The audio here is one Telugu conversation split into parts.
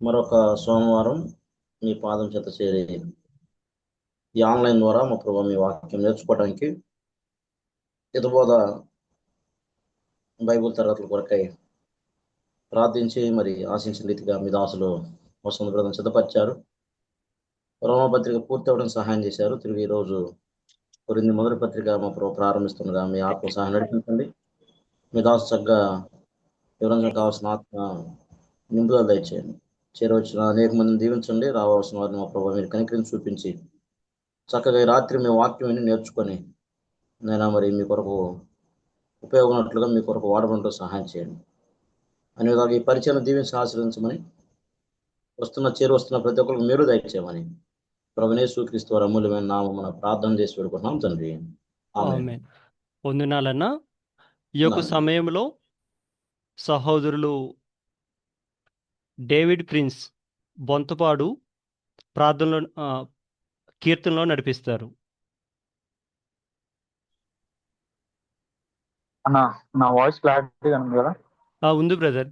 మరొక సోమవారం మీ పాదం చేత చేరి ఈ ఆన్లైన్ ద్వారా మా ప్రభు మీ వాక్యం నేర్చుకోవడానికి హితబోధ బైబిల్ తరగతుల కొరకై ప్రార్థించి మరి ఆశించిన రీతిగా మీ దాసులు వసంత బ్రదం సిద్ధపరిచారు. రోమపత్రిక పూర్తి అవ్వడం సహాయం చేశారు. తిరిగి ఈరోజు కొరింథీ మొదటి పత్రిక మా ప్రభు ప్రారంభిస్తుండగా మీ ఆత్మ సహాయం నడిపించండి. మీ దాసు చక్కగా వివరించడం కావాల్సిన ఆత్మ నింపుదల దయచేయండి. చేరవచ్చిన అనేక మందిని దీవించండి. రావాల్సిన వారిని మా ప్రభు మీరు కనికరించి చూపించి చక్కగా ఈ రాత్రి మీ వాక్యం విని నేర్చుకొని నేను మరి మీ కొరకు ఉపయోగపడినట్లుగా మీ కొరకు వాడడంతో సహాయం చేయండి. అనే విధంగా ఈ పరిచయం దీవించి ఆశ్రయించమని వస్తున్న ప్రతి ఒక్కరికి మీరు దయచేయమని ప్రభునేసు క్రీస్తు వారి అమూల్యమైన నామమున ప్రార్థన చేసి పెడుకుంటున్నాం తండ్రి. ఆమేన్. ఆమేన్. వందనాలన్నా. ఈ యొక్క వందనాలు. సమయంలో సహోదరులు డేవిడ్ ప్రిన్స్ బొంతపాడు ప్రార్థనలో కీర్తనలో నడిపిస్తారు. అన్న, నా వాయిస్ క్లారిటీగా ఉంది కదా? ఉంది బ్రదర్.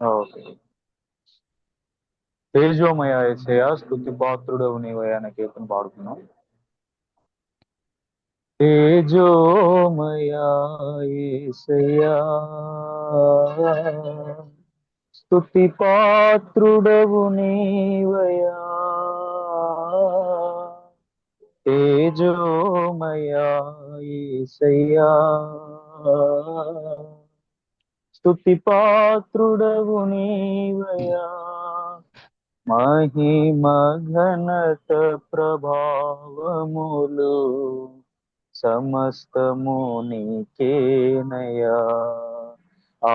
ఓకే. తేజోమయ యేసయ్య, స్తుతి పాత్రుడవు నీవయ్యా అనే కీర్తన పాడుతున్నాం. తేజోమయ యేసయ్య, స్తుతి పాత్రుడవు నీవయ్యా, తేజోమయ యేసయ్య, స్తుతి పాత్రుడవు నీవయ్యా, మహిమ ఘనత ప్రభావములు సమస్తము నీకేనయా. ఆ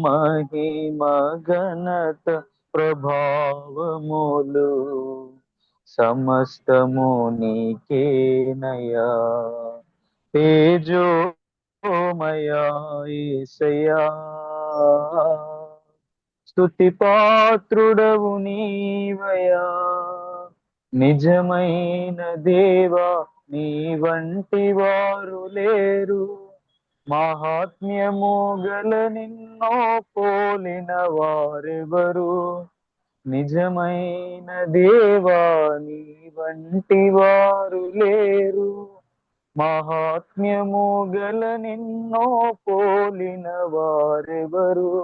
మహిమ ఘనత ప్రభావములు సమస్తము నీకేనయా. తేజోమయ యేసయ్యా, స్తుతి పాత్రుడవు నీవయ్యా, నిజమైన దేవా నీ వంటి వారు లేరు, మహాత్మ్యము గల నిన్నో పోలిన వారెవరు. నిజమైన దేవా నీ వంటి వారు లేరు, మహాత్మ్యము గల నిన్నో పోలిన వారెవరు.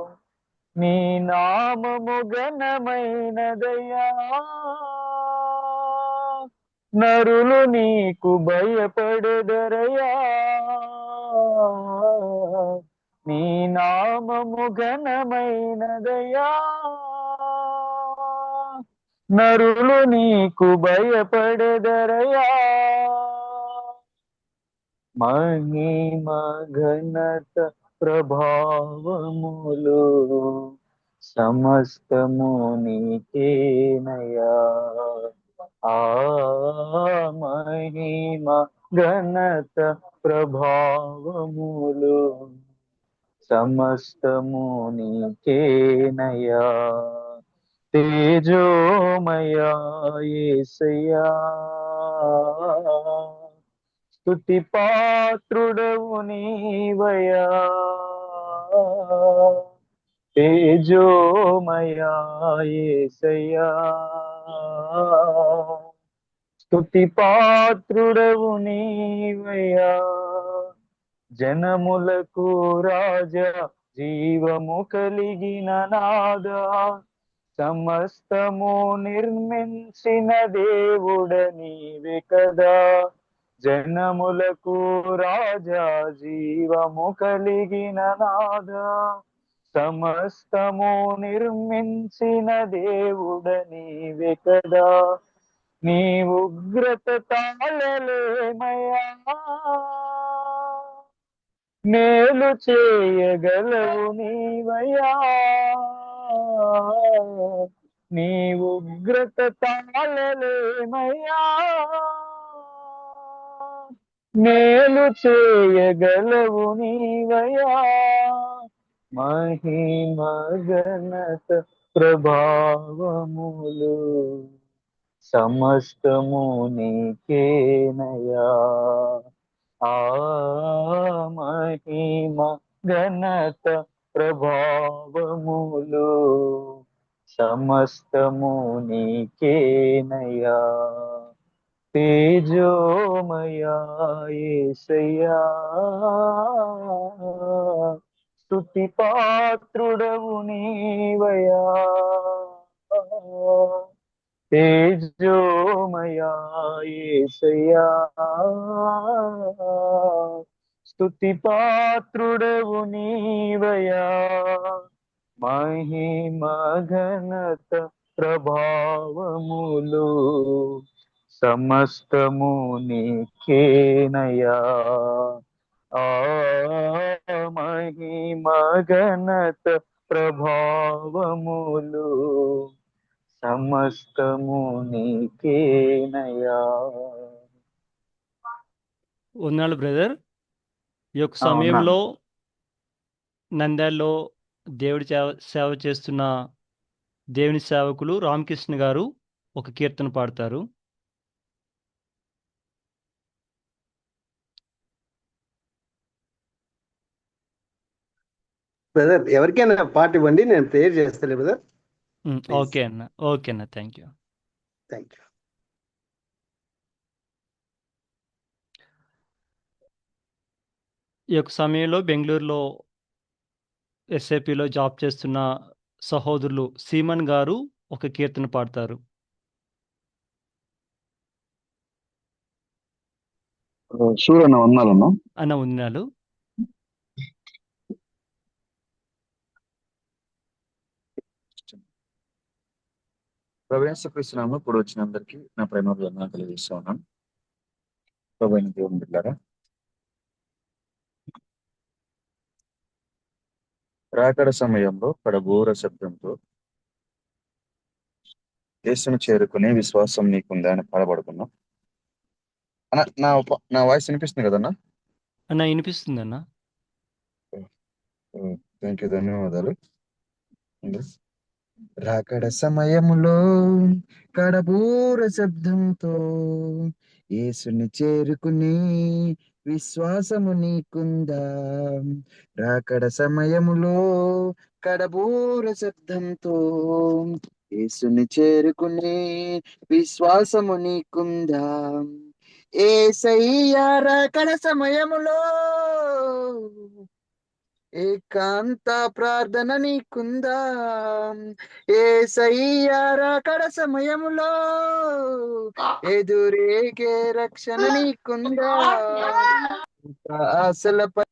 నీ నామము ఘనమైనదయ్యా, నరులు నీకు భయపడెదరయ్యా. నీ నామము ఘనమైనదయ్యా, నరులు నీకు భయపడెదరయ్యా. మహిమ ఘనత ప్రభావములు సమస్తము నీకేనయా. ఆ మహిమ ఘనత ప్రభావములు సమస్తము నీకేనయా. తేజోమయ యేసయ్యా, స్తుతి పాత్రుడవు నీవయ్యా, తేజోమయ యేసయ్యా, స్తుతి పాత్రుడవు నీవయ్యా. జనములకు రాజా, జీవము కలిగిన నాదా, సమస్తము నిర్మించిన దేవుడ నీవే కదా. జనములకు రాజా, జీవము కలిగిన నాదా, సమస్తము నిర్మించిన దేవుడ నీవే కదా. నీ ఉగ్రత తాళలేమయ్యా, మేలు చేయగలవు నీవయ్యా. నీ ఉగ్రత తాళలేమయ్యా, మేలు చేయగలవు నీవయ్యా. మహిమ ఘనత ప్రభావములు సమస్తము నీకేనయా. ఆ మహిమ ఘనత ప్రభావములు సమస్తము నీకేనయ్యా. తేజోమయా యేసయ్యా, స్తుతి పాత్రుడవు నీవయ్యా. తేజోమయా యేసయ్యా, స్తుతి పాత్రుడవు నీవయ్యా. మహిమ ఘనత ప్రభావములు సమస్తము నీకేనయ్యా. ఆ మహిమ ఘనత ప్రభావములు సమస్తము నీకేనయ్యా. ఉన్నాడు బ్రదర్. ఈ యొక్క ఉన్నాను. సమయంలో నంద్యాలలో దేవుడి సేవ చేస్తున్న దేవుని సేవకులు రామకృష్ణ గారు ఒక కీర్తన పాడతారు. బ్రదర్ ఎవరికైనా పాట ఇవ్వండి, నేను ప్రేయర్ చేస్తాను బ్రదర్. Please. ఓకే అన్న, ఓకే అన్న, థ్యాంక్ యూ. Thank you. ఈ యొక్క సమయంలో బెంగళూరులో ఎస్ఏపిలో జాబ్ చేస్తున్న సహోదరులు సీమన్ గారు ఒక కీర్తన పాడతారు. షూర్ అన్న, వందాలన్నా. అన్న ఉన్నాడు. ప్రవేశకృష్ణాము ఇప్పుడు వచ్చిన అందరికీ నా ప్రేమ వందనాలు తెలియజేస్తా ఉన్నాను. ప్రభువైన దేవుని బిడ్డలారా, రాకడ సమయంలో కడబూర శబ్దంతో యేసును చేరుకునే విశ్వాసం నీకుందా అని పాడబడుకున్నాం. అన్న, నా వాయిస్ వినిపిస్తుంది కదన్నా? అన్న వినిపిస్తుంది అన్న. థ్యాంక్ యూ, ధన్యవాదాలు. రాకడ సమయములో కడబూర శబ్దంతో యేసుని చేరుకుని విశ్వాసము నీకుందా. రాకడ సమయములో కడబూర శబ్దంతో యేసుని చేరుకుని విశ్వాసము నీకుందా. యేసయ్యా రాకడ సమయములో ఏకాంత ప్రార్థన నీకుందా. యేసయ్యా రాకడ సమయములో ఎదురేగే రక్షణ నీకుందా. ఆశలపై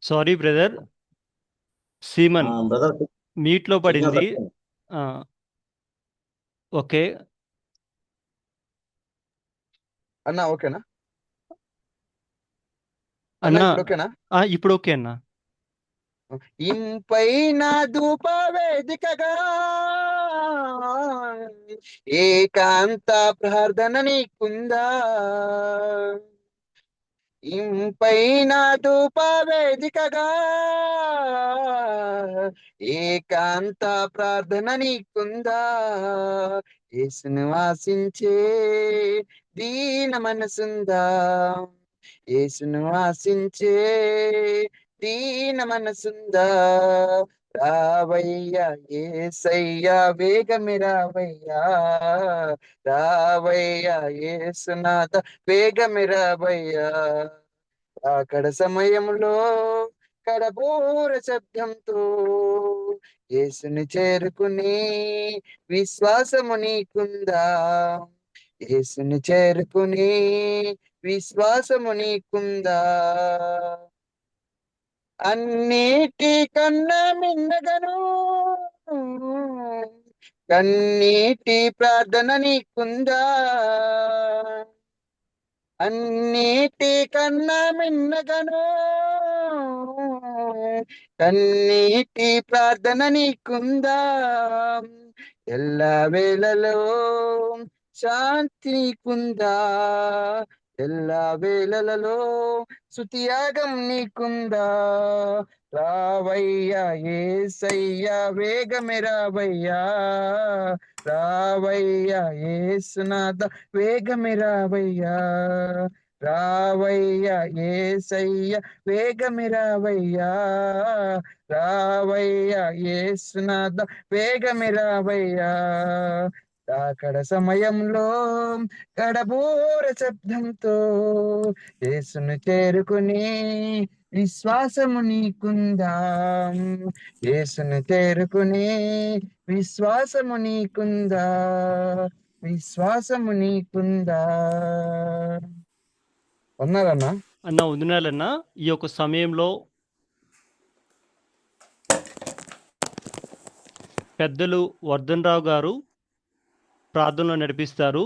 సారీ బ్రదర్, సీమన్ బ్రదర్ మీట్లో పడింది. ఆ, ఓకే అన్న, ఓకేనా అన్న. అన్న? ఇప్పుడు ఓకేనా? ఇప్పుడు ఓకే అన్న. ఇంపైన ధూప వేదికగా ఏకాంత ప్రార్థన నీకుందా. ఇంపైన ధూప వేదికగా ఏకాంత ప్రార్థన నీకుందా. యేసును ఆశించే దీన మనసుందా. యేసును ఆశించే దీన మనసుందా. రావయ్యా యేసయ్యా వేగమే రావయ్యా. రావయ్యా యేసునాథ వేగమే రావయ్యా. అక్కడ సమయంలో కడబూర శబ్దంతో యేసుని చేరుకుని విశ్వాసము నీకుందా. యేసుని చేరుకుని విశ్వాసము నీకుందా. అన్నిటి కన్నా మిన్నగను కన్నీటి ప్రార్థన నీకుందా, అన్నిటి కన్నా మిన్నగను కన్నీటి ప్రార్థన నీకుందా, ఎల్ల వేళలో శాంతి నీకుందా, ఎల్ల వేళలలో స్తుతియాగం నీకుందా, రావయ్యా యేసయ్యా వేగమే రావయ్యా, రావయ్యా యేసునాథ వేగమే రావయ్యా, రావయ్యా యేసయ్యా వేగమే రావయ్యా, రావయ్యా యేసునాథ వేగమే రావయ్యా, అక్కడ సమయంలో గడబోర శబ్దంతో యేసును చేరుకుని విశ్వాసము నీకుందా, యేసును చేరుకుని విశ్వాసము నీకుందా, విశ్వాసము నీకుందా. ఉన్నారన్నా? అన్న వందనాలన్నా. ఈ యొక్క సమయంలో పెద్దలు వర్ధన్ రావు గారు ప్రార్థనలో నడిపిస్తారు.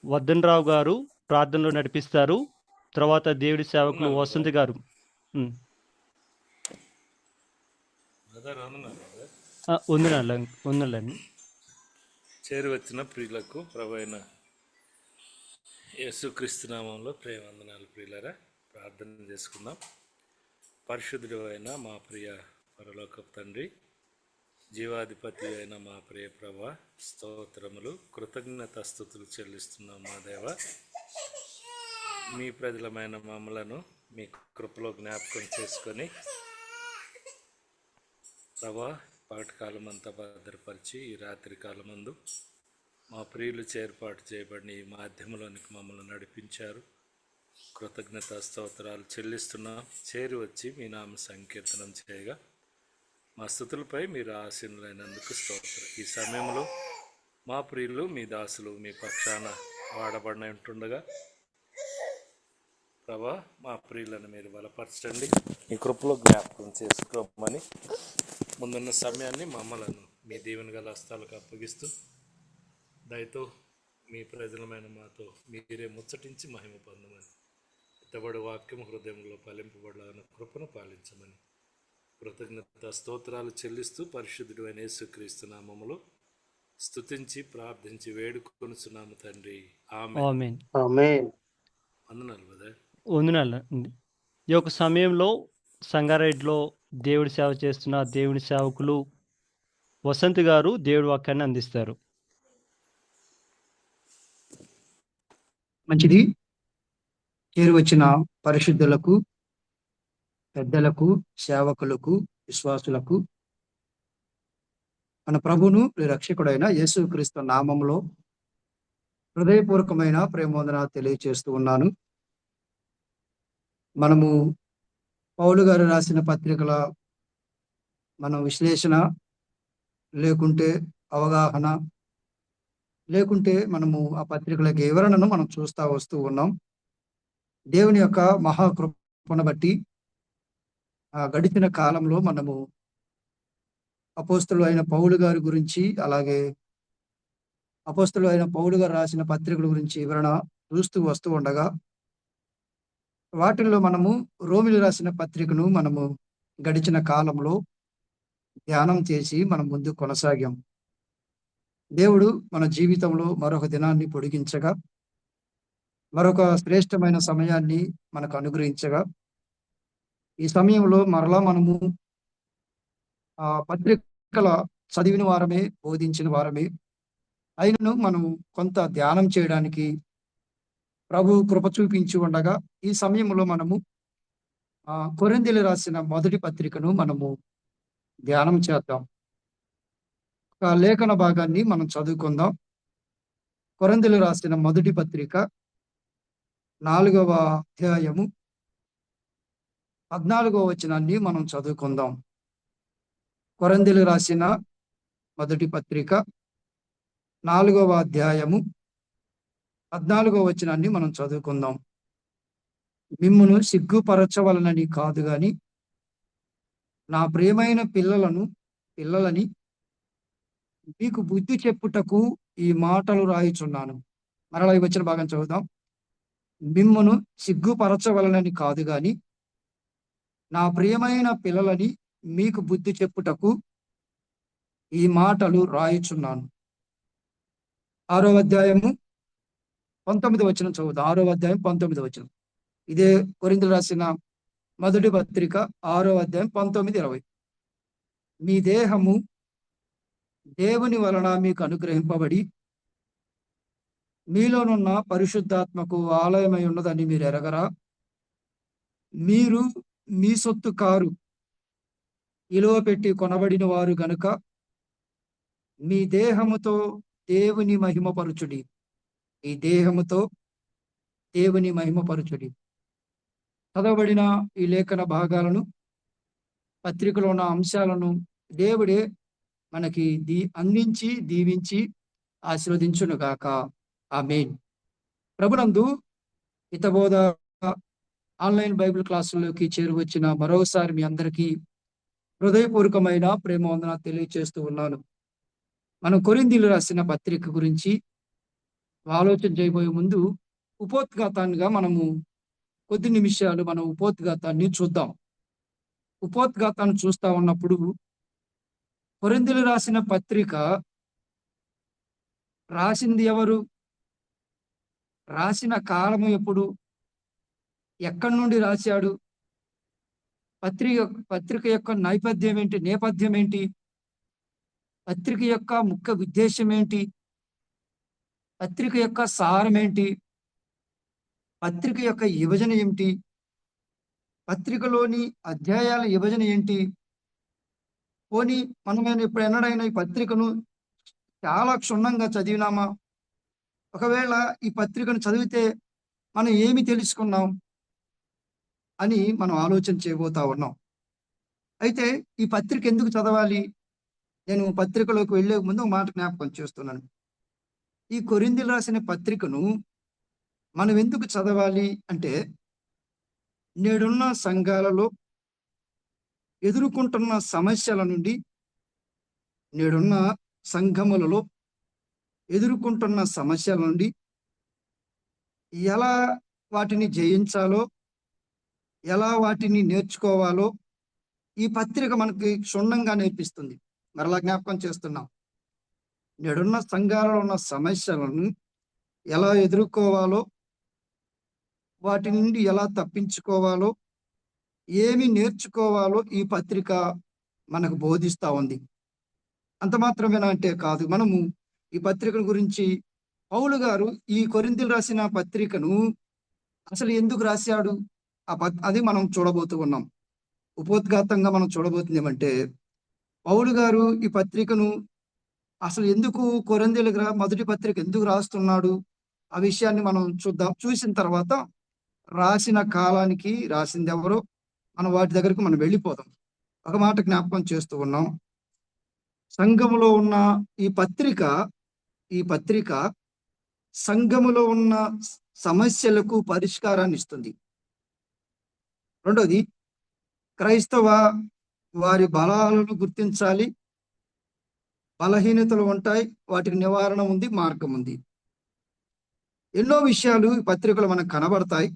వర్ధన్ రావు గారు ప్రార్థనలో నడిపిస్తారు. తర్వాత దేవుడి సేవకులు వసంత్ గారు. వందనాలండి. చేరి వచ్చిన ప్రియులకు ప్రభు అయిన యేసుక్రీస్తు నామంలో ప్రేమవందనాలు. ప్రియులరా, ప్రార్థన చేసుకుందాం. పరిశుద్ధుడు అయిన మా ప్రియ పరలోకపు తండ్రి, జీవాధిపతి అయిన మా ప్రియ ప్రభా, స్తోత్రములు కృతజ్ఞతాస్తుతులు చెల్లిస్తున్నాం మా దేవ. మీ ప్రజలమైన మమ్మలను మీ కృపలో జ్ఞాపకం చేసుకొని ప్రభా, పగటి కాలం అంతా భద్రపరిచి ఈ రాత్రి కాలమందు మా ప్రియులు చేర్పాటు చేయబడిన ఈ మాధ్యమంలోనికి మమ్మల్ని నడిపించారు. కృతజ్ఞతా స్తోత్రాలు చెల్లిస్తున్నాం. చేరి వచ్చి మీ నామ సంకీర్తనం చేయగా మా స్తుతులపై మీరు ఆసీనులైనందుకు స్తోత్రం. ఈ సమయంలో మా ప్రియులు మీ దాసులు మీ పక్షాన వాడబడిన ఉంటుండగా ప్రభా, మా ప్రియులను మీరు బలపరచండి, మీ కృపలో జ్ఞాపకం చేసుకోమని ముందున్న సమయాన్ని మమ్మలను మీ దీవెన గల హస్తాలకు అప్పగిస్తూ దయతో మీ ప్రజలమైన మాతో మీరే ముచ్చటించి మహిమ పొందమని, ఎత్తబడి వాక్యం హృదయంలో ఫలింపబడాలన్న కృపను పాలించమని కృతజ్ఞత స్తోత్రాలు చెల్లిస్తూ పరిశుద్ధుడు అయిన యేసుక్రీస్తు నామములో స్తుతించి ప్రార్థించి వేడుకొనుచున్నాము తండ్రి. ఆమేన్. ఆమేన్. వందనాలు బ్రదర్. వందనాలండి. ఈ యొక్క సమయంలో సంగారెడ్డిలో దేవుడి సేవ చేస్తున్న దేవుడి సేవకులు వసంత్ గారు దేవుడి వాక్యాన్ని అందిస్తారు. మంచిది. చేరి వచ్చిన పరిశుద్ధులకు, పెద్దలకు, సేవకులకు, విశ్వాసులకు మన ప్రభును రక్షకుడైన యేసుక్రీస్తు నామంలో హృదయపూర్వకమైన ప్రేమవందనాలు తెలియజేస్తూ ఉన్నాను. మనము పౌలు గారు రాసిన పత్రికల మనం విశ్లేషణ లేకుంటే అవగాహన లేకుంటే మనము ఆ పత్రికల వివరణను మనం చూస్తూ వస్తూ ఉన్నాం. దేవుని యొక్క మహాకృపను బట్టి ఆ గడిచిన కాలంలో మనము అపోస్తలుడు అయిన పౌలు గారి గురించి, అలాగే అపోస్తలుడు అయిన పౌలు గారు రాసిన పత్రికల గురించి వివరణ చూస్తూ వస్తూ ఉండగా వాటిల్లో మనము రోమిలు రాసిన పత్రికను మనము గడిచిన కాలంలో ధ్యానం చేసి మనం ముందు కొనసాగాం. దేవుడు మన జీవితంలో మరొక దినాన్ని పొడిగించగా, మరొక శ్రేష్టమైన సమయాన్ని మనకు అనుగ్రహించగా, ఈ సమయంలో మరలా మనము ఆ పత్రికల చదివిన వారమే, బోధించిన వారమే అయినను మనము కొంత ధ్యానం చేయడానికి ప్రభు కృప చూపించి ఉండగా ఈ సమయంలో మనము కొరింథీయులు రాసిన మొదటి పత్రికను మనము ధ్యానం చేద్దాం. ఒక లేఖన భాగాన్ని మనం చదువుకుందాం. కొరింథీయులు రాసిన మొదటి పత్రిక 4వ అధ్యాయము 14వ వచనాన్ని మనం చదువుకుందాం. కొరింథీయులు రాసిన మొదటి పత్రిక 4వ అధ్యాయము 14వ వచనాన్ని మనం చదువుకుందాం. మిమ్మును సిగ్గుపరచవలనని కాదు గాని నా ప్రియమైన పిల్లలని మీకు బుద్ధి చెప్పుటకు ఈ మాటలు రాయుచున్నాను. మరలా ఈ వచ్చిన భాగం చదువుదాం. మిమ్మును సిగ్గుపరచవలనని కాదు గాని నా ప్రియమైన పిల్లలని మీకు బుద్ధి చెప్పుటకు ఈ మాటలు రాయుచున్నాను. 6వ అధ్యాయము 19వ వచనం చదువుదాం. 6వ అధ్యాయం 19వ వచనం. ఇదే కొరింథీయులకు రాసిన మొదటి పత్రిక 6వ అధ్యాయం 19-20. మీ దేహము దేవుని వలన మీకు అనుగ్రహింపబడి మీలోనున్న పరిశుద్ధాత్మకు ఆలయమై ఉన్నదని మీరు ఎరగరా? మీరు మీ సొత్తు కారు, ఇలువ పెట్టి కొనబడిన వారు గనుక మీ దేహముతో దేవుని మహిమపరచుడి. ఈ దేహముతో దేవుని మహిమపరచుడి. చదవబడిన ఈ లేఖన భాగాలను, పత్రికలో ఉన్న అంశాలను దేవుడే మనకి అందించి దీవించి ఆశీర్వదించునుగాక. ఆమేన్. ప్రభునందు హితబోధ ఆన్లైన్ బైబిల్ క్లాసుల్లోకి చేరువచ్చిన మరోసారి మీ అందరికీ హృదయపూర్వకమైన ప్రేమ వందనాలు తెలియజేస్తూ ఉన్నాను. మనం కొరింథీయులకు రాసిన పత్రిక గురించి ఆలోచన చేయబోయే ముందు ఉపోద్ఘాతాన్నిగా మనము కొద్ది నిమిషాలు మనం ఉపోద్ఘాతాన్ని చూద్దాం. ఉపోద్ఘాతాన్ని చూస్తా ఉన్నప్పుడు కొరింథీయులకు రాసిన పత్రిక రాసింది ఎవరు, రాసిన కాలము ఎప్పుడు, ఎక్కడి నుండి రాశాడు, పత్రిక యొక్క నేపథ్యం ఏంటి, పత్రిక యొక్క ముఖ్య ఉద్దేశం ఏంటి, పత్రిక యొక్క సారం ఏంటి, పత్రిక యొక్క విభజన ఏమిటి, పత్రికలోని అధ్యాయాల విభజన ఏంటి. పోనీ మనమైనా ఇప్పుడు ఎన్నడైనా ఈ పత్రికను చాలా క్షుణ్ణంగా చదివినామా? ఒకవేళ ఈ పత్రికను చదివితే మనం ఏమి తెలుసుకున్నాం అని మనం ఆలోచన చేయబోతా ఉన్నాం. అయితే ఈ పత్రిక ఎందుకు చదవాలి? నేను పత్రికలోకి వెళ్ళే ముందు ఒక మాట జ్ఞాపకం చేస్తున్నాను. ఈ కొరింథీయులకు రాసిన పత్రికను మనం ఎందుకు చదవాలి అంటే, నేడున్న సంఘాలలో ఎదుర్కొంటున్న సమస్యల నుండి, నేడున్న సంఘములలో ఎదుర్కొంటున్న సమస్యల నుండి ఎలా వాటిని జయించాలో, ఎలా వాటిని నేర్చుకోవాలో ఈ పత్రిక మనకి క్షుణ్ణంగా నేర్పిస్తుంది. మరలా జ్ఞాపకం చేస్తున్నాం. నేడున్న సంఘాలలో ఉన్న సమస్యలను ఎలా ఎదుర్కోవాలో, వాటి నుండి ఎలా తప్పించుకోవాలో, ఏమి నేర్చుకోవాలో ఈ పత్రిక మనకు బోధిస్తూ ఉంది. అంత మాత్రమేనా అంటే కాదు. మనము ఈ పత్రిక గురించి పౌలు గారు ఈ కొరింథీయులకు రాసిన పత్రికను అసలు ఎందుకు రాశాడు అది మనం చూడబోతూ ఉన్నాం. ఉపోద్ఘాతంగా మనం చూడబోతుంది ఏమంటే, పౌలు గారు ఈ పత్రికను అసలు ఎందుకు కొరింథీయులకు మొదటి పత్రిక ఎందుకు రాస్తున్నాడు ఆ విషయాన్ని మనం చూద్దాం. చూసిన తర్వాత రాసిన కాలానికి రాసింది ఎవరో మనం వాటి దగ్గరకు మనం వెళ్ళిపోదాం. ఒక మాట జ్ఞాపకం చేస్తూ ఉన్నాం. సంఘములో ఉన్న ఈ పత్రిక సంఘములో ఉన్న సమస్యలకు పరిష్కారాన్ని ఇస్తుంది. రెండోది, క్రైస్తవ వారి బలాలను గుర్తించాలి. బలహీనతలు ఉంటాయి, వాటికి నివారణ ఉంది, మార్గం ఉంది. ఎన్నో విషయాలు ఈ పత్రికలు మనకు కనబడతాయి.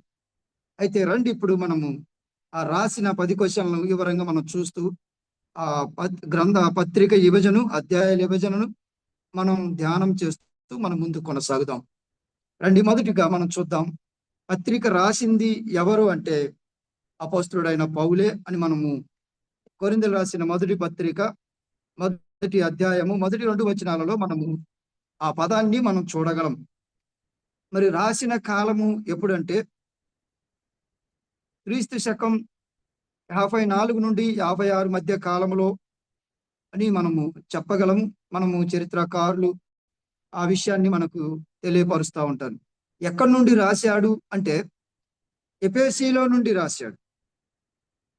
అయితే రండి ఇప్పుడు మనము ఆ రాసిన 10 క్వశ్చన్లను వివరంగా మనం చూస్తూ ఆ పత్రిక విభజన, అధ్యాయాల విభజనను మనం ధ్యానం చేస్తూ మనం ముందు కొనసాగుదాం. రండి మొదటిగా మనం చూద్దాం. పత్రిక రాసింది ఎవరు అంటే అపోస్తలుడైన పౌలే అని మనము కొరింథీయులకు రాసిన మొదటి పత్రిక మొదటి అధ్యాయము మొదటి 2 వచనాలలో మనము ఆ పదాన్ని మనం చూడగలం. మరి రాసిన కాలము ఎప్పుడంటే క్రీస్తు శకం 54 నుండి 56 మధ్య కాలంలో అని మనము చెప్పగలము. మనము చరిత్రకారులు ఆ విషయాన్ని మనకు తెలియపరుస్తూ ఉంటారు. ఎక్కడి నుండి రాశాడు అంటే ఎఫెసీలో నుండి రాశాడు.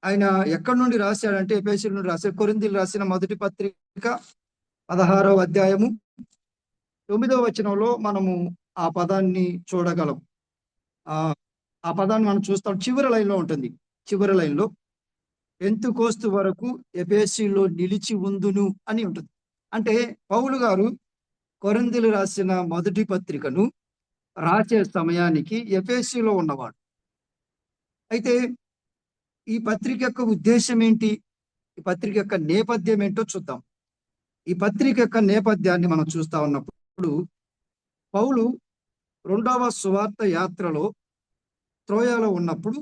ఆయన ఎక్కడి నుండి రాశాడంటే ఎఫెసీలో నుండి రాశాడు. కొరింథీయులకు రాసిన మొదటి పత్రిక 16వ అధ్యాయము 9వ వచనంలో మనము ఆ పదాన్ని చూడగలం. ఆ ఆ పదాన్ని మనం చూస్తాం, చివరి లైన్లో ఉంటుంది. చివరి లైన్లో పెంతుకోస్తు వరకు ఎఫెసీలో నిలిచి ఉందును అని ఉంటుంది. అంటే పౌలు గారు కొరింథీయులు రాసిన మొదటి పత్రికను రాసే సమయానికి ఎఫెసీలో ఉన్నవాడు. అయితే ఈ పత్రిక యొక్క ఉద్దేశం ఏంటి, ఈ పత్రిక యొక్క నేపథ్యం ఏంటో చూద్దాం. ఈ పత్రిక యొక్క నేపథ్యాన్ని మనం చూస్తా ఉన్నప్పుడు పౌలు 2వ సువార్త యాత్రలో త్రోయలో ఉన్నప్పుడు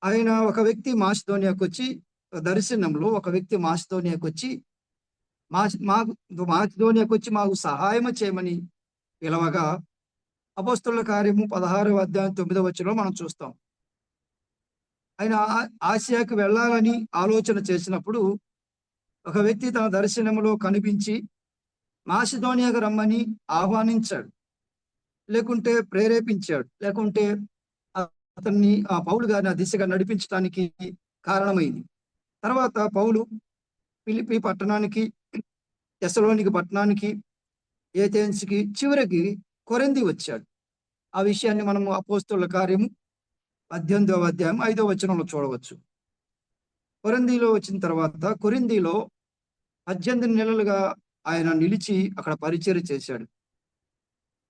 ఆయన ఒక వ్యక్తి మాసిదోనియాకు వచ్చి, దర్శనంలో ఒక వ్యక్తి మాసిదోనియాకు వచ్చి మాసిదోనియాకు వచ్చి మాకు సహాయం చేయమని పిలవగా అపోస్తలుల కార్యము 16వ అధ్యాయం 9వ వచనంలో మనం చూస్తాం. ఆయన ఆసియాకు వెళ్ళాలని ఆలోచన చేసినప్పుడు ఒక వ్యక్తి తన దర్శనంలో కనిపించి మాసిదోనియాకు రమ్మని ఆహ్వానించాడు, లేకుంటే ప్రేరేపించాడు, లేకుంటే అతన్ని ఆ పౌలు గారిని ఆ దిశగా నడిపించడానికి కారణమైంది. తర్వాత పౌలు ఫిలిప్పీ పట్టణానికి, తెస్సలోనిక పట్టణానికి, ఏథెన్స్కి, చివరికి కొరింథీ వచ్చాడు. ఆ విషయాన్ని మనము అపోస్తలుల కార్యము 18వ అధ్యాయం 5వ వచనంలో చూడవచ్చు. కొరింథీలో వచ్చిన తర్వాత కొరింథీలో 18 నెలలుగా ఆయన నిలిచి అక్కడ పరిచర్య చేశాడు.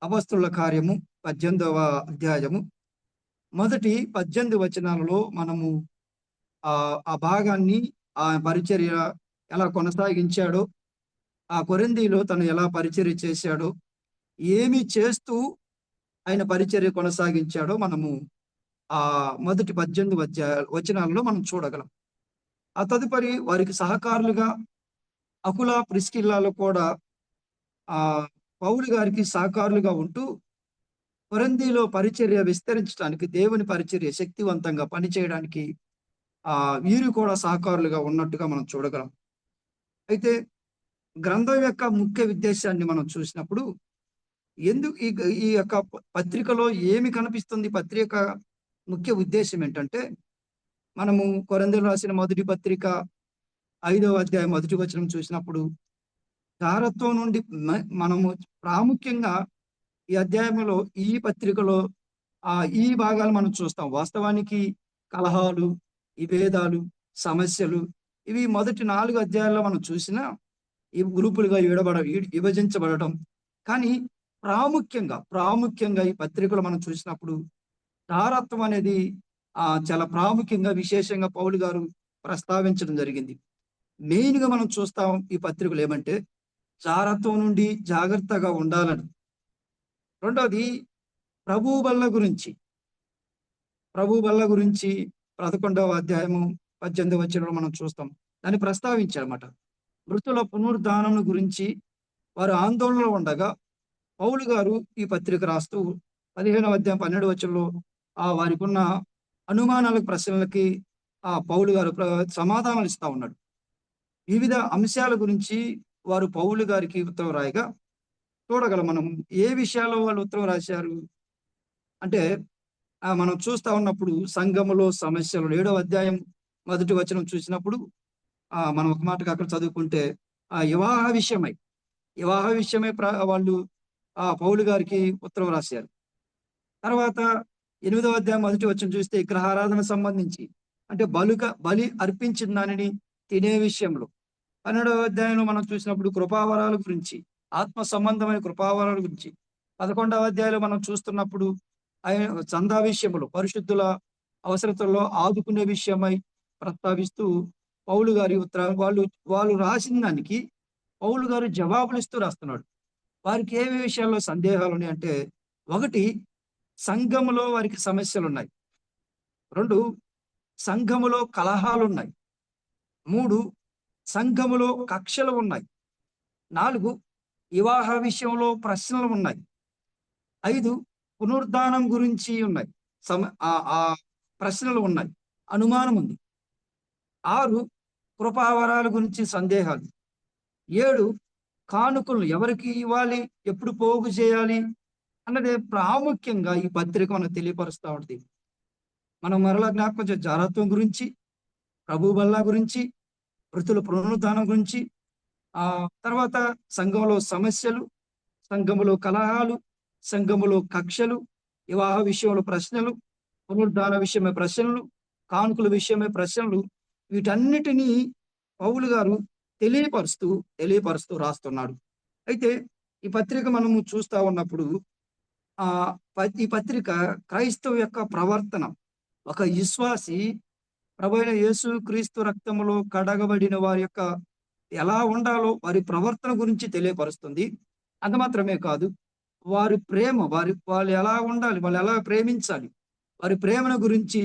అపోస్తలుల కార్యము 18వ అధ్యాయము మొదటి 18 వచనాలలో మనము ఆ భాగాన్ని, ఆ పరిచర్య ఎలా కొనసాగించాడో, ఆ కొరింథీలో తను ఎలా పరిచర్య చేశాడో, ఏమి చేస్తూ ఆయన పరిచర్య కొనసాగించాడో మనము ఆ మొదటి 18 వచనాలలో మనం చూడగలం. ఆ తదుపరి వారికి సహకారులుగా అకుల, ప్రిస్కిల్లాలు కూడా ఆ పౌలు గారికి సహకారులుగా ఉంటూ కొరింథీలో పరిచర్య విస్తరించడానికి, దేవుని పరిచర్య శక్తివంతంగా పనిచేయడానికి వీరు కూడా సహకారులుగా ఉన్నట్టుగా మనం చూడగలం. అయితే గ్రంథం యొక్క ముఖ్య ఉద్దేశాన్ని మనం చూసినప్పుడు ఎందుకు ఈ యొక్క పత్రికలో ఏమి కనిపిస్తుంది, పత్రిక ముఖ్య ఉద్దేశం ఏంటంటే, మనము కొరింథీయులకు రాసిన మొదటి పత్రిక 5వ అధ్యాయం 1వ వచనం చూసినప్పుడు జారత్వం నుండి మనము ప్రాముఖ్యంగా ఈ అధ్యాయంలో, ఈ పత్రికలో ఈ భాగాలు మనం చూస్తాం. వాస్తవానికి కలహాలు, విభేదాలు, సమస్యలు, ఇవి మొదటి 4 అధ్యాయాల్లో మనం చూసినా ఈ గ్రూపులుగా విభజించబడటం. కానీ ప్రాముఖ్యంగా ఈ పత్రికలో మనం చూసినప్పుడు జారత్వం అనేది చాలా ప్రాముఖ్యంగా, విశేషంగా పౌలు గారు ప్రస్తావించడం జరిగింది. మెయిన్గా మనం చూస్తాం ఈ పత్రికలు ఏమంటే, జారత్వం నుండి జాగ్రత్తగా ఉండాలని. రెండవది ప్రభు బల్ల గురించి 11వ అధ్యాయము 18వ వచనంలో మనం చూస్తాం. దాన్ని ప్రస్తావించారన్నమాట. మృతుల పునరుద్ధానం గురించి వారు ఆందోళనలో ఉండగా పౌలు గారు ఈ పత్రిక రాస్తూ 15వ అధ్యాయం 12వ వచనంలో వారికి ఉన్న అనుమానాలకు, ప్రశ్నలకి పౌలు గారు సమాధానాలు ఇస్తా ఉన్నాడు. వివిధ అంశాల గురించి వారు పౌలు గారికి ఉత్తరం రాయగా చూడగలం. మనం ఏ విషయాల్లో వాళ్ళు ఉత్తరం రాశారు అంటే, మనం చూస్తా ఉన్నప్పుడు సంఘములో సమస్యలు 7వ అధ్యాయం 1వ వచనం చూసినప్పుడు మనం ఒక మాటగా అక్కడ చదువుకుంటే వివాహ విషయమై వాళ్ళు పౌలు గారికి ఉత్తరం రాశారు. తర్వాత 8వ అధ్యాయం 1వ వచనం చూస్తే విగ్రహారాధన సంబంధించి, అంటే బలి అర్పించిన దానిని తినే విషయంలో. 12వ అధ్యాయంలో మనం చూసినప్పుడు కృపావరాల గురించి, ఆత్మ సంబంధమైన కృపావరాల గురించి. 11వ అధ్యాయంలో మనం చూస్తున్నప్పుడు ఆయన చందా విషయంలో, పరిశుద్ధుల అవసరతల్లో ఆదుకునే విషయమై ప్రస్తావిస్తూ పౌలు గారి ఉత్తరాలు వాళ్ళు రాసిన దానికి పౌలు గారు జవాబులు ఇస్తూ రాస్తున్నాడు. వారికి ఏ విషయాల్లో సందేహాలు ఉన్నాయి అంటే, 1 సంఘములో వారికి సమస్యలు ఉన్నాయి, 2 సంఘములో కలహాలు ఉన్నాయి, 3 సంఘములో కక్షలు ఉన్నాయి, 4 వివాహ విషయంలో ప్రశ్నలు ఉన్నాయి, 5 పునరుద్ధానం గురించి ఉన్నాయి, ప్రశ్నలు ఉన్నాయి, అనుమానం ఉంది, 6 కృపావరాల గురించి సందేహాలు, 7 కానుకలు ఎవరికి ఇవ్వాలి, ఎప్పుడు పోగు చేయాలి అన్నది ప్రాముఖ్యంగా ఈ పత్రిక మనకు తెలియపరుస్తూ ఉంటుంది. మనం మరలా జ్ఞాపకం చేసే జారత్వం గురించి, ప్రభు బల్ల గురించి, మృతుల పునరుద్ధానం గురించి, తర్వాత సంఘంలో సమస్యలు, సంఘములో కలహాలు, సంఘములో కక్షలు, వివాహ విషయంలో ప్రశ్నలు, పునరుద్ధాన విషయమే ప్రశ్నలు, కానుకల విషయమే ప్రశ్నలు, వీటన్నిటినీ పౌలు గారు తెలియపరుస్తూ రాస్తున్నాడు. అయితే ఈ పత్రిక మనము చూస్తా ఉన్నప్పుడు ఈ పత్రిక క్రైస్తవ యొక్క ప్రవర్తన, ఒక విశ్వాసి ప్రభువైన యేసు క్రీస్తు రక్తములో కడగబడిన వారి యొక్క ఎలా ఉండాలో వారి ప్రవర్తన గురించి తెలియపరుస్తుంది. అంత మాత్రమే కాదు, వారి ప్రేమ, వాళ్ళు ఎలా ఉండాలి, వాళ్ళు ఎలా ప్రేమించాలి, వారి ప్రేమను గురించి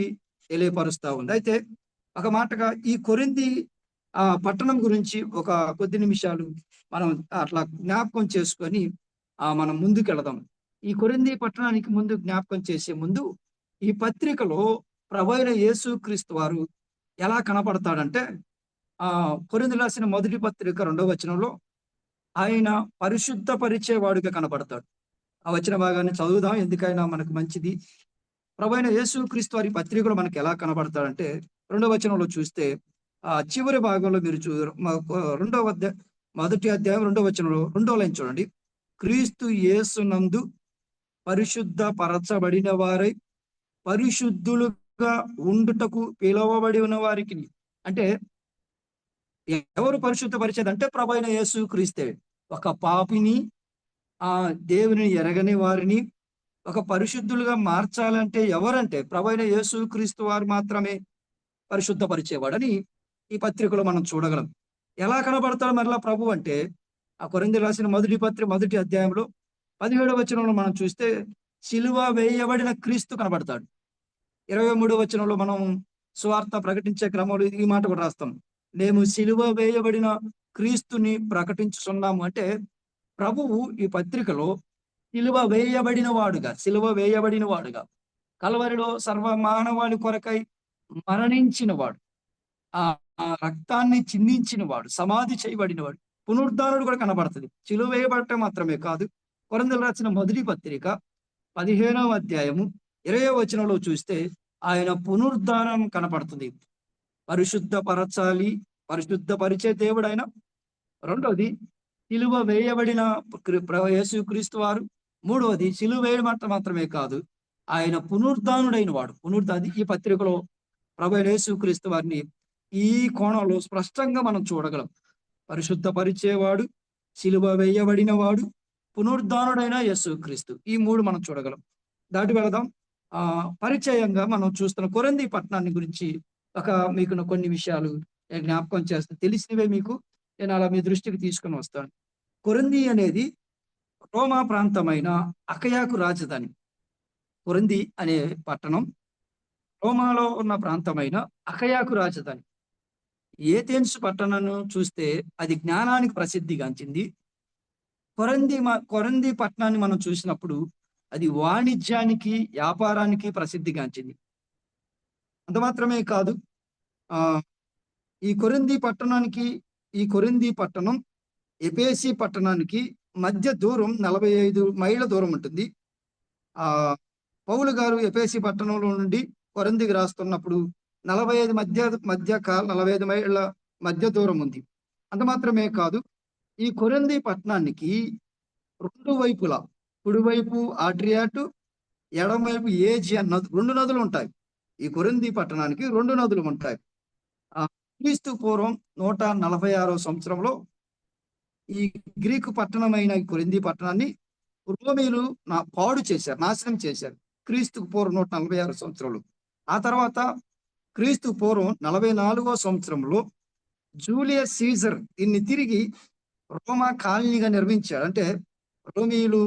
తెలియపరుస్తా ఉంది. అయితే ఒక మాటగా ఈ కొరింథీ పట్టణం గురించి ఒక కొద్ది నిమిషాలు మనం అట్లా జ్ఞాపకం చేసుకొని మనం ముందుకెళదాం. ఈ కొరింథీ పట్టణానికి ముందు జ్ఞాపకం చేసే ముందు ఈ పత్రికలో ప్రభువైన యేసు క్రీస్తు వారు ఎలా కనపడతాడంటే, కొరింథీయులకు రాసిన మొదటి పత్రిక 2వ వచనంలో ఆయన పరిశుద్ధపరిచేవాడుగా కనపడతాడు. ఆ వచన భాగాన్ని చదువుదాం, ఎందుకైనా మనకు మంచిది. ప్రభువైన యేసు క్రీస్తు వారి పత్రికలో మనకి ఎలా కనబడతాడంటే 2వ వచనంలో చూస్తే చివరి భాగంలో మీరు మొదటి అధ్యాయం 2వ వచనంలో 2వ లైన్ చూడండి. క్రీస్తు యేసునందు పరిశుద్ధ పరచబడిన వారై పరిశుద్ధులుగా ఉండుటకు పిలువబడి ఉన్న వారికి, అంటే ఎవరు పరిశుద్ధపరిచేదంటే ప్రభువైన యేసు క్రీస్తే. ఒక పాపిని, దేవుని ఎరగని వారిని ఒక పరిశుద్ధులుగా మార్చాలంటే ఎవరంటే ప్రభువైన యేసు క్రీస్తు వారు మాత్రమే పరిశుద్ధపరిచేవాడని ఈ పత్రికలో మనం చూడగలం. ఎలా కనబడతాడు మరలా ప్రభు అంటే, ఆ కొరింథీయులకు రాసిన మొదటి అధ్యాయంలో 17వ వచనంలో మనం చూస్తే సిలువ వేయబడిన క్రీస్తు కనబడతాడు. 23వ వచనంలో మనం సువార్త ప్రకటించే క్రమంలో ఈ మాట కూడా రాస్తాం, మేము సిలువ వేయబడిన క్రీస్తుని ప్రకటించుతున్నాము. అంటే ప్రభువు ఈ పత్రికలో సిలువ వేయబడిన వాడుగా కలవరిలో సర్వ మానవాళి కొరకై మరణించిన వాడు, ఆ రక్తాన్ని చిందించిన వాడు, సమాధి చేయబడిన వాడు, పునరుద్ధానుడు కూడా కనబడుతుంది. సిలువ వేయబడటం మాత్రమే కాదు, కొరింథీయులకు రాసిన మొదటి పత్రిక 15వ అధ్యాయము 20వ వచనంలో చూస్తే ఆయన పునరుద్ధానం కనపడుతుంది. పరిశుద్ధపరిచే దేవుడు ఆయన. రెండవది సిలువ వేయబడిన యేసుక్రీస్తు వారు. మూడవది సిలువ వేయబడటం మాత్రమే కాదు, ఆయన పునరుద్ధానుడైన వాడు. ఈ పత్రికలో ప్రభువైన యేసుక్రీస్తు వారిని ఈ కోణంలో స్పష్టంగా మనం చూడగలం. పరిశుద్ధపరిచేవాడు, సిలువ వేయబడిన వాడు, పునరుద్ధానుడైన యేసుక్రీస్తు, ఈ మూడు మనం చూడగలం. దాటి వెళదాం. పరిచయంగా మనం చూస్తున్న కొరింథీ పట్టణాన్ని గురించి మీకు కొన్ని విషయాలు జ్ఞాపకం చేస్తాను. తెలిసినవే మీకు నేను అలా మీ దృష్టికి తీసుకుని వస్తాను. కొరింథీ అనేది రోమా ప్రాంతమైన అకయాకు రాజధాని. కొరింథీ అనే పట్టణం రోమాలో ఉన్న ప్రాంతమైన అకయాకు రాజధాని. ఏథెన్స్ పట్టణాన్ని చూస్తే అది జ్ఞానానికి ప్రసిద్ధిగాంచింది. కొరింథీ పట్టణాన్ని మనం చూసినప్పుడు అది వాణిజ్యానికి, వ్యాపారానికి ప్రసిద్ధిగాంచింది. అంత మాత్రమే కాదు, ఈ కొరింథీ పట్టణం ఎఫెసీ పట్టణానికి మధ్య దూరం 45 మైళ్ళ దూరం ఉంటుంది. పౌలు గారు ఎఫెసీ పట్టణంలో నుండి కొరింథీకి రాస్తున్నప్పుడు 45 మైళ్ళ మధ్య దూరం ఉంది. అంత మాత్రమే కాదు, ఈ కొరింథీ పట్టణానికి రెండు వైపులా, కుడివైపు ఆడ్రియాటు, ఎడమవైపు ఏజియన్ రెండు నదులు ఉంటాయి. ఈ కొరింథీ పట్టణానికి 2 నదులు ఉంటాయి. క్రీస్తు పూర్వం 146వ సంవత్సరంలో ఈ గ్రీకు పట్టణమైన ఈ కొరింథీ పట్టణాన్ని రోమీయులు నాశనం చేశారు. క్రీస్తు పూర్వం 146 సంవత్సరంలో. ఆ తర్వాత క్రీస్తు పూర్వం 44వ సంవత్సరంలో జూలియస్ సీజర్ దీన్ని తిరిగి రోమా కాలనీగా నిర్మించాడు. అంటే రోమీయులు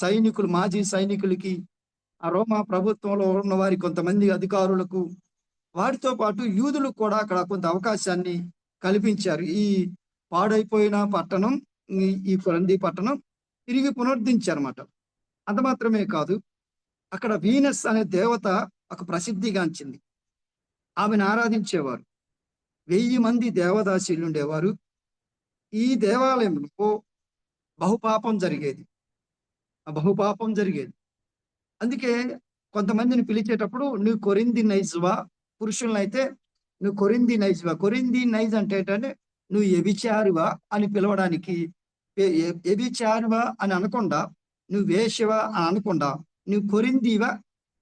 సైనికులు, మాజీ సైనికులకి, ఆ రోమా ప్రభుత్వంలో ఉన్న వారి కొంతమంది అధికారులకు, వారితో పాటు యూదులకు కూడా అక్కడ కొంత అవకాశాన్ని కల్పించారు. ఈ పాడైపోయిన పట్టణం, ఈ కొరింథీ పట్టణం తిరిగి పునరుద్ధరించారన్నమాట. అంత మాత్రమే కాదు, అక్కడ వీనస్ అనే దేవత ఒక ప్రసిద్ధిగాంచింది. ఆమెను ఆరాధించేవారు. 1000 మంది దేవదాసీలు ఉండేవారు. ఈ దేవాలయంలో బహుపాపం జరిగేది. అందుకే కొంతమందిని పిలిచేటప్పుడు నువ్వు కొరింథీ నైజ్వా, పురుషులనైతే నువ్వు కొరింథీ నైజ్వా. కొరింథీ నైజ్ అంటే ఏంటంటే నువ్వు వ్యభిచారివా అని పిలవడానికి వ్యభిచారివా అని అనకుండా, నువ్వు వేశ్యవా అని అనకుండా, నువ్వు కొరిందీవా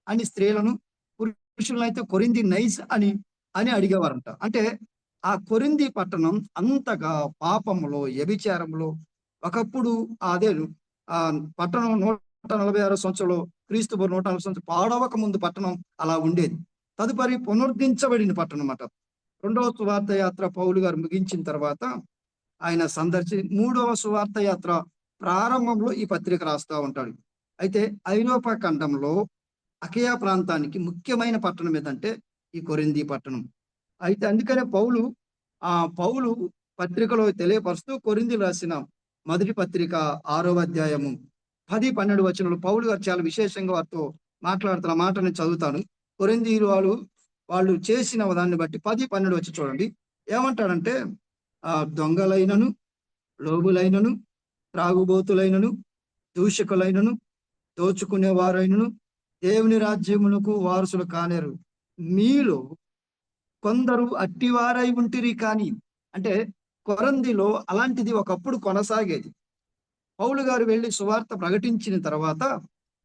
అని స్త్రీలను, పురుషులనైతే కొరింది నైస్ అని అని అడిగేవారంట. అంటే ఆ కొరింది పట్టణం అంతగా పాపములో, వ్యభిచారంలో ఒకప్పుడు అదే ఆ పట్టణం 146 సంవత్సరంలో, క్రీస్తు 140 సంవత్సరం పాడవక ముందు పట్టణం అలా ఉండేది. తదుపరి పునరుద్ధరించబడిన పట్టణం అన్నమాట. 2వ సువార్త యాత్ర పౌలు గారు ముగించిన తర్వాత ఆయన మూడవ సువార్త యాత్ర ప్రారంభంలో ఈ పత్రిక రాస్తా ఉంటాడు. అయితే ఐరోపా ఖండంలో అకయా ప్రాంతానికి ముఖ్యమైన పట్టణం ఏదంటే ఈ కొరింథీ పట్టణం. అయితే అందుకనే పౌలు పత్రికలో తెలియపరుస్తూ కొరింథీ రాసిన మొదటి పత్రిక 6వ అధ్యాయము 10-12 వచనాలు పౌలు గారు చాలా విశేషంగా వారితో మాట్లాడుతున్న మాట నేను చదువుతాను. కొరింథీ వాళ్ళు చేసిన దాన్ని బట్టి 10-12 వచ్చి చూడండి. ఏమంటాడంటే, దొంగలైనను, లోబులైనను, త్రాగుబోతులైనను, దూషకులైనను, దోచుకునేవారైనను దేవుని రాజ్యమునకు వారసులు కానేరు. మీలో కొందరు అట్టివారై ఉంటిరి. కానీ అంటే కొరింథీలో అలాంటిది ఒకప్పుడు కొనసాగేది. పౌలు గారు వెళ్ళి సువార్త ప్రకటించిన తర్వాత,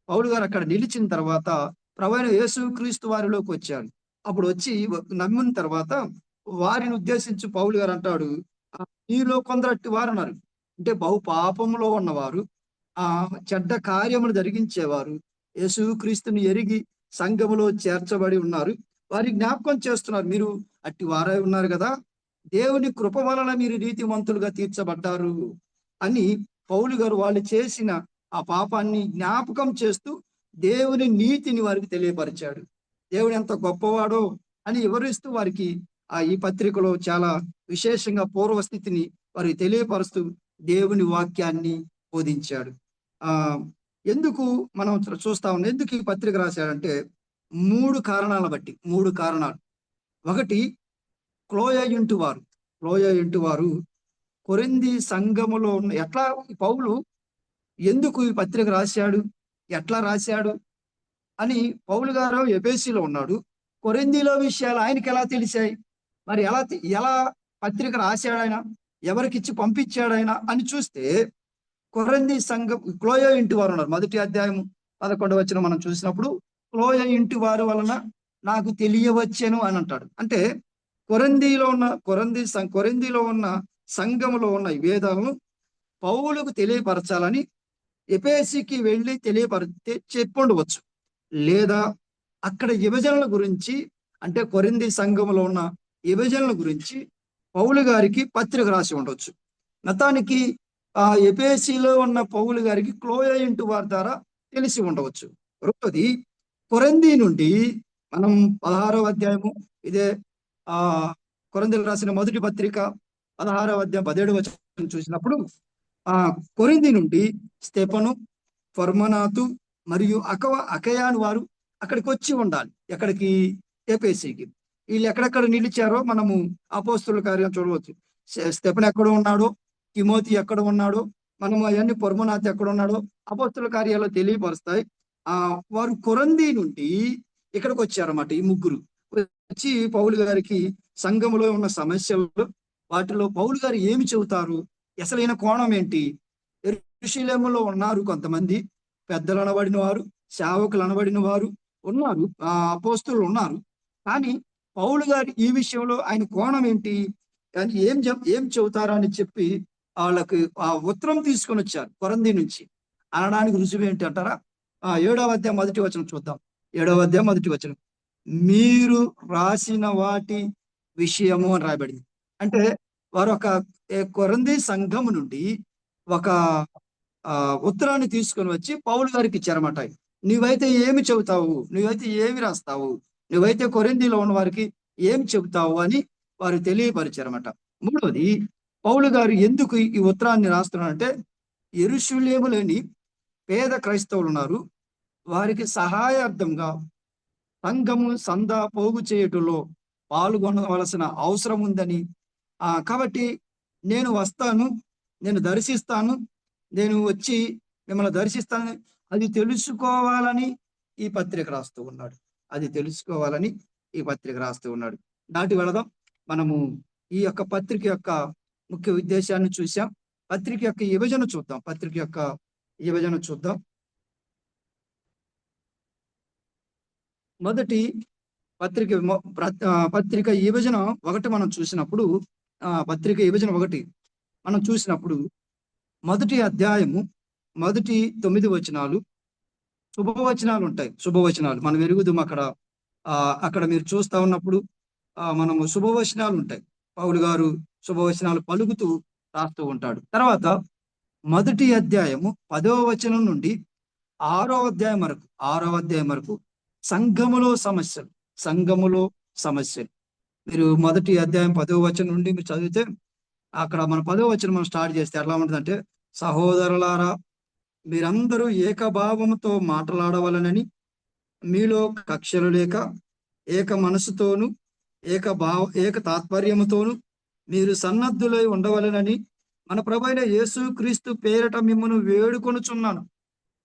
పౌలు గారు అక్కడ నిలిచిన తర్వాత ప్రభువైన యేసుక్రీస్తు వారిలోకి వచ్చారు. అప్పుడు వచ్చి నమ్మిన తర్వాత వారిని ఉద్దేశించి పౌలు గారు అంటాడు, మీలో కొందరు అట్టి వారు అన్నారు. అంటే బహు పాపంలో ఉన్నవారు, చెడ్డ కార్యములు జరిగించేవారు, యేసుక్రీస్తుని ఎరిగి సంఘములో చేర్చబడి ఉన్నారు. వారి జ్ఞాపకం చేస్తున్నారు, మీరు అట్టి వారై ఉన్నారు కదా, దేవుని కృప వలన మీరు నీతిమంతులుగా తీర్చబడ్డారు అని పౌలు గారు వాళ్ళు చేసిన ఆ పాపాన్ని జ్ఞాపకం చేస్తూ దేవుని నీతిని వారికి తెలియపరిచాడు. దేవుడు ఎంత గొప్పవాడో అని వివరిస్తూ వారికి ఈ పత్రికలో చాలా విశేషంగా పూర్వస్థితిని వారికి తెలియపరుస్తూ దేవుని వాక్యాన్ని బోధించాడు. ఎందుకు మనం చూస్తా ఉన్నాం, ఎందుకు ఈ పత్రిక రాశాడంటే 3 కారణాల బట్టి. 3 కారణాలు. ఒకటి, క్లోయ ఇంటి వారు కొరింథీ సంఘములో ఉన్న పౌలు ఎందుకు ఈ పత్రిక రాశాడు, ఎట్లా రాశాడు అని పౌలు గారు ఎఫెసీలో ఉన్నాడు. కొరింథీలో విషయాలు ఆయనకి ఎలా తెలిసాయి, మరి ఎలా పత్రిక రాశాడు ఆయన, ఎవరికిచ్చి పంపించాడు ఆయన అని చూస్తే, కొరింథీ సంఘం క్లోయ ఇంటి వారు ఉన్నారు. మొదటి అధ్యాయం 11వ వచనం మనం చూసినప్పుడు, క్లోయ ఇంటి వారి వలన నాకు తెలియవచ్చెను అని అంటాడు. అంటే కొరింథీలో ఉన్న సంఘములో ఉన్న వేదాలను పౌలుకు తెలియపరచాలని ఎఫెసీకి వెళ్ళి చెప్పుండవచ్చు. లేదా అక్కడ విభజనల గురించి, అంటే కొరింథీ సంఘములో ఉన్న విభజనల గురించి పౌలు గారికి పత్రిక రాసి ఉండవచ్చు. మొత్తానికి ఎఫెసీలో ఉన్న పౌలు గారికి క్లోయ ఇంటి వారి ద్వారా తెలిసి ఉండవచ్చు. రెండోది, కొరింథీ నుండి మనం 16వ అధ్యాయము, ఇదే కొరింథీలకు రాసిన మొదటి పత్రిక 16వ అధ్యాయం 17వ వచనం చూసినప్పుడు, కొరింథీ నుండి స్తెఫను, ఫర్మనాతు మరియు అకయాను వారు అక్కడికి వచ్చి ఉండాలి. ఎక్కడికి? ఎఫెసీకి. వీళ్ళు ఎక్కడెక్కడ నిలిచారో మనము అపోస్తలుల కార్యం చూడవచ్చు. స్తెఫను ఎక్కడ ఉన్నాడో, తిమోతి ఎక్కడ ఉన్నాడో, మనము అవన్నీ, ఫర్మనాతు ఎక్కడ ఉన్నాడో అపోస్తలుల కార్యాలు తెలియపరుస్తాయి. వారు కొరింథీ నుండి ఇక్కడికి వచ్చారన్నమాట. ఈ ముగ్గురు వచ్చి పౌలు గారికి సంఘములో ఉన్న సమస్యలు, వాటిలో పౌలు గారు ఏమి చెబుతారు, అసలైన కోణం ఏంటి. యెరూషలేములో ఉన్నారు కొంతమంది పెద్దలు అనబడిన వారు, సేవకులు అనబడిన వారు ఉన్నారు, అపోస్తలులు ఉన్నారు. కానీ పౌలు గారు ఈ విషయంలో ఆయన కోణం ఏంటి, కానీ ఏం చెబుతారని చెప్పి వాళ్ళకి ఉత్తరం తీసుకొని వచ్చారు కొరింథీ నుంచి. అనడానికి రుజువు ఏంటి అంటారా? 7వ అధ్యాయం 1వ వచనం చూద్దాం. 7వ అధ్యాయం 1వ వచనం, మీరు రాసిన వాటి విషయము అని రాయబడింది. అంటే వారు ఒక కొరింథీ సంఘము నుండి ఒక ఉత్తరాన్ని తీసుకొని వచ్చి పౌలు గారికి ఇచ్చారన్నమాట. నువ్వైతే ఏమి చెబుతావు, నువ్వైతే ఏమి రాస్తావు, నువ్వైతే కొరింథీలో ఉన్న వారికి ఏమి చెబుతావు అని వారు తెలియపరిచారన్నమాట. మూడవది, పౌలు గారు ఎందుకు ఈ ఉత్తరాన్ని రాస్తున్నారంటే, యెరూషలేములోని పేద క్రైస్తవులు ఉన్నారు, వారికి సహాయార్థంగా సంఘము సందా పోగు చేయటంలో పాల్గొనవలసిన అవసరం ఉందని, కాబట్టి నేను వస్తాను, నేను దర్శిస్తాను, నేను వచ్చి మిమ్మల్ని దర్శిస్తాను, అది తెలుసుకోవాలని ఈ పత్రిక రాస్తూ ఉన్నాడు. అది తెలుసుకోవాలని ఈ పత్రిక రాస్తూ ఉన్నాడు. దాటి వెళదాం. మనము ఈ యొక్క పత్రిక యొక్క ముఖ్య ఉద్దేశాన్ని చూసాం. పత్రిక యొక్క విభజన చూద్దాం. పత్రిక యొక్క విభజన చూద్దాం. మొదటి పత్రిక విభజన 1 మనం చూసినప్పుడు, పత్రిక విభజన 1 మనం చూసినప్పుడు మొదటి అధ్యాయము మొదటి 9 వచనాలు శుభవచనాలు ఉంటాయి. శుభవచనాలు మనం ఎరుగుదాం. అక్కడ మీరు చూస్తా ఉన్నప్పుడు మనము శుభవచనాలు ఉంటాయి. పౌలు గారు శుభవచనాలు పలుకుతూ రాస్తూ ఉంటాడు. తర్వాత మొదటి అధ్యాయము 10వ వచనం నుండి 6వ అధ్యాయం వరకు సంఘములో సమస్యలు. మీరు మొదటి అధ్యాయం 10వ వచనం నుండి మీరు చదివితే అక్కడ మన 10వ వచనం మనం స్టార్ట్ చేస్తే ఎట్లా ఉంటుందంటే, సహోదరులారా మీరందరూ ఏకభావముతో మాట్లాడవలనని మీలో కక్షలు లేక ఏక మనసుతోను ఏక తాత్పర్యముతోను మీరు సన్నద్ధులై ఉండవలనని మన ప్రభువైన యేసుక్రీస్తు పేరట మిమ్మల్ని వేడుకొనుచున్నాను.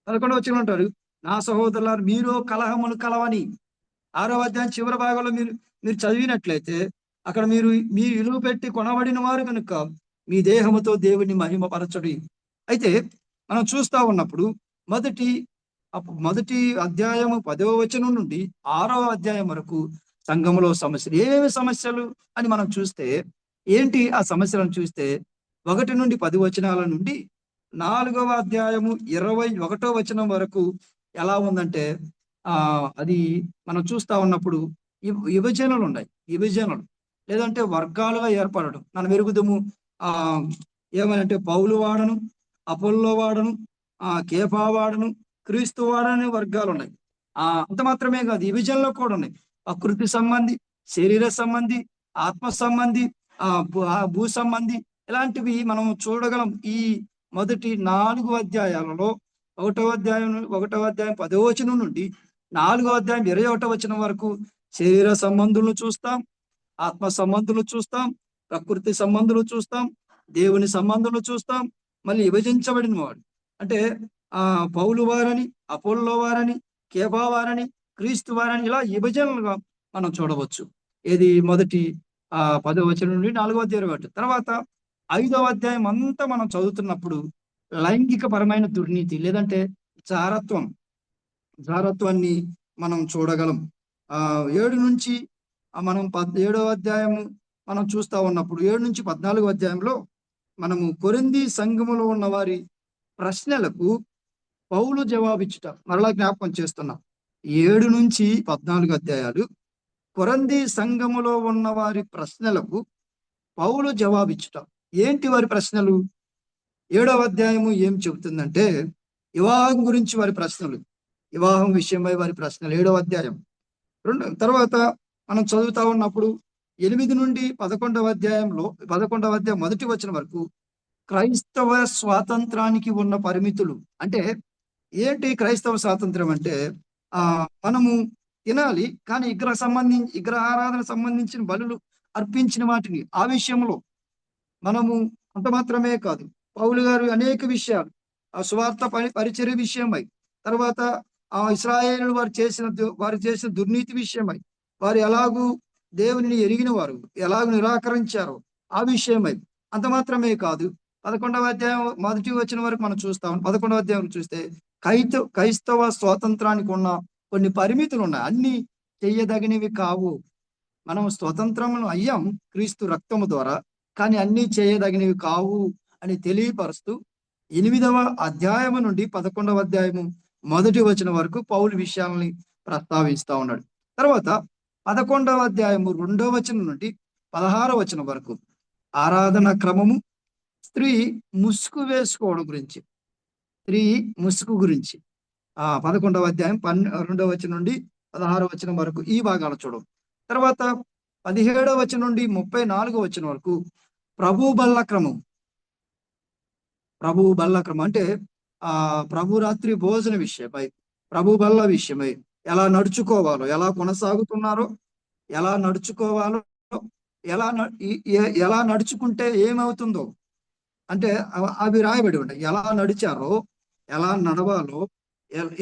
11వ వచనం అంటారు, నా సహోదరులారు మీరు కలహమును కలవని. 6వ అధ్యాయం చివరి భాగంలో మీరు చదివినట్లయితే అక్కడ మీరు మీ విలువ పెట్టి కొనబడిన వారు కనుక మీ దేహముతో దేవుని మహిమపరచడి. అయితే మనం చూస్తా ఉన్నప్పుడు మొదటి అధ్యాయము 10వ వచనం నుండి 6వ అధ్యాయం వరకు సంఘములో సమస్యలు. ఏమేమి సమస్యలు అని మనం చూస్తే ఏంటి ఆ సమస్యలను చూస్తే 1 నుండి 10 వచనాల నుండి 4వ అధ్యాయము 21వ వచనం వరకు ఎలా ఉందంటే అది మనం చూస్తా ఉన్నప్పుడు విభజనలు ఉన్నాయి. విభజనలు లేదంటే వర్గాలుగా ఏర్పడడం. మనం ఎరుగుదము ఏమనంటే పౌలు వాడను, అపోల్లో వాడను, కేఫా వాడను, క్రీస్తు వాడని వర్గాలు ఉన్నాయి. అంత మాత్రమే కాదు, విభజనలో కూడా ఉన్నాయి. ప్రకృతి సంబంధి, శరీర సంబంధి, ఆత్మ సంబంధి, భూ సంబంధి, ఇలాంటివి మనం చూడగలం. ఈ మొదటి 4 అధ్యాయాలలో 1వ అధ్యాయం 10వ వచనం నుండి 4వ అధ్యాయం 21వ వచనం వరకు శరీర సంబంధులను చూస్తాం, ఆత్మ సంబంధులు చూస్తాం, ప్రకృతి సంబంధులు చూస్తాం, దేవుని సంబంధులు చూస్తాం. మళ్ళీ విభజించబడిన వాడు అంటే పౌలు వారని, అపోల్లో వారని, కేఫా వారని, క్రీస్తు వారని, ఇలా విభజనలుగా మనం చూడవచ్చు. ఇది మొదటి 10వ వచనం నుండి 4వ అధ్యాయం. తర్వాత 5వ అధ్యాయం అంతా మనం చదువుతున్నప్పుడు లైంగిక పరమైన దుర్నీతి లేదంటే జారత్వాన్ని మనం చూడగలం. 7 నుంచి మనం 7వ అధ్యాయము మనం చూస్తా ఉన్నప్పుడు 7 నుంచి 14వ అధ్యాయంలో మనము కొరింథీ సంఘములో ఉన్న వారి ప్రశ్నలకు పౌలు జవాబిచ్చుట మరలా జ్ఞాపకం చేస్తున్నాం. 7 నుంచి 14 అధ్యాయాలు కొరింథీ సంఘములో ఉన్న వారి ప్రశ్నలకు పౌలు జవాబిచ్చుట. ఏంటి వారి ప్రశ్నలు? 7వ అధ్యాయము ఏం చెబుతుందంటే వివాహం గురించి వారి ప్రశ్నలు, వివాహం విషయమై వారి ప్రశ్నలు 7వ అధ్యాయం. తర్వాత మనం చదువుతా ఉన్నప్పుడు 8 నుండి 11వ అధ్యాయంలో 11వ అధ్యాయం 1వ వచనం వరకు క్రైస్తవ స్వాతంత్రానికి ఉన్న పరిమితులు. అంటే ఏంటి క్రైస్తవ స్వాతంత్రం అంటే మనము తినాలి, కానీ విగ్రహారాధన సంబంధించిన బలులు అర్పించిన వాటిని ఆ విషయంలో మనము అంత మాత్రమే కాదు, పౌలు గారు అనేక విషయాలు సువార్త పరిచర్య విషయమై, తర్వాత ఇశ్రాయేలు వారు చేసిన దుర్నీతి విషయమై, వారు ఎలాగూ దేవుని ఎరిగిన వారు ఎలాగూ నిరాకరించారో ఆ విషయమై, అంత మాత్రమే కాదు 11వ అధ్యాయం 1వ వచనం వరకు మనం చూస్తాం. 11వ అధ్యాయం చూస్తే క్రైస్తవ స్వాతంత్రానికి ఉన్న కొన్ని పరిమితులు ఉన్నాయి. అన్ని చెయ్యదగినవి కావు. మనం స్వతంత్రమును అయ్యాం క్రీస్తు రక్తము ద్వారా, కానీ అన్ని చేయదగినవి కావు అని తెలియపరుస్తూ 8వ అధ్యాయము నుండి 11వ అధ్యాయము 1వ వచనం వరకు పౌలు విషయాలని ప్రస్తావిస్తా ఉన్నాడు. తర్వాత 11వ అధ్యాయము 2వ వచనం నుండి 16వ వచనం వరకు ఆరాధన క్రమము, స్త్రీ ముసుగు వేసుకోవడం గురించి, స్త్రీ ముసుగు గురించి 11వ అధ్యాయం 2వ వచనం నుండి 16వ వచనం వరకు ఈ భాగాలు చూడం. తర్వాత 17వ వచనం నుండి 34వ వచనం వరకు ప్రభు బల్ల క్రమం అంటే ప్రభు రాత్రి భోజన విషయమై, ప్రభు బల్ల విషయమై, ఎలా నడుచుకోవాలో, ఎలా కొనసాగుతున్నారో, ఎలా నడుచుకోవాలో, ఎలా నడుచుకుంటే ఏమవుతుందో అంటే అవి రాయబడి ఉంటాయి. ఎలా నడిచారో, ఎలా నడవాలో,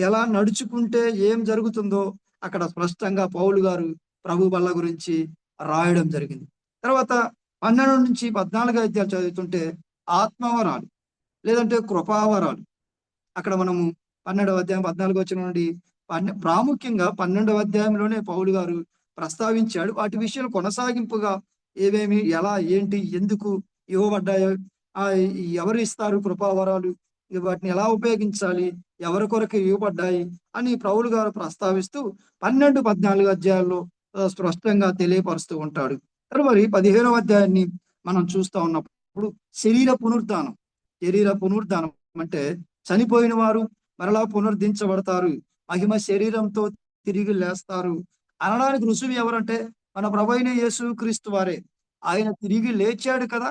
ఎలా నడుచుకుంటే ఏం జరుగుతుందో అక్కడ స్పష్టంగా పౌలు గారు ప్రభు బల్ల గురించి రాయడం జరిగింది. తర్వాత 12 నుంచి 14 అధ్యాయాలు చదువుతుంటే ఆత్మవరాలు లేదంటే కృపావరాలు. అక్కడ మనము 12వ అధ్యాయం 14 వచనం నుండి ప్రాముఖ్యంగా 12వ అధ్యాయంలోనే పౌలు గారు ప్రస్తావించాడు. వాటి విషయాలు కొనసాగింపుగా ఏవేమి, ఎలా, ఏంటి, ఎందుకు ఇవ్వబడ్డాయో, ఎవరు ఇస్తారు కృపావరాలు, వాటిని ఎలా ఉపయోగించాలి, ఎవరి కొరకు ఇవ్వబడ్డాయి అని పౌలు గారు ప్రస్తావిస్తూ 12, 14 అధ్యాయాల్లో స్పష్టంగా తెలియపరుస్తూ ఉంటాడు. తరువాత 15వ అధ్యాయాన్ని మనం చూస్తూ ఉన్నప్పుడు శరీర పునరుద్ధానం అంటే చనిపోయిన వారు మరలా పునరుద్ధరించబడతారు, మహిమ శరీరంతో తిరిగి లేస్తారు అనడానికి రుజువు ఎవరంటే మన ప్రభువైన యేసు క్రీస్తు వారే. ఆయన తిరిగి లేచాడు కదా,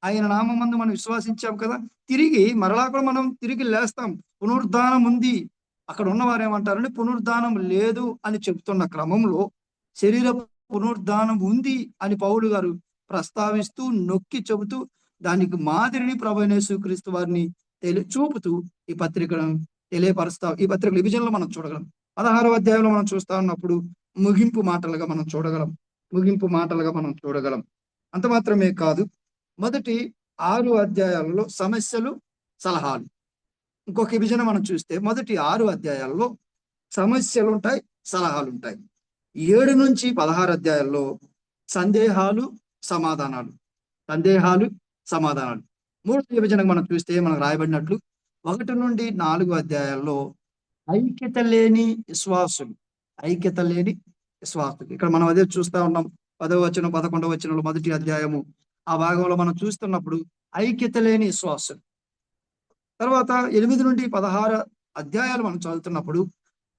ఆయన నామమందు మనం విశ్వాసించాం కదా, తిరిగి మరలా కూడా మనం తిరిగి లేస్తాం. పునరుద్ధానం ఉంది. అక్కడ ఉన్నవారు ఏమంటారంటే పునరుద్ధానం లేదు అని చెప్తున్న క్రమంలో శరీర పునరుద్ధానం ఉంది అని పౌలు గారు ప్రస్తావిస్తూ నొక్కి చెబుతూ దానికి మాదిరిని ప్రభువైన యేసుక్రీస్తు వారిని చూపుతూ ఈ పత్రికను ఈ పత్రికల విభజనలో మనం చూడగలం. 16వ అధ్యాయంలో మనం చూస్తా ఉన్నప్పుడు ముగింపు మాటలుగా మనం చూడగలం. అంత మాత్రమే కాదు, మొదటి 6 అధ్యాయాలలో సమస్యలు, సలహాలు. ఇంకొక విభజన మనం చూస్తే మొదటి 6 అధ్యాయాల్లో సమస్యలు ఉంటాయి, సలహాలు ఉంటాయి. 7 నుంచి 16 అధ్యాయాల్లో సందేహాలు, సమాధానాలు. 3వ విభజన మనం చూస్తే మనకు రాయబడినట్లు 1 నుండి 4 అధ్యాయాల్లో ఐక్యత లేని విశ్వాసులు. ఇక్కడ మనం అదే చూస్తా ఉన్నాం. 10వ వచనం 11వ వచనంలో మొదటి అధ్యాయము ఆ భాగంలో మనం చూస్తున్నప్పుడు ఐక్యత లేని విశ్వాసులు. తర్వాత 8 నుండి 16 అధ్యాయాలు మనం చదువుతున్నప్పుడు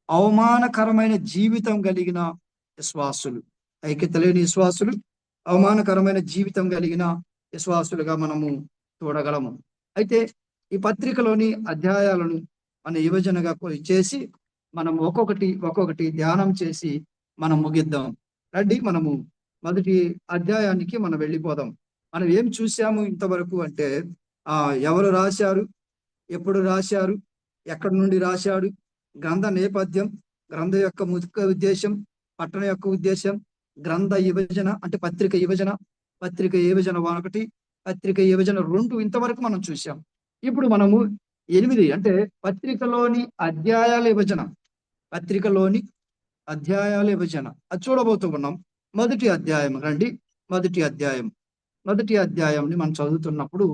అవమానకరమైన జీవితం కలిగిన విశ్వాసులు. ఐక్యత లేని విశ్వాసులు, అవమానకరమైన జీవితం కలిగిన విశ్వాసులుగా మనము చూడగలము. అయితే ఈ పత్రికలోని అధ్యాయాలను మన విభజనగా చేసి మనం ఒక్కొక్కటి ధ్యానం చేసి మనం ముగిద్దాం. రండి, మనము మొదటి అధ్యాయానికి మనం వెళ్ళిపోదాం. మనం ఏం చూసాము ఇంతవరకు అంటే ఎవరు రాశారు, ఎప్పుడు రాశారు, ఎక్కడి నుండి రాశాడు, గ్రంథ నేపథ్యం, గ్రంథ యొక్క ముఖ్య ఉద్దేశం, పట్టణ యొక్క ఉద్దేశం, గ్రంథ విభజన అంటే పత్రిక విభజన 1, పత్రిక విభజన 2 ఇంతవరకు మనం చూసాం. ఇప్పుడు మనము 8 అంటే పత్రికలోని అధ్యాయాల విభజన అది చూడబోతూ ఉన్నాం. మొదటి అధ్యాయం రండి. మొదటి అధ్యాయంని మనం చదువుతున్నప్పుడు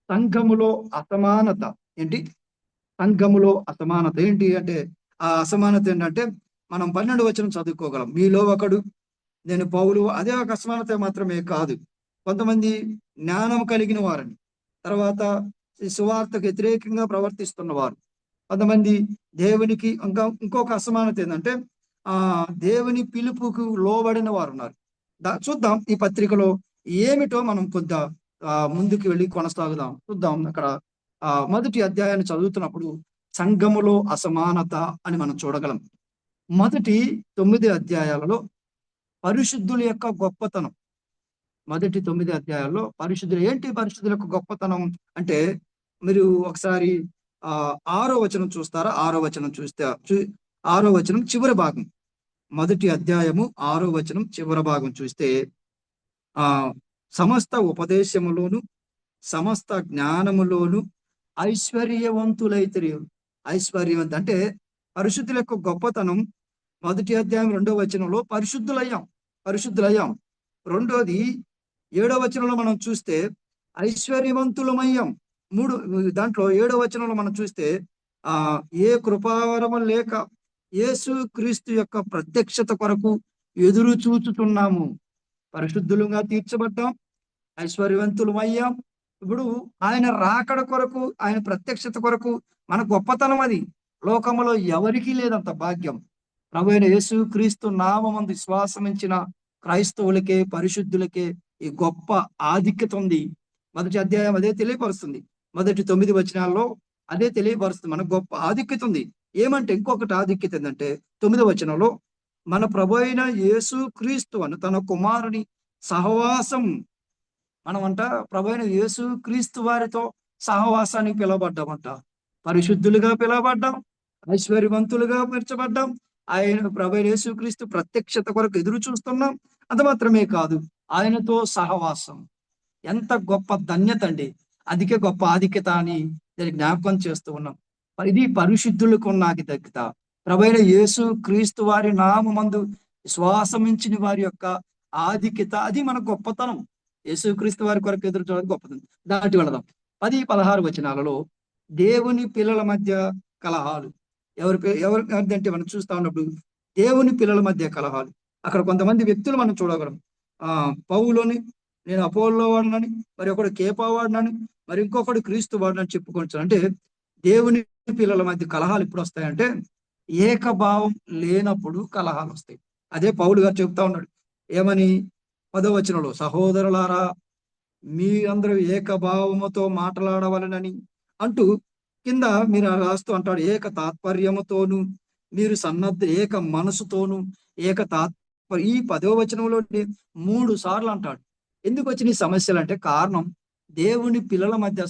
సంఘములో అసమానత ఏంటి అంటే ఆ అసమానత ఏంటంటే మనం 12వ వచనం చదువుకోగలం. మీలో ఒకడు, నేను పౌలు. అదే ఒక అసమానత మాత్రమే కాదు, కొంతమంది జ్ఞానం కలిగిన వారని, తర్వాత సువార్తకు వ్యతిరేకంగా ప్రవర్తిస్తున్నవారు, కొంతమంది దేవునికి ఇంకొక అసమానత ఏంటంటే దేవుని పిలుపుకు లోబడిన వారు ఉన్నారు. చూద్దాం ఈ పత్రికలో ఏమిటో మనం కొద్దిగా ముందుకు వెళ్ళి కొనసాగుదాం. చూద్దాం. అక్కడ మొదటి అధ్యాయాన్ని చదువుతున్నప్పుడు సంఘములో అసమానత అని మనం చూడగలం. మొదటి 9 అధ్యాయాలలో పరిశుద్ధుల యొక్క గొప్పతనం. మొదటి 9 అధ్యాయాల్లో పరిశుద్ధుల యొక్క గొప్పతనం అంటే మీరు ఒకసారి 6వ వచనం చూస్తారా? 6వ వచనం చూస్తే 6వ వచనం చివరి భాగం, మొదటి అధ్యాయము 6వ వచనం చివరి భాగం చూస్తే సమస్త ఉపదేశములోను సమస్త జ్ఞానములోను ఐశ్వర్యవంత అంటే పరిశుద్ధుల యొక్క గొప్పతనం. మొదటి అధ్యాయం 2వ వచనంలో పరిశుద్ధులయ్యాం. రెండోది 7వ వచనంలో మనం చూస్తే ఐశ్వర్యవంతులమయ్యాం. దాంట్లో 7వ వచనంలో మనం చూస్తే ఏ కృపావరము లేక యేసు క్రీస్తు యొక్క ప్రత్యక్షత కొరకు ఎదురు చూచుతున్నాము. పరిశుద్ధులుగా తీర్చబడ్డాం, ఐశ్వర్యవంతులమయ్యాం. ఇప్పుడు ఆయన రాకడ కొరకు, ఆయన ప్రత్యక్షత కొరకు మన గొప్పతనం అది. లోకములో ఎవరికీ లేదంత భాగ్యం. ప్రభువైన యేసు క్రీస్తు నామమందు విశ్వాసమించిన క్రైస్తవులకే, పరిశుద్ధులకే ఈ గొప్ప ఆధిక్యత ఉంది. మొదటి అధ్యాయం అదే తెలియపరుస్తుంది. మొదటి 9 వచనాల్లో అదే తెలియపరుస్తుంది. మనకు గొప్ప ఆధిక్యత ఉంది. ఏమంటే ఇంకొకటి ఆధిక్యత ఏంటంటే 9వ వచనంలో మన ప్రభువైన యేసు క్రీస్తు అని తన కుమారుని సహవాసం. మనమంట ప్రభువైన యేసు క్రీస్తు వారితో సహవాసానికి పిలవబడ్డామంట. పరిశుద్ధులుగా పిలవబడ్డాం, ఐశ్వర్యవంతులుగా మెచ్చబడ్డాం. ఆయన ప్రభువైన యేసు క్రీస్తు ప్రత్యక్షత కొరకు ఎదురు చూస్తున్నాం. అంత మాత్రమే కాదు, ఆయనతో సహవాసం. ఎంత గొప్ప ధన్యత అండి! అధిక గొప్ప ఆధిక్యత అని దాన్ని జ్ఞాపకం చేస్తూ ఉన్నాం. ఇది పరిశుద్ధులకు ఉన్న ఆధిక్యత. ప్రభువైన యేసు క్రీస్తు వారి నామమందు విశ్వాసమించిన వారి యొక్క ఆధిక్యత, అది మన గొప్పతనం. యేసు క్రీస్తు వారి కొరకు ఎదురు చూడడం గొప్పతనం. దాటి వెళదాం. 10-16 వచనాలలో దేవుని పిల్లల మధ్య కలహాలు. ఎవరిదంటే మనం చూస్తా ఉన్నప్పుడు దేవుని పిల్లల మధ్య కలహాలు. అక్కడ కొంతమంది వ్యక్తులు మనం చూడగలం. పౌలుని, నేను అపోల్లో వాడినని, మరి ఒకడు కేపా వాడినని, మరి ఇంకొకడు క్రీస్తు వాడినని చెప్పుకోవచ్చు. అంటే దేవుని పిల్లల మధ్య కలహాలు ఎప్పుడు వస్తాయంటే ఏకభావం లేనప్పుడు కలహాలు వస్తాయి. అదే పౌలు గారు చెప్తా ఉన్నాడు. ఏమని? 10వ వచనంలో, సహోదరులారా మీ అందరూ ఏకభావముతో మాట్లాడవలనని అంటూ కింద మీరు రాస్తూ అంటాడు, ఏక తాత్పర్యముతోను మీరు ఏక మనసుతోను ఏక తాత్పర్య. ఈ 10వ వచనంలో 3 సార్లు అంటాడు. ఎందుకు వచ్చిన ఈ సమస్యలు అంటే కారణం దేవుని పిల్లల మధ్య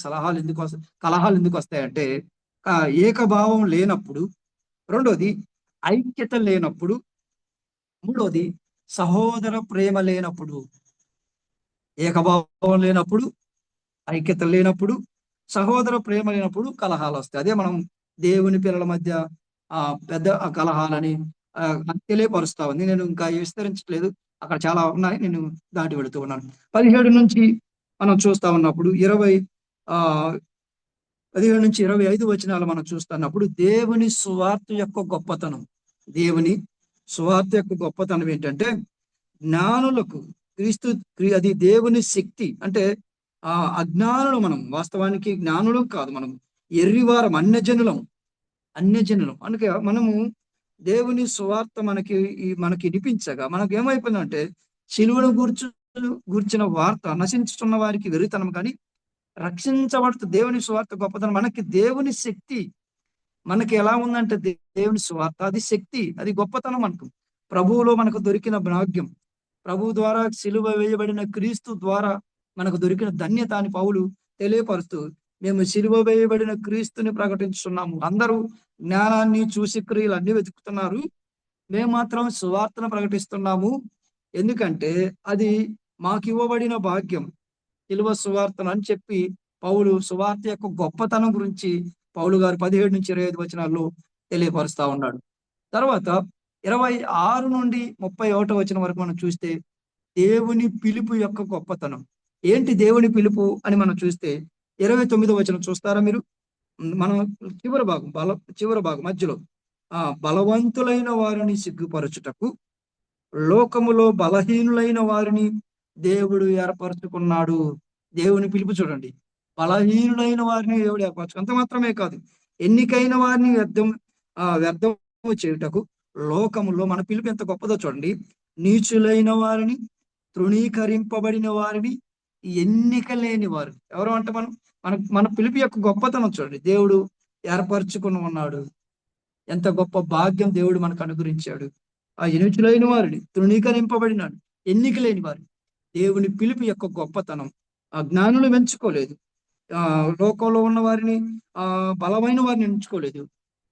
కలహాలు ఎందుకు వస్తాయంటే ఏకభావం లేనప్పుడు, రెండోది ఐక్యత లేనప్పుడు, మూడోది సహోదర ప్రేమ లేనప్పుడు. ఏకభావం లేనప్పుడు, ఐక్యత లేనప్పుడు, సహోదర ప్రేమ లేనప్పుడు కలహాలు వస్తాయి. అదే మనం దేవుని పిల్లల మధ్య పెద్ద కలహాలని తెలియపరుస్తా ఉంది. నేను ఇంకా విస్తరించట్లేదు, అక్కడ చాలా ఉన్నాయి, నేను దాటి వెళుతూ ఉన్నాను. 17 నుంచి మనం చూస్తా ఉన్నప్పుడు 17 నుంచి 25 వచనాలు మనం చూస్తున్నప్పుడు దేవుని సువార్త యొక్క గొప్పతనం. దేవుని సువార్త యొక్క గొప్పతనం ఏంటంటే జ్ఞానులకు అది దేవుని శక్తి. అంటే అజ్ఞానులు మనం, వాస్తవానికి జ్ఞానులు కాదు, మనం ఎర్రివారం, అన్యజనులం. అందుకే మనము దేవుని సువార్త మనకి వినిపించగా మనకు ఏమైపోయిందంటే శిలువను గూర్చిన వార్త నశించుతున్న వారికి వెరితనం, కానీ రక్షించబడుతూ దేవుని సువార్త గొప్పతనం. మనకి దేవుని శక్తి మనకి ఎలా ఉందంటే దేవుని సువార్త అది శక్తి, అది గొప్పతనం. మనకు ప్రభువులో మనకు దొరికిన భాగ్యం, ప్రభు ద్వారా సిలువ వేయబడిన క్రీస్తు ద్వారా మనకు దొరికిన ధన్యత అని పౌలు తెలియపరుస్తూ, మేము సిలువ వేయబడిన క్రీస్తుని ప్రకటించుతున్నాము. అందరూ జ్ఞానాన్ని చూసి క్రియలు అన్ని వెతుకుతున్నారు, మేము మాత్రం సువార్తను ప్రకటిస్తున్నాము. ఎందుకంటే అది మాకు ఇవ్వబడిన భాగ్యం, సిలువ సువార్తను అని చెప్పి పౌలు సువార్త యొక్క గొప్పతనం గురించి పౌలు గారు 17 నుంచి 25 వచనాల్లో తెలియపరుస్తా ఉన్నాడు. తర్వాత 26 నుండి 31 వచనం వరకు మనం చూస్తే దేవుని పిలుపు యొక్క గొప్పతనం ఏంటి. దేవుని పిలుపు అని మనం చూస్తే 29వ వచనం చూస్తారా మీరు? మనం చివరి భాగం మధ్యలో, బలవంతులైన వారిని సిగ్గుపరచుటకు లోకములో బలహీనులైన వారిని దేవుడు ఏర్పరచుకున్నాడు. దేవుని పిలుపు చూడండి, బలహీనులైన వారిని దేవుడు ఏర్పరచు. అంత మాత్రమే కాదు, ఎన్నికైన వారిని వ్యర్థం చేయుటకు లోకములో, మన పిలుపు ఎంత గొప్పదో చూడండి, నీచులైన వారిని, తృణీకరింపబడిన వారిని, ఎన్నిక లేని వారు. ఎవరు అంటే మన పిలుపు యొక్క గొప్పతనం చూడండి. దేవుడు ఏర్పరచుకుని ఉన్నాడు. ఎంత గొప్ప భాగ్యం దేవుడు మనకు అనుగ్రహించాడు. ఆ నీచులైన వారిని, తృణీకరింపబడినాడు, ఎన్నిక లేని వారు. దేవుని పిలుపు యొక్క గొప్పతనం. ఆ జ్ఞానులు ఎంచుకోలేదు, లోకంలో ఉన్న వారిని, బలమైన వారిని ఎంచుకోలేదు,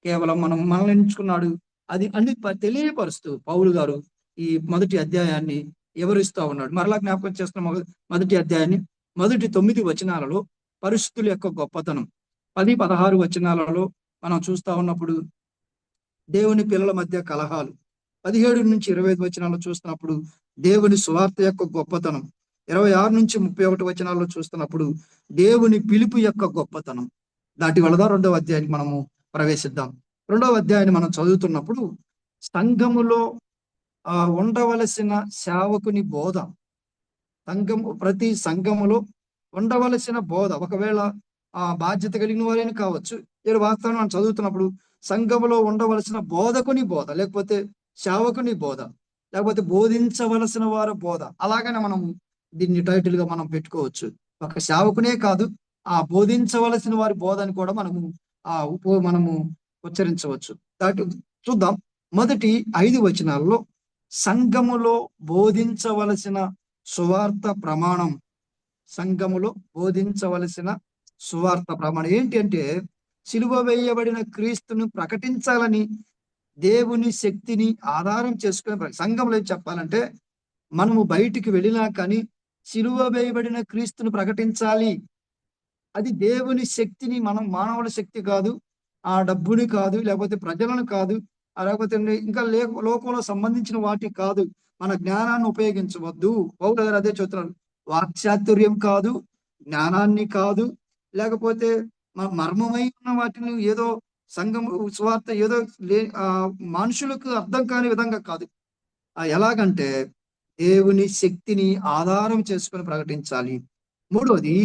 కేవలం మనల్ని ఎంచుకున్నాడు. అది అన్ని తెలియపరుస్తూ పౌలు గారు ఈ మొదటి అధ్యాయాన్ని వివరిస్తూ ఉన్నాడు. మరలా జ్ఞాపకం చేస్తున్న మొదటి అధ్యాయాన్ని మొదటి 9 వచనాలలో పరిశుద్ధుల యొక్క గొప్పతనం, 10-16 వచనాలలో మనం చూస్తా ఉన్నప్పుడు దేవుని పిల్లల మధ్య కలహాలు, 17 నుంచి 25 వచనాల్లో చూస్తున్నప్పుడు దేవుని సువార్త యొక్క గొప్పతనం, 26 నుంచి 31 వచనాల్లో చూస్తున్నప్పుడు దేవుని పిలుపు యొక్క గొప్పతనం. దాటి వలన 2వ అధ్యాయానికి మనము ప్రవేశిద్దాం. 2వ అధ్యాయాన్ని మనం చదువుతున్నప్పుడు సంఘములో ఉండవలసిన సేవకుని బోధ, ప్రతి సంఘములో ఉండవలసిన బోధ, ఒకవేళ బాధ్యత కలిగిన వారైనా కావచ్చు, వాస్తవం మనం చదువుతున్నప్పుడు సంఘములో ఉండవలసిన బోధకుని బోధ, లేకపోతే సేవకుని బోధ, లేకపోతే బోధించవలసిన వారి బోధ, అలాగనే మనం దీన్ని టైటిల్ గా మనం పెట్టుకోవచ్చు. ఒక సేవకునే కాదు, ఆ బోధించవలసిన వారి బోధని కూడా మనము ఉచ్చరించవచ్చు. దాటి చూద్దాం. మొదటి 5 వచనాల్లో సంఘములో బోధించవలసిన సువార్త ప్రమాణం, సంఘములో బోధించవలసిన సువార్త ప్రమాణం ఏంటి అంటే సిలువ వేయబడిన క్రీస్తును ప్రకటించాలని దేవుని శక్తిని ఆధారం చేసుకుని సంఘంలో చెప్పాలంటే మనము బయటికి వెళ్ళినా కానీ సిలువ వేయబడిన క్రీస్తును ప్రకటించాలి. అది దేవుని శక్తిని, మనం మానవుల శక్తి కాదు, ఆ డబ్బుని కాదు, లేకపోతే ప్రజలను కాదు, లేకపోతే ఇంకా లోకంలో సంబంధించిన వాటికి కాదు. మన జ్ఞానాన్ని ఉపయోగించవద్దు. పౌలు గారు అదే చెప్తున్నారు. వాక్చాతుర్యం కాదు, జ్ఞానాన్ని కాదు, లేకపోతే మర్మమై ఉన్న వాటిని ఏదో సంఘం సువార్త ఏదో మనుషులకు అర్థం కాని విధంగా కాదు. ఎలాగంటే దేవుని శక్తిని ఆధారం చేసుకొని ప్రకటించాలి. మూడోది,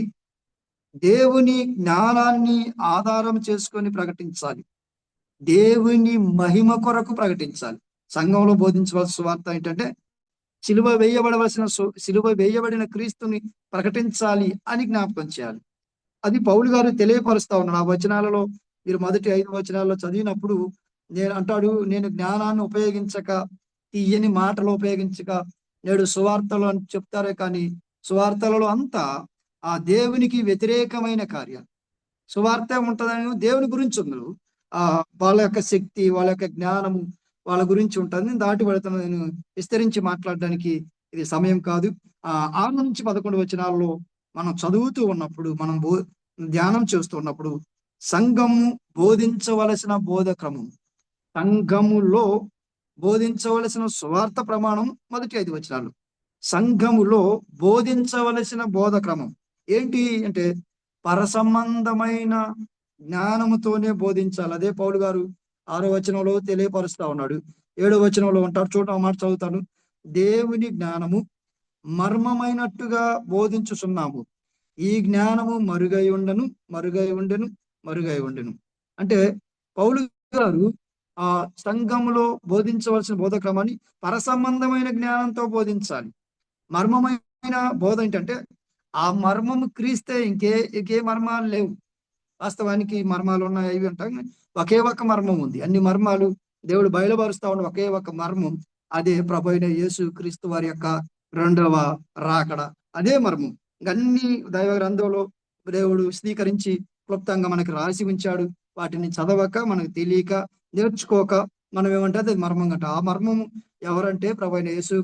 దేవుని జ్ఞానాన్ని ఆధారం చేసుకొని ప్రకటించాలి. దేవుని మహిమ కొరకు ప్రకటించాలి. సంఘంలో బోధించవలసిన సువార్త ఏంటంటే సిలువ వేయబడిన క్రీస్తుని ప్రకటించాలి అని జ్ఞాపకం చేయాలి. అది పౌలు గారు తెలియపరుస్తా ఉన్నాడు. ఆ వచనాలలో మీరు మొదటి 5 వచనాల్లో చదివినప్పుడు నేను జ్ఞానాన్ని ఉపయోగించక, తీయని మాటలు ఉపయోగించక నేడు సువార్తలు అని చెప్తారే కానీ సువార్తలలో అంతా ఆ దేవునికి వ్యతిరేకమైన కార్యాలు. సువార్త ఉంటుందని దేవుని గురించి ఉండదు, వాళ్ళ యొక్క శక్తి, వాళ్ళ యొక్క జ్ఞానము వాళ్ళ గురించి ఉంటుంది. దాటి వెళుతున్న నేను విస్తరించి మాట్లాడడానికి ఇది సమయం కాదు. 6 నుంచి 11 వచనాల్లో మనం చదువుతూ ఉన్నప్పుడు, మనం ధ్యానం చేస్తూ ఉన్నప్పుడు సంఘము బోధించవలసిన బోధక్రమం, సంఘములో బోధించవలసిన సువార్త ప్రమాణం మొదటి 5 వచనాలు. సంఘములో బోధించవలసిన బోధక్రమం ఏంటి అంటే పరసంబంధమైన జ్ఞానముతోనే బోధించాలి. అదే పౌలు గారు 6వ వచనంలో తెలియపరుస్తా ఉన్నాడు. 7వ వచనంలో ఉంటాడు, చూడ మాట చదువుతాను. దేవుని జ్ఞానము మర్మమైనట్టుగా బోధించుచున్నాము, ఈ జ్ఞానము మరుగై ఉండెను. అంటే పౌలు గారు సంఘములో బోధించవలసిన బోధక్రమాన్ని పరసంబంధమైన జ్ఞానంతో బోధించాలి. మర్మమైన బోధ ఏంటంటే ఆ మర్మము క్రీస్తే, ఇంకే మర్మాలు లేవు. వాస్తవానికి మర్మాలు ఉన్నాయి, అవి అంటాం. ఒకే ఒక మర్మం ఉంది. అన్ని మర్మాలు దేవుడు బయలుపరుస్తా ఉన్న ఒకే ఒక మర్మం, అదే ప్రభు అయిన యేసు క్రీస్తు వారి యొక్క 2వ రాకడ. అదే మర్మం. అన్ని దైవ గ్రంథంలో దేవుడు స్వీకరించి క్లుప్తంగా మనకి రాసి ఉంచాడు. వాటిని చదవక, మనకు తెలియక, నేర్చుకోక మనం ఏమంటే అది మర్మం గంట. ఆ మర్మము ఎవరంటే ప్రభు అయిన యేసు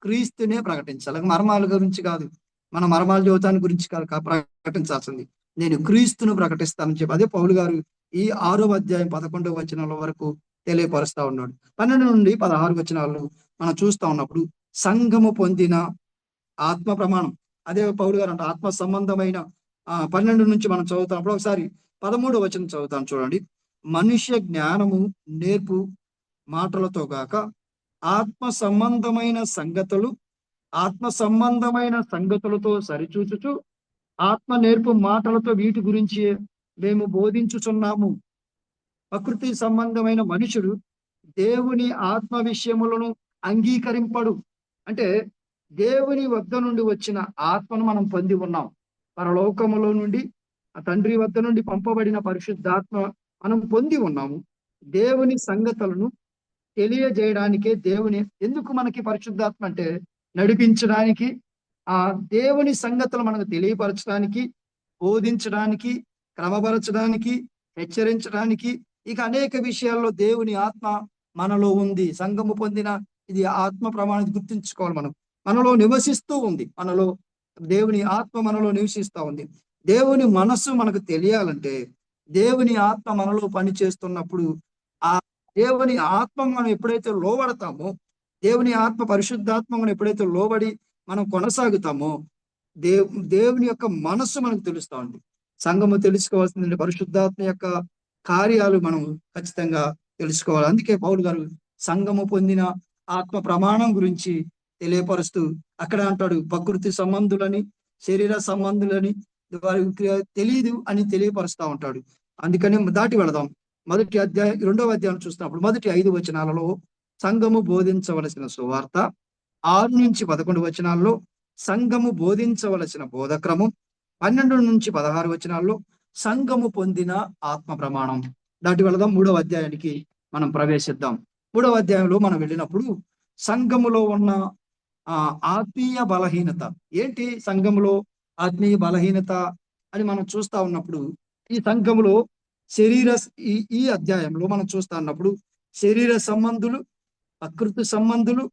క్రీస్తునే ప్రకటించాలి. మర్మాల గురించి కాదు, మన మర్మాల జీవితాన్ని గురించి కాదు ప్రకటించాల్సింది. నేను క్రీస్తును ప్రకటిస్తానని చెప్పి అదే పౌలు గారు ఈ 6వ అధ్యాయం 11వ వచనాల వరకు తెలియపరుస్తా ఉన్నాడు. 12 నుండి 16 వచనాలు మనం చూస్తా ఉన్నప్పుడు సంఘము పొందిన ఆత్మ ప్రమాణం, అదే పౌలు గారు అంటే ఆత్మ సంబంధమైన 12 నుంచి మనం చదువుతున్నప్పుడు ఒకసారి 13వ వచనం చదువుతాను చూడండి. మనుష్య జ్ఞానము నేర్పు మాటలతో గాక ఆత్మ సంబంధమైన సంగతులతో సరిచూచుచు ఆత్మ నేర్పు మాటలతో వీటి గురించి మేము బోధించుచున్నాము. ప్రకృతి సంబంధమైన మనుషుడు దేవుని ఆత్మ విషయములను అంగీకరింపడు. అంటే దేవుని వద్ద నుండి వచ్చిన ఆత్మను మనం పొంది ఉన్నాం. పరలోకములో నుండి ఆ తండ్రి వద్ద నుండి పంపబడిన పరిశుద్ధాత్మ మనం పొంది ఉన్నాము. దేవుని సంగతులను తెలియజేయడానికే ఎందుకు మనకి పరిశుద్ధాత్మ అంటే నడిపించడానికి, ఆ దేవుని సంగతులు మనకు తెలియపరచడానికి, బోధించడానికి, క్రమపరచడానికి, హెచ్చరించడానికి, ఇక అనేక విషయాల్లో దేవుని ఆత్మ మనలో ఉంది. సంఘము పొందిన ఇది ఆత్మ ప్రమాణాన్ని గుర్తించుకోవాలి. మనలో నివసిస్తూ ఉంది. దేవుని ఆత్మ మనలో నివసిస్తూ ఉంది. దేవుని మనస్సు మనకు తెలియాలంటే దేవుని ఆత్మ మనలో పనిచేస్తున్నప్పుడు, ఆ దేవుని ఆత్మ మనం ఎప్పుడైతే లోబడతామో, దేవుని ఆత్మ పరిశుద్ధాత్మ మనం ఎప్పుడైతే లోబడి మనం కొనసాగుతామో, దేవుని యొక్క మనస్సు మనకు తెలుస్తా ఉంది. సంఘము తెలుసుకోవాల్సింది పరిశుద్ధాత్మ యొక్క కార్యాలు మనం ఖచ్చితంగా తెలుసుకోవాలి. అందుకే పౌలు గారు సంఘము పొందిన ఆత్మ ప్రమాణం గురించి తెలియపరుస్తూ అక్కడ అంటాడు, ప్రకృతి సంబంధులని, శరీర సంబంధులని వారికి తెలియదు అని తెలియపరుస్తా ఉంటాడు. అందుకని దాటి వెళదాం. 2వ అధ్యాయం చూసినప్పుడు మొదటి 5 వచనాలలో సంఘము బోధించవలసిన సువార్త, 6 నుంచి 11 వచనాల్లో సంఘము బోధించవలసిన బోధక్రమం, 12 నుంచి 16 వచనాల్లో సంఘము పొందిన ఆత్మ ప్రమాణం. దాటి వెళదాం. 3వ అధ్యాయానికి మనం ప్రవేశిద్దాం. 3వ అధ్యాయంలో మనం వెళ్ళినప్పుడు సంఘములో ఉన్న ఆత్మీయ బలహీనత ఏంటి, సంఘములో ఆత్మీయ బలహీనత అని మనం చూస్తా ఉన్నప్పుడు, ఈ సంఘములో ఈ అధ్యాయంలో మనం చూస్తా ఉన్నప్పుడు శరీర సంబంధులు, ప్రకృతి సంబంధులు,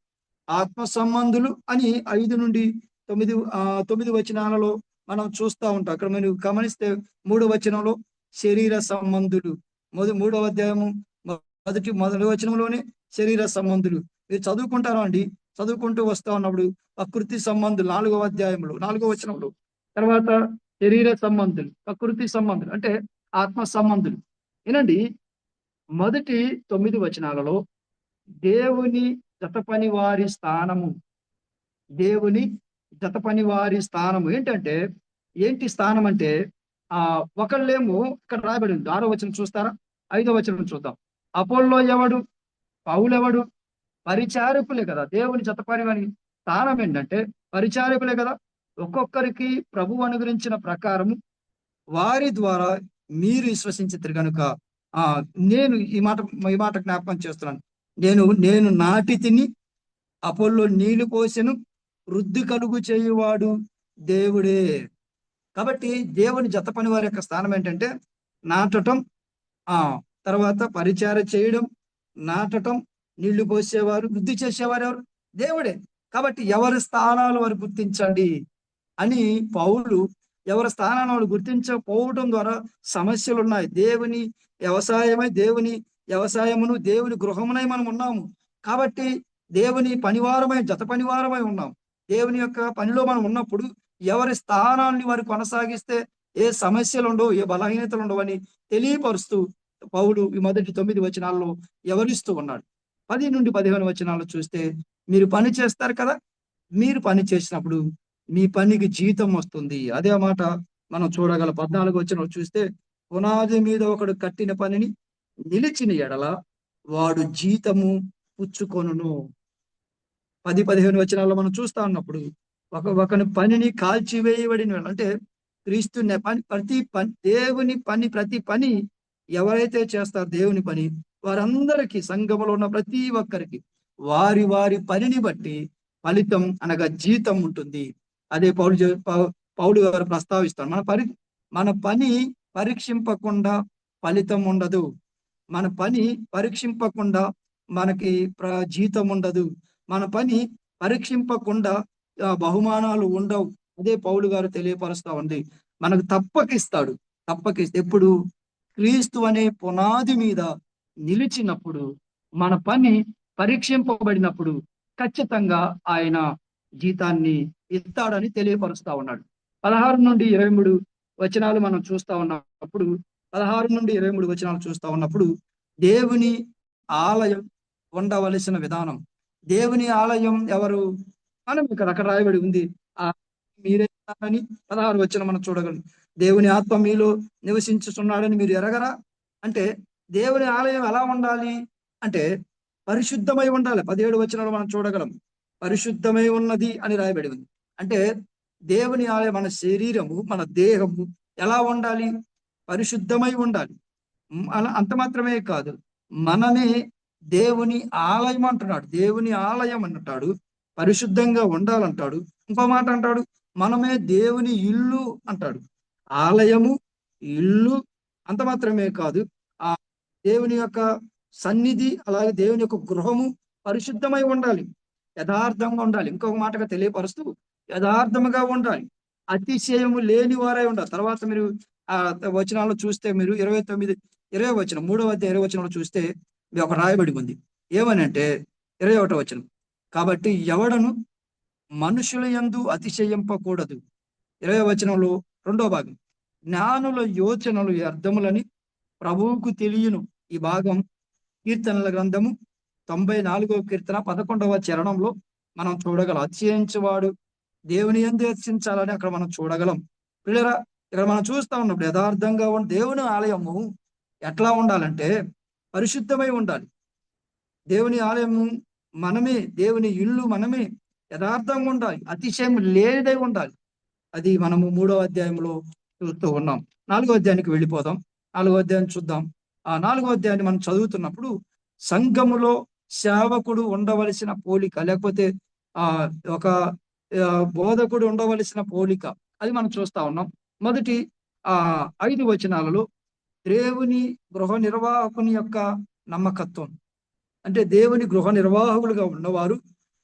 ఆత్మ సంబంధులు అని 5 నుండి 9 వచనాలలో మనం చూస్తూ ఉంటాం. అక్కడ మీరు గమనిస్తే 3వ వచనంలో శరీర సంబంధులు, మూడవ అధ్యాయము మొదటి వచనంలోనే శరీర సంబంధులు. మీరు చదువుకుంటారా అండి? చదువుకుంటూ వస్తా ఉన్నప్పుడు ప్రకృతి సంబంధులు 4వ అధ్యాయంలో 4వ వచనంలో, తర్వాత శరీర సంబంధులు, ప్రకృతి సంబంధులు అంటే ఆత్మ సంబంధులు. ఏనండి, మొదటి 9 వచనాలలో దేవుని జతపని వారి స్థానము, దేవుని జతపని వారి స్థానము ఏంటి స్థానం అంటే ఒకళ్ళేమో ఇక్కడ రాయబడి ఉంది. 6వ వచనం చూస్తారా? 5వ వచనం చూద్దాం. అపోల్లో ఎవడు? పౌలు ఎవడు? పరిచారకులే కదా. దేవుని జతపని వారి స్థానం ఏంటంటే పరిచారకులే కదా. ఒక్కొక్కరికి ప్రభువు అనుగ్రహించిన ప్రకారము వారి ద్వారా మీరు విశ్వసించితే కనుక నేను ఈ మాట జ్ఞాపకం చేస్తున్నాను. నేను నాటి తిని, అపోల్లో నీళ్లు పోసెను, వృద్ధి కలుగు చేయువాడు దేవుడే. కాబట్టి దేవుని జత పని వారి యొక్క స్థానం ఏంటంటే నాటటం, తర్వాత పరిచారం చేయడం, నాటటం, నీళ్లు పోసేవారు, వృద్ధి చేసేవారు ఎవరు? దేవుడే. కాబట్టి ఎవరి స్థానాలు వారు గుర్తించండి అని పౌలు ఎవరి స్థానాన్ని వాళ్ళు గుర్తించకపోవడం ద్వారా సమస్యలు ఉన్నాయి. దేవుని వ్యవసాయమును దేవుని గృహమునై మనం ఉన్నాము. కాబట్టి దేవుని పనివారమై, జత పనివారమై ఉన్నాం. దేవుని యొక్క పనిలో మనం ఉన్నప్పుడు ఎవరి స్థానాన్ని వారు కొనసాగిస్తే ఏ సమస్యలు ఉండవు, ఏ బలహీనతలు ఉండవు అని తెలియపరుస్తూ పౌలు ఈ మొదటి 9 వచనాల్లో వివరిస్తూ ఉన్నాడు. 10 నుండి 15 వచనాలు చూస్తే, మీరు పని చేస్తారు కదా, మీరు పని చేసినప్పుడు మీ పనికి జీతం వస్తుంది. అదే మాట మనం చూడగల 14 వచనం చూస్తే, పునాది మీద ఒకడు కట్టిన పనిని నిలిచిన ఎడల వాడు జీతము పుచ్చుకొనును. 10-15 వచనాల్లో మనం చూస్తా ఉన్నప్పుడు ఒకని పనిని కాల్చివేయబడిన అంటే క్రీస్తు ప్రతి పని ఎవరైతే చేస్తారో దేవుని పని, వారందరికీ సంఘములో ఉన్న ప్రతి ఒక్కరికి వారి వారి పనిని బట్టి ఫలితం అనగా జీతం ఉంటుంది. అదే పౌలు గారు ప్రస్తావిస్తారు. మన పని పరీక్షింపకుండా ఫలితం ఉండదు. మన పని పరీక్షింపకుండా మనకి జీతం ఉండదు. మన పని పరీక్షింపకుండా బహుమానాలు ఉండవు. అదే పౌలు గారు తెలియపరుస్తా ఉంది. మనకు తప్పకిస్తాడు. ఎప్పుడు? క్రీస్తు అనే పునాది మీద నిలిచినప్పుడు, మన పని పరీక్షింపబడినప్పుడు ఖచ్చితంగా ఆయన జీతాన్ని ఇస్తాడని తెలియపరుస్తా ఉన్నాడు. 16 నుండి 23 వచనాలు మనం చూస్తా ఉన్నప్పుడు 16 నుండి 23 వచనాలు చూస్తా ఉన్నప్పుడు దేవుని ఆలయం ఉండవలసిన విధానం. దేవుని ఆలయం ఎవరు? మనం అక్కడ రాయబడి ఉంది. మీరేని 16 వచనం మనం చూడగలం. దేవుని ఆత్మ మీలో నివసించుతున్నాడని మీరు ఎరగరా అంటే, దేవుని ఆలయం ఎలా ఉండాలి అంటే పరిశుద్ధమై ఉండాలి. 17 వచనంలో మనం చూడగలం, పరిశుద్ధమై ఉన్నది అని రాయబడి ఉంది. అంటే దేవుని ఆలయం, మన శరీరము, మన దేహము ఎలా ఉండాలి? పరిశుద్ధమై ఉండాలి. అలా అంత మాత్రమే కాదు, మనమే దేవుని ఆలయం అంటున్నాడు. దేవుని ఆలయం అంటాడు, పరిశుద్ధంగా ఉండాలంటాడు. ఇంకో మాట అంటాడు, మనమే దేవుని ఇల్లు అంటాడు. ఆలయము, ఇల్లు అంత మాత్రమే కాదు, ఆ దేవుని యొక్క సన్నిధి, అలాగే దేవుని యొక్క గృహము పరిశుద్ధమై ఉండాలి, యథార్థంగా ఉండాలి. ఇంకొక మాటగా తెలియపరుస్తూ యథార్థముగా ఉండాలి, అతిశయము లేని వారై ఉండాలి. తర్వాత మీరు ఆ వచనాల్లో చూస్తే, మీరు 20 వచనం 3వ అధ్యాయం 20 వచనంలో చూస్తే ఒక రాయబడి ఉంది. ఏమని అంటే 21వ వచనం, కాబట్టి ఎవడను మనుషుల యందు అతిశయింపకూడదు. 20వ వచనంలో 2వ భాగం, జ్ఞానుల యోచనలు వ్యర్థములని ప్రభువుకు తెలియను. ఈ భాగం కీర్తనల గ్రంథము 94వ కీర్తన 11వ చరణంలో మనం చూడగలం. అతిశయించేవాడు దేవుని యందు అతిశయించాలని అక్కడ మనం చూడగలం. పిల్లరా, ఇక్కడ మనం చూస్తా ఉన్నప్పుడు యథార్థంగా దేవుని ఆలయము ఎట్లా ఉండాలంటే పరిశుద్ధమై ఉండాలి. దేవుని ఆలయము మనమే, దేవుని ఇల్లు మనమే, యథార్థంగా ఉండాలి, అతిశయం లేనిదై ఉండాలి. అది మనము 3వ అధ్యాయంలో చూస్తూ ఉన్నాం. 4వ అధ్యాయానికి వెళ్ళిపోదాం. 4వ అధ్యాయం చూద్దాం. ఆ 4వ అధ్యాయాన్ని మనం చదువుతున్నప్పుడు సంఘములో సేవకుడు ఉండవలసిన పోలిక, లేకపోతే ఒక బోధకుడు ఉండవలసిన పోలిక, అది మనం చూస్తా ఉన్నాం. మొదటి 5 వచనాలలో దేవుని గృహ నిర్వాహకుని యొక్క నమ్మకత్వం, అంటే దేవుని గృహ నిర్వాహకులుగా ఉన్నవారు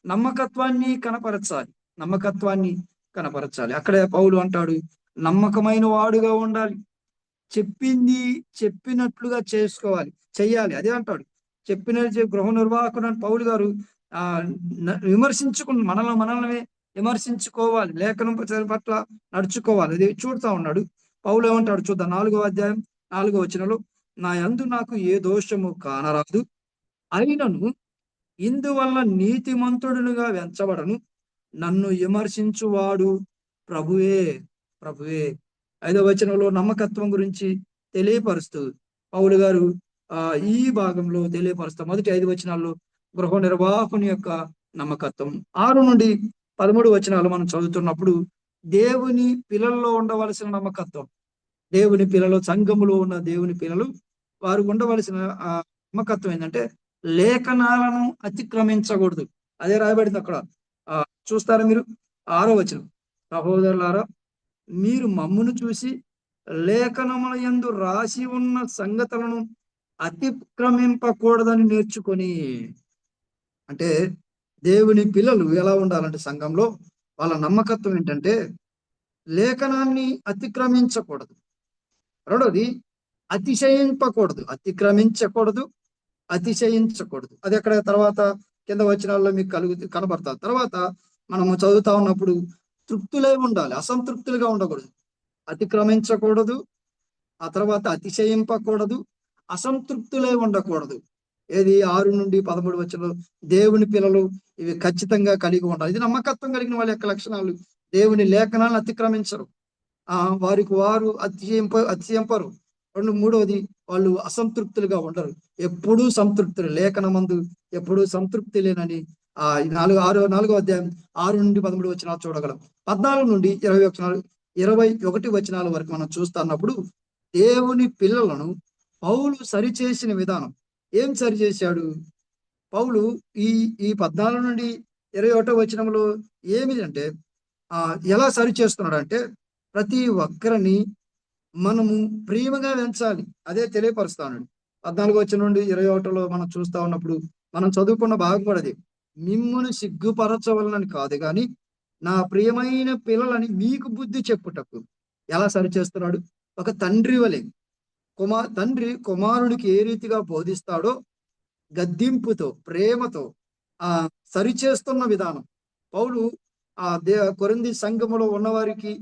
నమ్మకత్వాన్ని కనపరచాలి. నమ్మకత్వాన్ని కనపరచాలి. అక్కడే పౌలు అంటాడు, నమ్మకమైన వాడుగా ఉండాలి, చెప్పింది చెప్పినట్లుగా చేసుకోవాలి, చెయ్యాలి. అదే అంటాడు, గృహ నిర్వాహకుడు అని పౌలు గారు విమర్శించుకుని మనల్ని విమర్శించుకోవాలి, లేఖనం పట్ల నడుచుకోవాలి. అది చూడుతా ఉన్నాడు. పౌలు ఏమంటాడు చూద్దాం, 4వ అధ్యాయం 4వ వచనంలో, నా యందు నాకు ఏ దోషము కానరాదు, అయినను ఇందువల్ల నీతిమంతుడుగా వెంచబడను, నన్ను విమర్శించువాడు ప్రభువే. 5వ వచనంలో నమ్మకత్వం గురించి తెలియపరుస్తూ పౌలు గారు ఈ భాగంలో తెలియపరుస్తూ మొదటి 5 వచనాల్లో గృహ నిర్వాహకుని యొక్క నమ్మకత్వం. 6 నుండి 13 వచనాలు మనం చదువుతున్నప్పుడు దేవుని పిల్లల్లో ఉండవలసిన నమ్మకత్వం. దేవుని పిల్లలు, సంఘములో ఉన్న దేవుని పిల్లలు వారు ఉండవలసిన నమ్మకత్వం ఏంటంటే లేఖనాలను అతిక్రమించకూడదు. అదే రాయబడింది అక్కడ. చూస్తారా మీరు 6వ వచనం, సహోదరులారా మీరు మమ్మును చూసి లేఖనముల యందు రాసి ఉన్న సంగతులను అతిక్రమింపకూడదని నేర్చుకొని. అంటే దేవుని పిల్లలు ఎలా ఉండాలంటే సంఘంలో వాళ్ళ నమ్మకత్వం ఏంటంటే లేఖనాన్ని అతిక్రమించకూడదు. రెండోది అతిశయింపకూడదు, అతిశయించకూడదు. అది అక్కడ తర్వాత కింద వచనాల్లో మీకు కనబడతారు. తర్వాత మనము చదువుతా ఉన్నప్పుడు తృప్తులే ఉండాలి, అసంతృప్తులుగా ఉండకూడదు. అతిక్రమించకూడదు, ఆ తర్వాత అతిశయింపకూడదు, అసంతృప్తులే ఉండకూడదు. ఏది 6 నుండి 13 వచనంలో దేవుని పిల్లలు ఇవి ఖచ్చితంగా కలిగి ఉండాలి. ఇది నమ్మకత్వం కలిగిన వాళ్ళ యొక్క లక్షణాలు. దేవుని లేఖనాలను అతిక్రమించరు, వారు అతిశయింపరు. మూడవది వాళ్ళు అసంతృప్తులుగా ఉండరు, ఎప్పుడూ సంతృప్తులు, లేఖనమందు ఎప్పుడూ సంతృప్తి లేనని 4వ అధ్యాయం 6 నుండి 13 వచనాలు చూడగలం. 14 నుండి 21 వచనాల వరకు మనం చూస్తున్నప్పుడు దేవుని పిల్లలను పౌలు సరిచేసిన విధానం. ఏం సరిచేశాడు పౌలు? ఈ 14 నుండి 21 వచనంలో ఏమి అంటే ఎలా సరిచేస్తున్నాడు అంటే ప్రతి ఒక్కరిని మనము ప్రేమగా పెంచాలి, అదే తెలియపరుస్తాడు. 14 వచనం నుండి 21లో మనం చూస్తా ఉన్నప్పుడు మనం చదువుకున్న భాగం కూడా అది, మిమ్మును సిగ్గుపరచవలనని కాదు గాని నా ప్రియమైన పిల్లలని మీకు బుద్ధి చెప్పుటకు. ఎలా సరిచేస్తున్నాడు? ఒక తండ్రి వలె తండ్రి కుమారుడికి ఏ రీతిగా బోధిస్తాడో గద్దింపుతో, ప్రేమతో సరిచేస్తున్న విధానం పౌలు కొరింథీ సంఘములో ఉన్నవారికి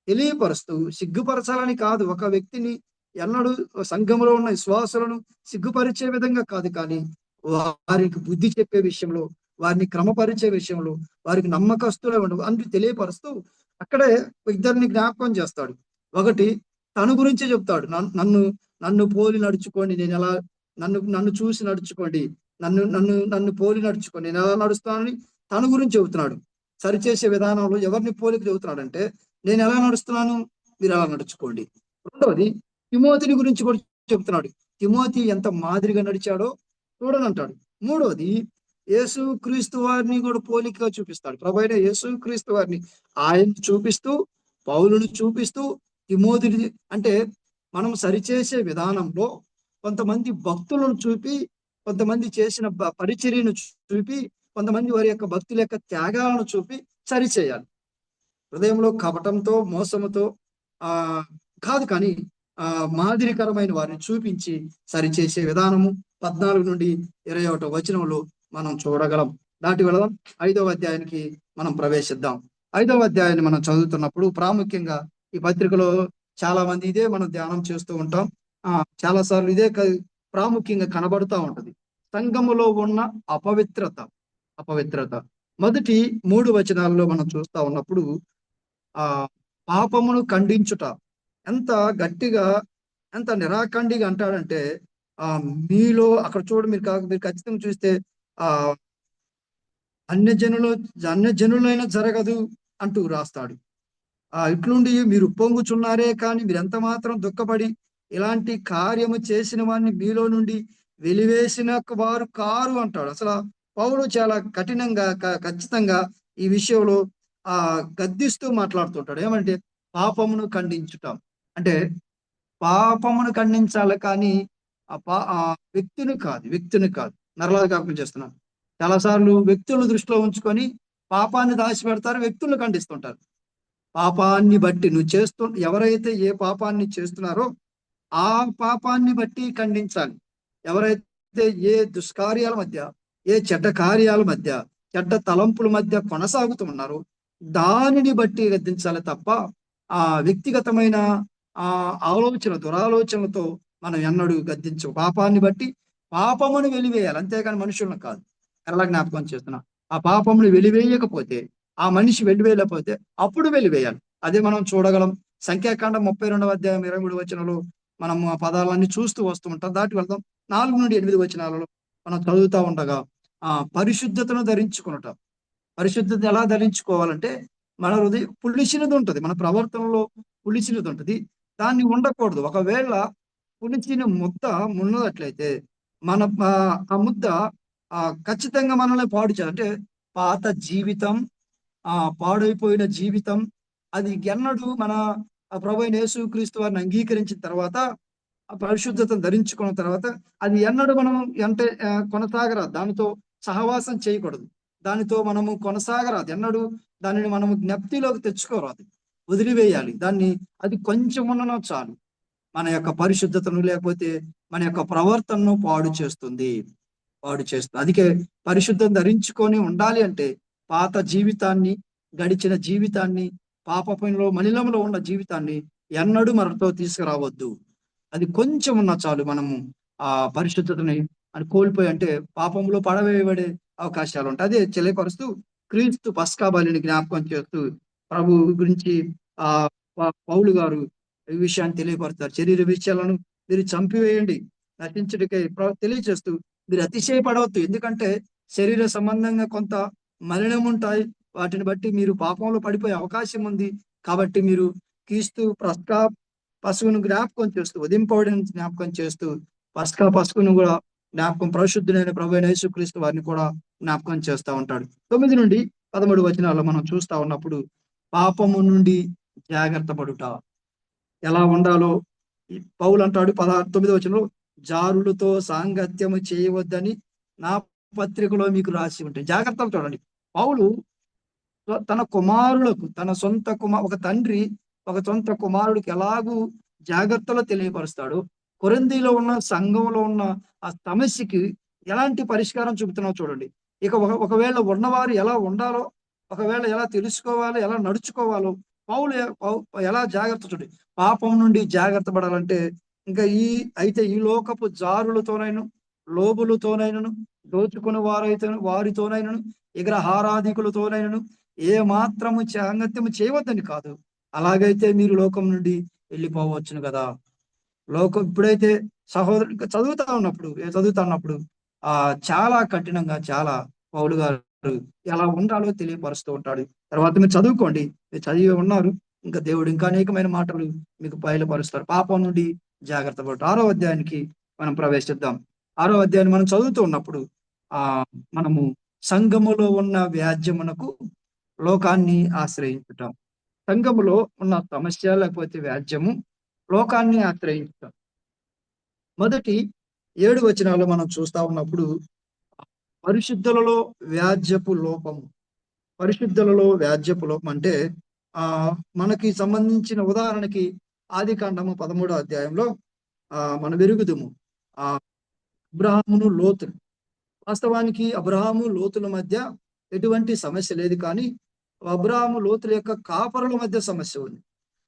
తెలియపరుస్తూ, సిగ్గుపరచాలని కాదు, ఒక వ్యక్తిని ఎన్నడూ సంఘములో ఉన్న విశ్వాసులను సిగ్గుపరిచే విధంగా కాదు, కానీ వారికి బుద్ధి చెప్పే విషయంలో, వారిని క్రమపరిచే విషయంలో, వారికి నమ్మకస్తులే ఉండవు అని తెలియపరుస్తూ అక్కడే ఇద్దరిని జ్ఞాపకం చేస్తాడు. ఒకటి తన గురించి చెప్తాడు, నన్ను పోలి నడుచుకోండి, నేను ఎలా నన్ను చూసి నడుచుకోండి, నన్ను పోలి నడుచుకోండి, నేను ఎలా నడుస్తానని తన గురించి చెబుతున్నాడు. సరిచేసే విధానంలో ఎవరిని పోలిక చెబుతున్నాడంటే నేను ఎలా నడుస్తున్నాను, మీరు ఎలా నడుచుకోండి. రెండవది తిమోతిని గురించి కూడా చెబుతున్నాడు, తిమోతి ఎంత మాదిరిగా నడిచాడో చూడనంటాడు. మూడవది యేసు క్రీస్తు వారిని కూడా పోలికగా చూపిస్తాడు. ప్రభు అయిన యేసు క్రీస్తు వారిని ఆయన చూపిస్తూ, పౌలును చూపిస్తూ, తిమోతిని అంటే మనం సరిచేసే విధానంలో కొంతమంది భక్తులను చూపి, కొంతమంది చేసిన పరిచర్యను చూపి, కొంతమంది వారి యొక్క భక్తుల యొక్క త్యాగాలను చూపి సరిచేయాలి. హృదయంలో కపటంతో, మోసముతో కాదు, కానీ మాదిరికరమైన వారిని చూపించి సరిచేసే విధానము 14 నుండి 21 వచనంలో మనం చూడగలం. దాటి వెళదాం 5వ అధ్యాయానికి మనం ప్రవేశిద్దాం. 5వ అధ్యాయాన్ని మనం చదువుతున్నప్పుడు ప్రాముఖ్యంగా ఈ పత్రికలో చాలా మంది ఇదే మనం ధ్యానం చేస్తూ ఉంటాం. చాలా సార్లు ఇదే ప్రాముఖ్యంగా కనబడుతూ ఉంటది, సంఘములో ఉన్న అపవిత్రత. మొదటి 3 వచనాల్లో మనం చూస్తా ఉన్నప్పుడు పాపమును ఖండించుట ఎంత గట్టిగా, ఎంత నిరాఖండిగా అంటాడంటే మీలో అక్కడ మీరు ఖచ్చితంగా చూస్తే అన్యజనులైన జరగదు అంటూ రాస్తాడు. ఇట్లుండి మీరు పొంగుచున్నారే కానీ మీరు ఎంత మాత్రం దుఃఖపడి ఇలాంటి కార్యము చేసిన వారిని మీలో నుండి వెలివేసిన వారు కారు అంటాడు. అసలు పౌలు చాలా కఠినంగా, ఖచ్చితంగా ఈ విషయంలో గద్దిస్తూ మాట్లాడుతుంటాడు. ఏమంటే పాపమును ఖండించుటాం అంటే పాపమును ఖండించాలి, కానీ వ్యక్తిని కాదు. నరలా జ్ఞాపకం చేస్తున్నాను. చాలాసార్లు వ్యక్తులను దృష్టిలో ఉంచుకొని పాపాన్ని దాచిపెడతారు, వ్యక్తులను ఖండిస్తుంటారు. పాపాన్ని బట్టి ఎవరైతే ఏ పాపాన్ని చేస్తున్నారో ఆ పాపాన్ని బట్టి ఖండించాలి. ఎవరైతే ఏ దుష్కార్యాల మధ్య, ఏ చెడ్డ కార్యాల మధ్య, చెడ్డ తలంపుల మధ్య కొనసాగుతున్నారో దానిని బట్టి గద్దించాలి తప్ప ఆ వ్యక్తిగతమైన దురాలోచనలతో మనం ఎన్నడూ గద్దించు. పాపాన్ని బట్టి పాపమును వెలివేయాలి, అంతేగాని మనుషులను కాదు. ఎలా జ్ఞాపకం చేస్తున్నా, ఆ పాపమును వెలివేయకపోతే, ఆ మనిషి వెలివేయలేకపోతే అప్పుడు వెలివేయాలి. అదే మనం చూడగలం. సంఖ్యాకాండం 32వ అధ్యాయం 23 వచనంలో మనం ఆ పదాలన్నీ చూస్తూ వస్తూ ఉంటాం. దాటి వెళ్దాం. 4 నుండి 8 వచనాలలో మనం చదువుతా ఉండగా పరిశుద్ధతను ధరించుకునటం. పరిశుద్ధత ఎలా ధరించుకోవాలంటే, మన హృదయం పులిసినది ఉంటుంది, మన ప్రవర్తనలో పులిసినది ఉంటుంది, దాన్ని ఉండకూడదు. ఒకవేళ పులిసిన ముద్ద ఉన్నట్లయితే మన ఆ ముద్ద ఖచ్చితంగా మనల్ని పాడు చేయాలి. అంటే పాత జీవితం, పాడైపోయిన జీవితం, అది ఎన్నడూ మన ప్రభు అయిన యేసుక్రీస్తు వారిని అంగీకరించిన తర్వాత, ఆ పరిశుద్ధతను ధరించుకున్న తర్వాత అది ఎన్నడూ మనం కొనసాగరాదు. దానితో సహవాసం చేయకూడదు, దానితో మనము కొనసాగరాదు. ఎన్నడూ దానిని మనము జ్ఞప్తిలోకి తెచ్చుకోరాదు, వదిలివేయాలి దాన్ని. అది కొంచెం ఉన్న చాలు మన యొక్క పరిశుద్ధతను, లేకపోతే మన యొక్క ప్రవర్తనను పాడు చేస్తుంది. అందుకే పరిశుద్ధం ధరించుకొని ఉండాలి అంటే పాత జీవితాన్ని, గడిచిన జీవితాన్ని, పాపంలో మలినంలో ఉన్న జీవితాన్ని ఎన్నడూ మనతో తీసుకురావద్దు. అది కొంచెం ఉన్నా చాలు మనము ఆ పరిశుద్ధతని కోల్పోయి, అంటే పాపంలో పడవేయబడే అవకాశాలు ఉంటాయి. అదే తెలియపరుస్తూ క్రీస్తు పస్కా బలిని జ్ఞాపకం చేస్తూ ప్రభు గురించి పౌలు గారు ఈ విషయాన్ని తెలియపరుస్తారు. శరీర విషయాలను మీరు చంపివేయండి, నశించుటకై తెలియజేస్తూ మీరు అతిశయపడవద్దు. ఎందుకంటే శరీర సంబంధంగా కొంత మలినం ఉంటాయి, వాటిని బట్టి మీరు పాపంలో పడిపోయే అవకాశం ఉంది. కాబట్టి మీరు క్రీస్తు పశువును జ్ఞాపకం చేస్తూ, ఉదింపబడిన జ్ఞాపకం చేస్తూ, పశువును కూడా జ్ఞాపకం, పరిశుద్ధులైన ప్రభువైన యేసుక్రీస్తు వారిని కూడా జ్ఞాపకం చేస్తూ ఉంటాడు. 9 నుండి 13 వచనాల్లో మనం చూస్తా ఉన్నప్పుడు పాపము నుండి జాగ్రత్త పడుట ఎలా ఉండాలో పౌలు అంటాడు. 9వ వచనంలో, జారులతో సాంగత్యము చేయవద్దని నా పత్రికలో మీకు రాసి ఉంటాయి. జాగ్రత్తలు చూడండి. పౌలు తన కుమారులకు, తన సొంత ఒక తండ్రి ఒక సొంత కుమారుడికి ఎలాగూ జాగ్రత్తలు తెలియపరుస్తాడు, కొరింథీలో ఉన్న సంఘంలో ఉన్న ఆ సమస్యకి ఎలాంటి పరిష్కారం చూపుతున్నావు చూడండి. ఇక ఒకవేళ ఉన్నవారు ఎలా ఉండాలో, ఒకవేళ ఎలా తెలుసుకోవాలో, ఎలా నడుచుకోవాలో పౌలు ఎలా జాగ్రత్త చూడండి. పాపం నుండి జాగ్రత్త పడాలంటే ఇంకా ఈ లోకపు జారులతోనైనా, లోబులతోనైనను, దోచుకుని వారితోనైనను, విగ్రహారాధికులతోనైనను ఏ మాత్రము సాంగత్యము చేయవద్దని కాదు. అలాగైతే మీరు లోకం నుండి వెళ్ళిపోవచ్చును కదా. లోకం ఇప్పుడైతే సహోదరు చదువుతా ఉన్నప్పుడు చాలా కఠినంగా, చాలా పౌలు గారు ఎలా ఉండాలో తెలియపరుస్తూ ఉంటాడు. తర్వాత మీరు చదువుకోండి, మీరు చదివి ఉన్నారు, ఇంకా దేవుడు ఇంకా అనేకమైన మాటలు మీకు బయలుపరుస్తారు. పాపం నుండి జాగ్రత్త పడు. 6వ అధ్యాయానికి మనం ప్రవేశిద్దాం. 6వ అధ్యాయాన్ని మనం చదువుతూ ఉన్నప్పుడు మనము సంఘములో ఉన్న వ్యాజ్యమునకు లోకాన్ని ఆశ్రయించటం, సంఘములో ఉన్న సమస్య లేకపోతే వ్యాజ్యము, లోకాన్ని ఆశ్రయించటం. మొదటి 7 వచనాలు మనం చూస్తా ఉన్నప్పుడు పరిశుద్ధులలో వ్యాజ్యపు లోపము. పరిశుద్ధులలో వ్యాజ్యపు లోపం అంటే మనకి సంబంధించిన ఉదాహరణకి ఆదికాండము 13వ అధ్యాయంలో మన వెరుగుదుము అబ్రహామును లోతులు. వాస్తవానికి అబ్రహాము లోతుల మధ్య ఎటువంటి సమస్య లేదు, కానీ అబ్రహాము లోతుల యొక్క కాపరుల మధ్య సమస్య ఉంది.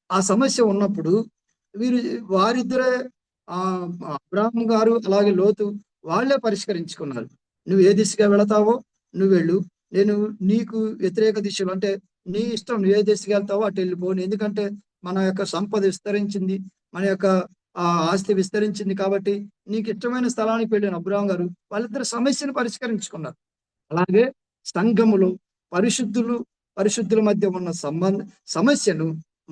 ఆ సమస్య ఉన్నప్పుడు వారిద్దరే అబ్రహాము గారు అలాగే లోతు వాళ్ళే పరిష్కరించుకున్నారు. నువ్వు ఏ దిశగా వెళతావో నువ్వు వెళ్ళు, నేను నీకు వ్యతిరేక దిశలో, అంటే నీ ఇష్టం, నువ్వు ఏ దిశగా వెళ్తావో అటు వెళ్ళిపోను. ఎందుకంటే మన యొక్క సంపద విస్తరించింది, మన యొక్క ఆస్తి విస్తరించింది, కాబట్టి నీకు ఇష్టమైన స్థలానికి వెళ్ళిన అబ్రహాం గారు వాళ్ళిద్దరు సమస్యను పరిష్కరించుకున్నారు. అలాగే సంఘములో పరిశుద్ధుల మధ్య ఉన్న సమస్యను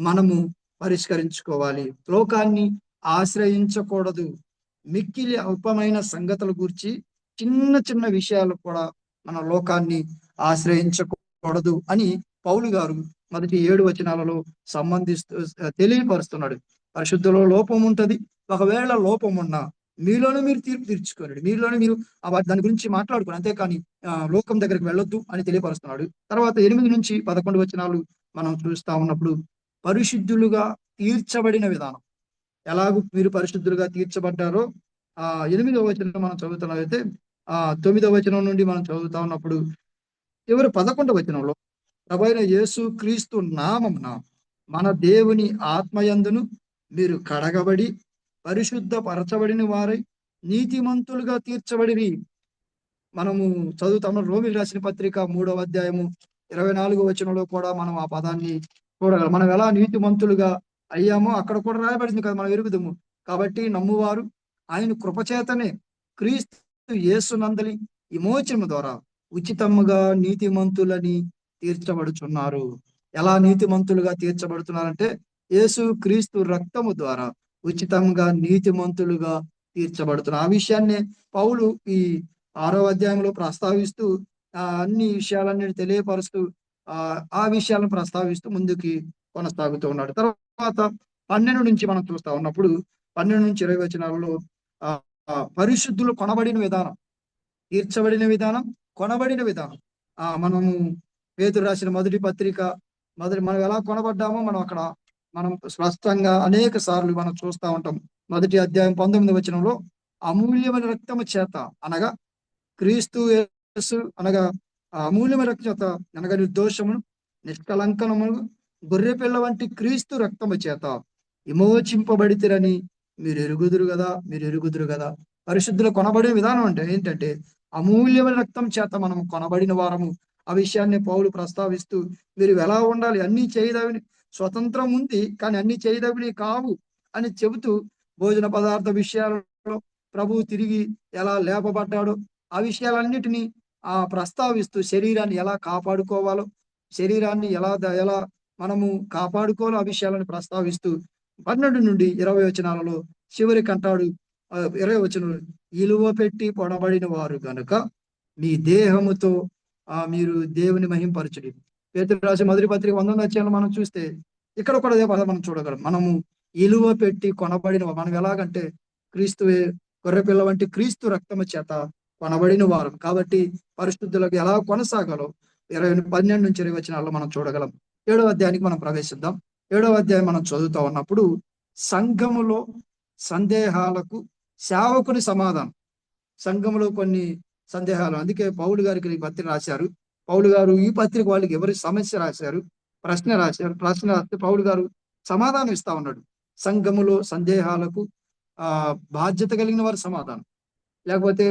మనము పరిష్కరించుకోవాలి. లోకాన్ని ఆశ్రయించకూడదు. మిక్కిలి అల్పమైన సంగతుల గురించి, చిన్న చిన్న విషయాలు కూడా మన లోకాన్ని ఆశ్రయించకూడదు అని పౌలు గారు మొదటి 7 వచనాలలో తెలియపరుస్తున్నాడు. పరిశుద్ధులో లోపం ఉంటది. ఒకవేళ లోపం ఉన్నా మీలోనే మీరు తీర్పు తీర్చుకోండి, మీలోనే మీరు దాని గురించి మాట్లాడుకోండి, అంతేకాని లోకం దగ్గరికి వెళ్ళొద్దు అని తెలియపరుస్తున్నాడు. తర్వాత 8 నుంచి 11 వచనాలు మనం చూస్తా ఉన్నప్పుడు పరిశుద్ధులుగా తీర్చబడిన విధానం. ఎలాగూ మీరు పరిశుద్ధులుగా తీర్చబడ్డారో 8వ వచనం మనం చదువుతున్నదైతే 9వ వచనం నుండి మనం చదువుతా ఉన్నప్పుడు చివరి 11వ వచనంలో ప్రభువైన యేసు క్రీస్తు నామమున మన దేవుని ఆత్మయందును మీరు కడగబడి పరిశుద్ధపరచబడిన వారై నీతిమంతులుగా తీర్చబడిరి. మనము చదువుతాము రోమిలి రాసిన పత్రిక 3వ అధ్యాయము 24వ వచనంలో కూడా మనం ఆ పదాన్ని చూడగలం. మనం ఎలా నీతిమంతులుగా అయ్యామో అక్కడ కూడా రాయబడింది కదా, మనం ఎరుగుదము. కాబట్టి నమ్మువారు ఆయన కృపచేతనే క్రీస్తు యేసునందలి విమోచనము ద్వారా ఉచితముగా నీతిమంతులని తీర్చబడుచున్నారు. ఎలా నీతిమంతులుగా తీర్చబడుతున్నారంటే యేసు క్రీస్తు రక్తము ద్వారా ఉచితంగా నీతిమంతులుగా తీర్చబడుతున్నారు. ఆ విషయాన్నే పౌలు ఈ 6వ అధ్యాయంలో ప్రస్తావిస్తూ అన్ని విషయాలన్నీ తెలియపరుస్తూ ఆ విషయాలను ప్రస్తావిస్తూ ముందుకి కొనసాగుతూ ఉన్నాడు. తర్వాత 12 నుంచి మనం చూస్తా ఉన్నప్పుడు 12 నుంచి 20 వచనాలలో పరిశుద్ధులు కొనబడిన విధానం, తీర్చబడిన విధానం, కొనబడిన విధానం. మనము పేతురు రాసిన మొదటి పత్రిక మనం ఎలా కొనబడ్డామో మనం స్పష్టంగా అనేక సార్లు మనం చూస్తూ ఉంటాం. మొదటి అధ్యాయం 19వ వచనంలో అమూల్యమైన రక్తము చేత అనగా క్రీస్తు యేసు అనగా అమూల్యమైన రక్తం చేత అనగా నిర్దోషమును నిష్కలంకనమును గొర్రె పిల్ల వంటి క్రీస్తు రక్తము చేత విమోచింపబడితిరని మీరు ఎరుగుదురు కదా. పరిశుద్ధులు కొనబడే విధానం అంటే ఏంటంటే అమూల్యమైన రక్తం చేత మనం కొనబడిన వారము. ఆ విషయాన్ని పౌలు ప్రస్తావిస్తూ మీరు ఎలా ఉండాలి, అన్ని చేయదవిని స్వతంత్రం ఉంది కానీ అన్ని చేయదవిని కావు అని చెబుతూ భోజన పదార్థ విషయాలలో ప్రభువు తిరిగి ఎలా లేపబడ్డాడో ఆ విషయాలన్నిటినీ ప్రస్తావిస్తూ శరీరాన్ని ఎలా కాపాడుకోవాలో, శరీరాన్ని ఎలా మనము కాపాడుకోవాలో ఆ విషయాలను ప్రస్తావిస్తూ 12 నుండి 20 వచనాలలో చివరికి అంటాడు 20 వచనంలో ఇలువ పెట్టి పొడబడిన వారు గనుక మీ దేహముతో మీరు దేవుని మహింపరచుడి. పేతురు రాసిన మొదటి పత్రిక 1వ అధ్యాయంలో మనం చూస్తే ఇక్కడ కూడా అదే పదం మనం చూడగలం. మనము ఇలువ పెట్టి కొనబడిన మనం ఎలాగంటే క్రీస్తువే గొర్రెపిల్ల వంటి క్రీస్తు రక్తము చేత కొనబడిన వారు. కాబట్టి పరిశుద్ధులకు ఎలా కొనసాగాలో 12 నుంచి 20 వచనాల్లో మనం చూడగలం. 7వ అధ్యాయానికి మనం ప్రవేశిద్దాం. 7వ అధ్యాయం మనం చదువుతా ఉన్నప్పుడు సంఘములో సందేహాలకు సేవకుని సమాధానం. సంఘములో కొన్ని సందేహాలు, అందుకే పౌలు గారికి ఈ పత్రిక రాశారు. పౌలు గారు ఈ పత్రిక వాళ్ళకి ఎవరి సమస్య రాశారు, ప్రశ్న రాస్తే పౌలు గారు సమాధానం ఇస్తా ఉన్నాడు. సంఘములో సందేహాలకు బాధ్యత కలిగిన వారి సమాధానం, లేకపోతే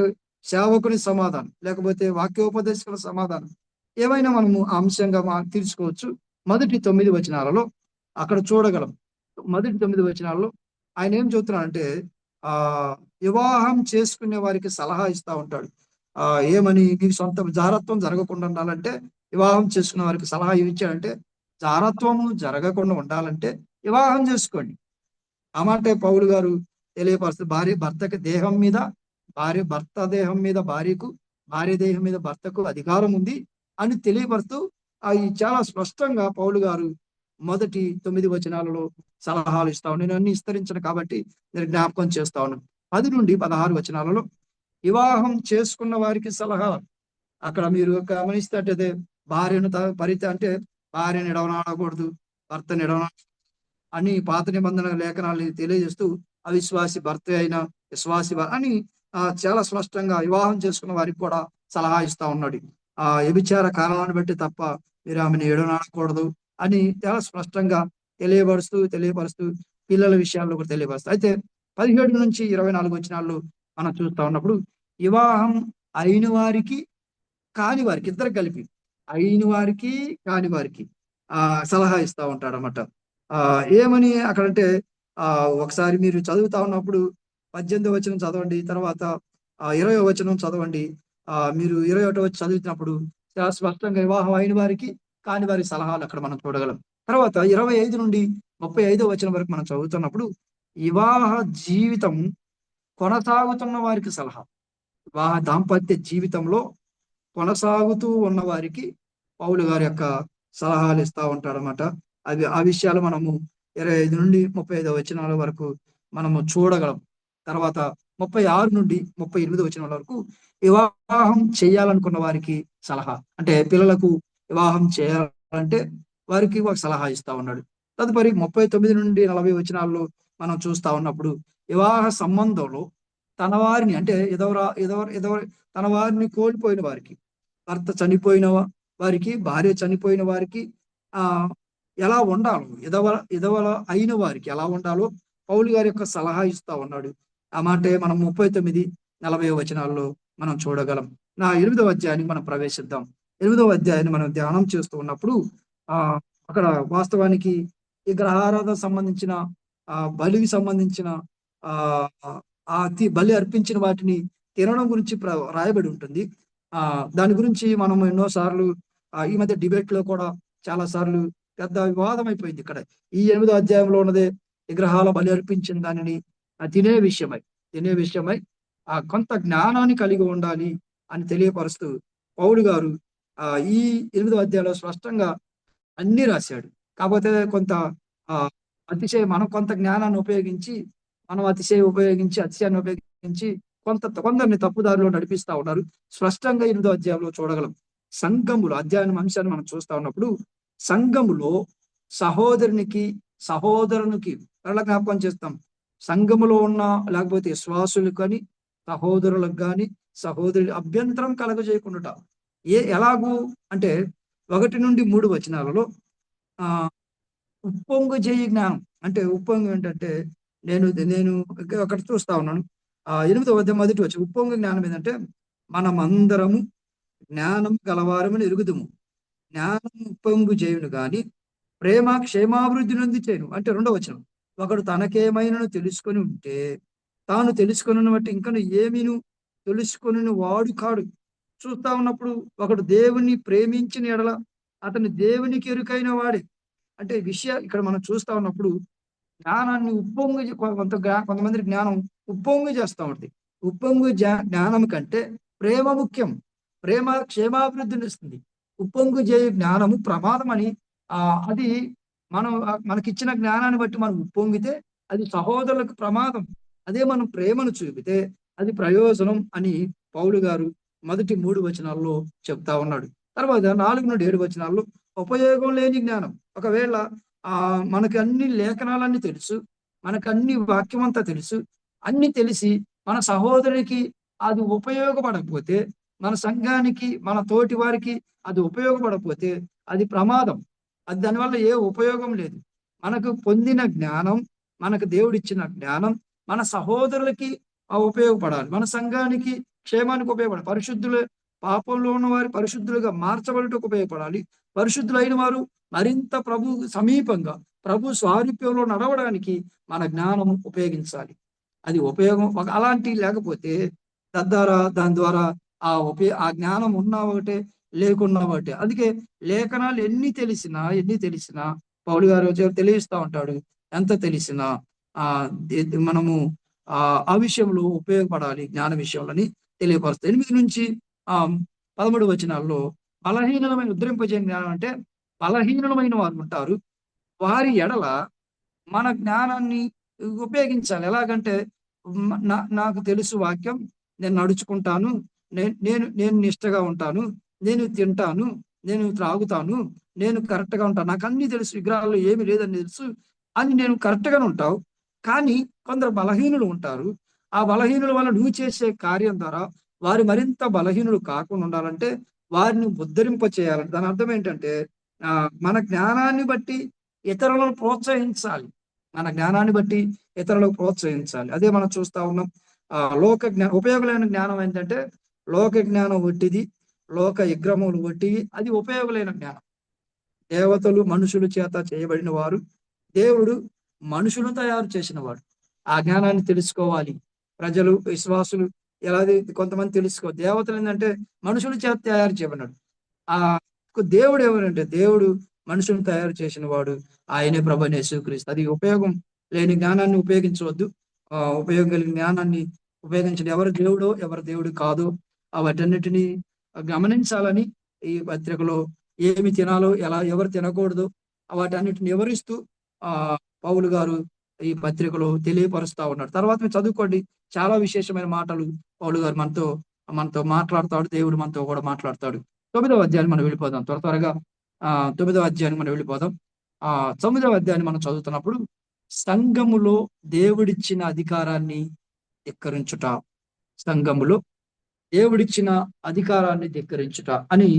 సేవకుని సమాధానం, లేకపోతే వాక్యోపదేశకుల సమాధానం, ఏమైనా మనము అంశంగా తీర్చుకోవచ్చు. మొదటి 9 వచనాలలో అక్కడ చూడగలం. మొదటి 9 వచనాలలో ఆయన ఏం చెబుతున్నాడంటే వివాహం చేసుకునే వారికి సలహా ఇస్తా ఉంటాడు. ఏమని, మీకు సొంత జారత్వం జరగకుండా ఉండాలంటే వివాహం చేసుకునే వారికి సలహా ఇచ్చాడంటే జారత్వము జరగకుండా ఉండాలంటే వివాహం చేసుకోండి. ఆ మాట పౌలు గారు తెలియపరుస్తుంది. భార్య భర్తకి దేహం మీద, భర్త దేహం మీద భార్యకు, భార్య దేహం మీద భర్తకు అధికారం ఉంది అని తెలియపరుస్తూ అవి చాలా స్పష్టంగా పౌలు గారు మొదటి 9 వచనాలలో సలహాలు ఇస్తా ఉన్నాను. నేను అన్ని విస్తరించను కాబట్టి నేను జ్ఞాపకం చేస్తా ఉన్నాను. 10 నుండి 16 వచనాలలో వివాహం చేసుకున్న వారికి సలహా. అక్కడ మీరు గమనిస్తే భార్యను అంటే భార్యను ఎడవనాడకూడదు, భర్తను ఎడవనా అని పాత నిబంధన లేఖనాలు తెలియజేస్తూ అవిశ్వాసి భర్త అయినా విశ్వాసి అని చాలా స్పష్టంగా వివాహం చేసుకున్న వారికి కూడా సలహా ఇస్తా ఉన్నాడు. వ్యభిచార కారణాన్ని బట్టి తప్ప మీరు ఆమెను ఎడనాడకూడదు అని చాలా స్పష్టంగా తెలియపరుస్తూ పిల్లల విషయాల్లో కూడా తెలియపరుస్తూ. అయితే 17 నుంచి 24 వచనాల్లో మనం చూస్తా ఉన్నప్పుడు వివాహం అయిన వారికి కాని వారికి, ఇద్దరు కలిపి అయిన వారికి కాని వారికి సలహా ఇస్తా ఉంటాడు అన్నమాట. ఏమని అక్కడంటే ఒకసారి మీరు చదువుతా ఉన్నప్పుడు 18వ వచనం చదవండి, తర్వాత 20వ వచనం చదవండి. మీరు 21వ వచనం చదువుతున్నప్పుడు చాలా స్పష్టంగా వివాహం అయిన వారికి కాని వారి సలహాలు అక్కడ మనం చూడగలం. తర్వాత 25 నుండి 35వ వచనం వరకు మనం చదువుతున్నప్పుడు వివాహ జీవితం కొనసాగుతున్న వారికి సలహా. వివాహ దాంపత్య జీవితంలో కొనసాగుతూ ఉన్న వారికి పౌలు గారి యొక్క సలహాలు ఇస్తా ఉంటాడనమాట. ఆ విషయాలు మనము 25 నుండి 35 వచనాల వరకు మనము చూడగలం. తర్వాత 36 నుండి 38 వచనాల వరకు వివాహం చేయాలనుకున్న వారికి సలహా. అంటే పిల్లలకు వివాహం చేయాలంటే వారికి ఒక సలహా ఇస్తా ఉన్నాడు. తదుపరి 39 నుండి 40 వచనాల్లో మనం చూస్తా ఉన్నప్పుడు వివాహ సంబంధంలో తన వారిని అంటే తన వారిని కోల్పోయిన వారికి, భర్త చనిపోయిన వారికి, భార్య చనిపోయిన వారికి ఆ ఎలా ఉండాలో, విధవల అయిన వారికి ఎలా ఉండాలో పౌలు గారి యొక్క సలహా ఇస్తా ఉన్నాడు. ఆ మాటే మనం 39-40 వచనాల్లో మనం చూడగలం. 8వ అధ్యాయానికి మనం ప్రవేశిద్దాం. 8వ అధ్యాయాన్ని మనం ధ్యానం చేస్తూ ఉన్నప్పుడు అక్కడ వాస్తవానికి ఈ గ్రహారాధన సంబంధించిన బలికి సంబంధించిన బలి అర్పించిన వాటిని తినడం గురించి రాయబడి ఉంటుంది. దాని గురించి మనం ఎన్నోసార్లు ఈ మధ్య డిబేట్ లో కూడా చాలా సార్లు పెద్ద వివాదం అయిపోయింది. ఇక్కడ ఈ 8వ అధ్యాయంలో ఉన్నదే విగ్రహాల బలి అర్పించిన దానిని తినే విషయమై కొంత జ్ఞానాన్ని కలిగి ఉండాలి అని తెలియపరుస్తూ పౌలు గారు ఈ 8వ అధ్యాయంలో స్పష్టంగా అన్ని రాశాడు. కాకపోతే కొంత మనం కొంత జ్ఞానాన్ని ఉపయోగించి అతిశయాన్ని ఉపయోగించి కొందరిని తప్పుదారిలో నడిపిస్తా ఉన్నారు. స్పష్టంగా 8వ అధ్యాయంలో చూడగలం. సంఘములు అంశాన్ని మనం చూస్తా ఉన్నప్పుడు సంఘములో సహోదరునికి జ్ఞాపకం చేస్తాం. సంఘములో ఉన్న లేకపోతే విశ్వాసులకు కానీ సహోదరులకు కానీ సహోదరులు అభ్యంతరం కలగజేయకుండా ఎలాగూ అంటే 1 నుండి 3 వచనాలలో ఉప్పొంగు చేయి జ్ఞానం అంటే ఉప్పొంగు ఏంటంటే నేను అక్కడ చూస్తా ఉన్నాను. 8వ అధ్యాయం 1 వచ్చి ఉప్పొంగు జ్ఞానం ఏంటంటే మనమందరము జ్ఞానం గలవారమని ఎరుగుదుము, జ్ఞానం ఉప్పొంగు చేయును గాని ప్రేమ క్షేమాభివృద్ధి నొంది చేయను. అంటే 2వ వచనం, ఒకడు తనకేమైనను తెలుసుకొని ఉంటే తాను తెలుసుకున్న బట్టి ఇంకను ఏమీను తెలుసుకొని వాడు కాడు. చూస్తా ఉన్నప్పుడు ఒకడు దేవుని ప్రేమించిన ఎడల అతని దేవునికి ఎరుకైన వాడే. అంటే ఇక్కడ మనం చూస్తా ఉన్నప్పుడు జ్ఞానాన్ని కొంతమంది జ్ఞానం ఉప్పొంగు చేస్తా ఉంటుంది. ఉప్పొంగు జ్ఞానం కంటే ప్రేమ ముఖ్యం. ప్రేమ క్షేమాభివృద్ధిని ఇస్తుంది. ఉప్పొంగు చేయ జ్ఞానము ప్రమాదం అని అది మనకిచ్చిన జ్ఞానాన్ని బట్టి మనం ఉప్పొంగితే అది సహోదరులకు ప్రమాదం. అదే మనం ప్రేమను చూపితే అది ప్రయోజనం అని పౌలు గారు మొదటి 3 వచనాల్లో చెప్తా ఉన్నాడు. తర్వాత 4 నుండి 7 వచనాల్లో ఉపయోగం లేని జ్ఞానం. ఒకవేళ మనకి అన్ని లేఖనాలన్నీ తెలుసు, మనకు అన్ని వాక్యం అంతా తెలుసు, అన్ని తెలిసి మన సహోదరునికి అది ఉపయోగపడకపోతే, మన సంఘానికి మన తోటి వారికి అది ఉపయోగపడకపోతే అది ప్రమాదం. అది దానివల్ల ఏ ఉపయోగం లేదు. మనకు పొందిన జ్ఞానం, మనకు దేవుడిచ్చిన జ్ఞానం మన సహోదరులకి ఉపయోగపడాలి, మన సంఘానికి క్షేమానికి ఉపయోగపడాలి. పరిశుద్ధులు పాపంలో ఉన్న వారి పరిశుద్ధులుగా మార్చబడటకు ఉపయోగపడాలి. పరిశుద్ధులైన వారు మరింత ప్రభు సమీపంగా ప్రభు స్వారూప్యంలో నడవడానికి మన జ్ఞానం ఉపయోగించాలి. అది ఉపయోగం అలాంటి లేకపోతే దాని ద్వారా ఆ జ్ఞానం ఉన్నా ఒకటే లేకున్నా ఒకటే. అందుకే లేఖనాలు ఎన్ని తెలిసినా పౌలు గారు తెలియజేస్తా ఉంటాడు, ఎంత తెలిసినా మనము ఆ విషయంలో ఉపయోగపడాలి, జ్ఞాన విషయంలోని తెలియపరుస్తాయి. 8 నుంచి 13 వచనాల్లో బలహీనమైన ఉద్ధరింపజేయ జ్ఞానం అంటే బలహీనమైన వారు ఉంటారు, వారి ఎడల మన జ్ఞానాన్ని ఉపయోగించాలి. ఎలాగంటే నాకు తెలుసు వాక్యం, నేను నడుచుకుంటాను, నేను నిష్టగా ఉంటాను, నేను తింటాను, నేను త్రాగుతాను, నేను కరెక్ట్గా ఉంటాను, నాకు అన్ని తెలుసు, విగ్రహాల్లో ఏమి లేదని తెలుసు అని నేను కరెక్ట్గానే ఉంటావు. కానీ కొందరు బలహీనులు ఉంటారు. ఆ బలహీనుల వల్ల నువ్వు చేసే కార్యం ద్వారా వారు మరింత బలహీనులు కాకుండా ఉండాలంటే వారిని ఉద్ధరింప చేయాలి. దాని అర్థం ఏంటంటే మన జ్ఞానాన్ని బట్టి ఇతరులను ప్రోత్సహించాలి. అదే మనం చూస్తా ఉన్నాం. ఉపయోగమైన జ్ఞానం ఏంటంటే లోక జ్ఞానం వట్టిది, లోక విగ్రహములు వట్టివి, అది ఉపయోగమైన జ్ఞానం. దేవతలు మనుషుల చేత చేయబడిన వారు, దేవుడు మనుషులు తయారు చేసిన వాడు. ఆ జ్ఞానాన్ని తెలుసుకోవాలి. ప్రజలు విశ్వాసులు ఎలా కొంతమంది తెలుసుకో. దేవతలు ఏంటంటే మనుషుల చేత తయారు చేయబడినాడు. దేవుడు ఎవరంటే దేవుడు మనుషులను తయారు చేసిన వాడు, ఆయనే ప్రభువైన యేసుక్రీస్తు. అది ఉపయోగం లేని జ్ఞానాన్ని ఉపయోగించవద్దు. ఉపయోగం కలిగిన జ్ఞానాన్ని ఉపయోగించడం, ఎవరు దేవుడో ఎవరు దేవుడు కాదో వాటన్నిటినీ గమనించాలని ఈ పత్రికలో ఏమి తినాలో ఎవరు తినకూడదు వాటన్నిటిని వివరిస్తూ పౌలు గారు ఈ పత్రికలో తెలియపరుస్తా ఉన్నాడు. తర్వాత మీరు చదువుకోండి, చాలా విశేషమైన మాటలు పౌలు గారు మనతో మాట్లాడతాడు, దేవుడు మనతో కూడా మాట్లాడతాడు. 9వ అధ్యాయం మనం వెళ్ళిపోదాం త్వరగా. 9వ అధ్యాయానికి మనం వెళ్ళిపోదాం. 9వ అధ్యాయాన్ని మనం చదువుతున్నప్పుడు సంఘములో దేవుడిచ్చిన అధికారాన్ని ధిక్కరించుట, సంఘములో దేవుడిచ్చిన అధికారాన్ని ధిక్కరించుట అని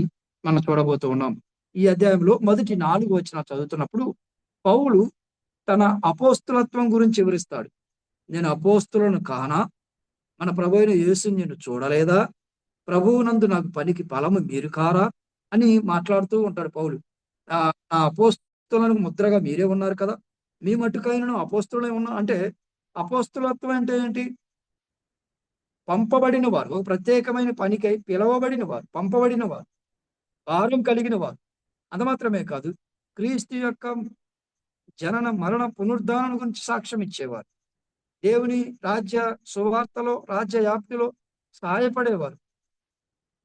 మనం చూడబోతూ ఉన్నాం. ఈ అధ్యాయంలో మొదటి 4 వచనాలు చదువుతున్నప్పుడు పౌలు తన అపోస్తులత్వం గురించి వివరిస్తాడు. నేను అపోస్తులను కానా, మన ప్రభు అయిన యేసుని నేను చూడలేదా, ప్రభువునందు నాకు పనికి ఫలము మీరు కారా అని మాట్లాడుతూ ఉంటాడు పౌలు. ఆ అపోస్తులకు ముద్రగా మీరే ఉన్నారు కదా, మీ మట్టుకైనను అపోస్తులే ఉన్నా అంటే అపోస్తులత్వం అంటే ఏంటి? పంపబడిన వారు, ఒక ప్రత్యేకమైన పనికై పిలవబడిన వారు, పంపబడిన వారు, భారం కలిగిన వారు. అంత మాత్రమే కాదు, క్రీస్తు యొక్క జనన మరణ పునరుద్ధానం గురించి సాక్ష్యం ఇచ్చేవారు, దేవుని రాజ్య సువార్తలో రాజ్య వ్యాప్తిలో సహాయపడేవారు.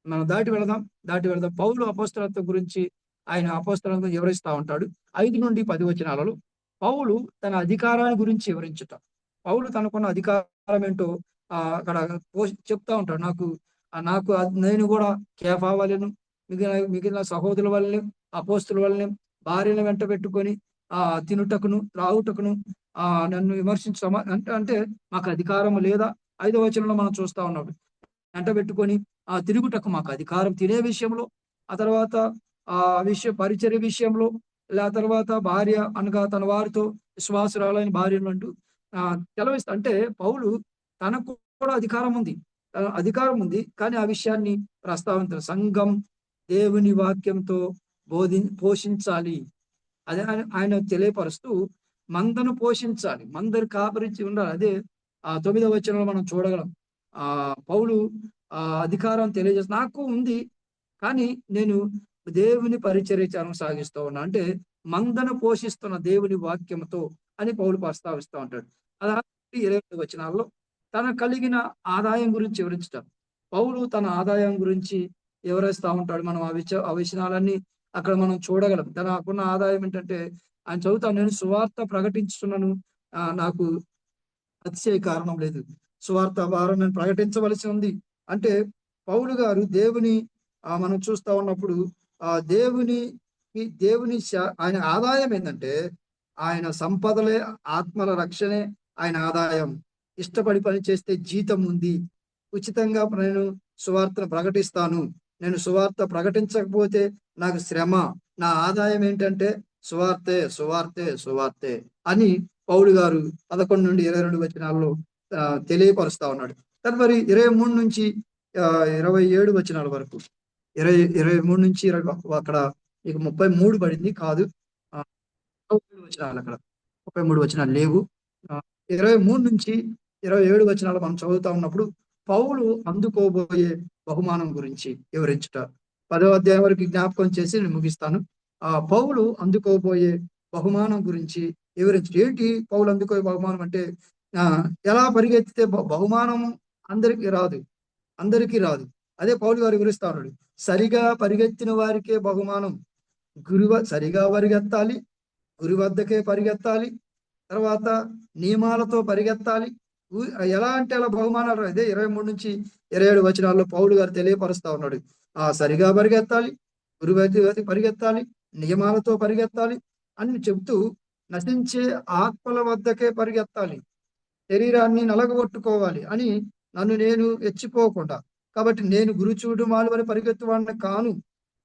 మనం దాటి వెళదాం. పౌలు అపోస్తలత్వం గురించి, ఆయన అపోస్తలత్వం వివరిస్తూ ఉంటాడు. 5 నుండి 10 వచనాలలో పౌలు తన అధికారాన్ని గురించి వివరించుట, పౌలు తనకున్న అధికారం ఏంటో అక్కడ చెప్తా ఉంటాడు. నాకు నేను కూడా కేఫా వలెను మిగిలిన సహోదరుల వల్లనే అపోస్తుల వల్లనే భార్యను వెంట పెట్టుకొని తినుటకును త్రాగుటకును నన్ను విమర్శించమా అంటే మాకు అధికారం లేదా? 5వ వచనంలో మనం చూస్తా ఉన్నాడు. వెంట పెట్టుకొని తిరుగుటకు మాకు అధికారం, తినే విషయంలో, ఆ తర్వాత పరిచర్య విషయంలో, ఆ తర్వాత భార్య అనగా తన వారితో విశ్వాసురాలైన భార్యను అంటూ సెలవిస్తా. అంటే పౌలు తనకు కూడా అధికారం ఉంది, కానీ ఆ విషయాన్ని ప్రస్తావించారు. సంఘం దేవుని వాక్యంతో పోషించాలి, అదే ఆయన తెలియపరుస్తూ మందను పోషించాలి, మందరు కాపరించి ఉండాలి. అదే 9వ వచనంలో మనం చూడగలం. పౌలు అధికారం తెలియజేస్తా, నాకు ఉంది కానీ నేను దేవుని పరిచర్య సాగిస్తూ ఉన్నా, అంటే మందను పోషిస్తున్న దేవుని వాక్యంతో అని పౌలు ప్రస్తావిస్తూ ఉంటాడు. అలా 20 వచనాల్లో తన కలిగిన ఆదాయం గురించి వివరించటం, పౌలు తన ఆదాయం గురించి వివరిస్తూ ఉంటాడు. మనం ఆ విషయాలన్నీ అక్కడ మనం చూడగలం. తనకున్న ఆదాయం ఏంటంటే ఆయన చదువుతాను, నేను సువార్త ప్రకటించుతున్నాను, నాకు అతిశయ కారణం లేదు, సువార్త భారం నేను ప్రకటించవలసి ఉంది అంటే పౌలు గారు దేవుని మనం చూస్తా ఉన్నప్పుడు దేవుని ఆయన ఆదాయం ఏంటంటే ఆయన సంపదలే, ఆత్మల రక్షణే ఆయన ఆదాయం. ఇష్టపడి పని చేస్తే జీతం ఉంది, ఉచితంగా నేను సువార్తను ప్రకటిస్తాను, నేను సువార్త ప్రకటించకపోతే నాకు శ్రమ, నా ఆదాయం ఏంటంటే సువార్తే అని పౌలు గారు 11 నుండి 22 వచనాల్లో తెలియపరుస్తా ఉన్నాడు. తదుపరి 23 నుంచి 27 వచనాల వరకు, 23 నుంచి అక్కడ ఇక 33 పడింది కాదు, 27 వచనాలు, అక్కడ 33 వచనాలు లేవు. 23 నుంచి 27 వచనాలు మనం చదువుతా ఉన్నప్పుడు పౌలు అందుకోబోయే బహుమానం గురించి వివరించుట, 10వ అధ్యాయం వరకు జ్ఞాపకం చేసి నేను ముగిస్తాను. పౌలు అందుకోబోయే బహుమానం గురించి వివరించుట. ఏంటి పౌలు అందుకోబోయే బహుమానం అంటే ఎలా పరిగెత్తితే బహుమానం అందరికీ రాదు. అదే పౌలు గారు వివరిస్తా ఉన్నాడు. సరిగా పరిగెత్తిన వారికే బహుమానం, సరిగా పరిగెత్తాలి, గురి వద్దకే పరిగెత్తాలి, తర్వాత నియమాలతో పరిగెత్తాలి. ఎలా అంటే అలా బహుమానాలు. అదే 23 నుంచి 27 వచనాల్లో పౌలు గారు తెలియపరుస్తా ఉన్నాడు. సరిగా పరిగెత్తాలి, గురి వద్ద పరిగెత్తాలి, నియమాలతో పరిగెత్తాలి అని చెబుతూ నశించే ఆత్మల వద్దకే పరిగెత్తాలి, శరీరాన్ని నలగొట్టుకోవాలి అని నన్ను నేను ఎచ్చిపోకుండా. కాబట్టి నేను గురుచూడు మాలువని పరిగెత్తువాడిని కాను,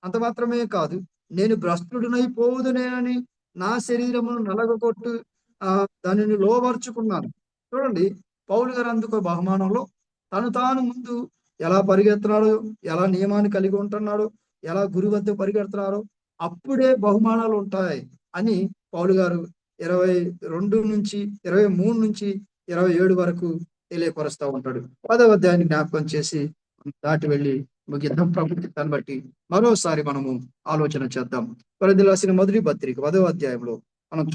అంత మాత్రమే కాదు, నేను భ్రష్టుడినైపోదునేనని నా శరీరమును నలగొట్టు దానిని లోబర్చుకున్నాను. చూడండి, పౌలు గారు అందుకో బహుమానంలో తాను ముందు ఎలా పరిగెడుతున్నాడో, ఎలా నియమాన్ని కలిగి ఉంటున్నాడో, ఎలా గురి వద్ద పరిగెడుతున్నారో అప్పుడే బహుమానాలు ఉంటాయి అని పౌలు గారు 23 నుంచి 27 వరకు తెలియపరుస్తూ ఉంటాడు. 10వ అధ్యాయాన్ని జ్ఞాపకం చేసి దాటి వెళ్ళి ముగిద్దాం. ప్రభుత్వాన్ని బట్టి మరోసారి మనము ఆలోచన చేద్దాం. కొరింథీయులకు రాసిన మొదటి పత్రిక 10వ అధ్యాయంలో మనం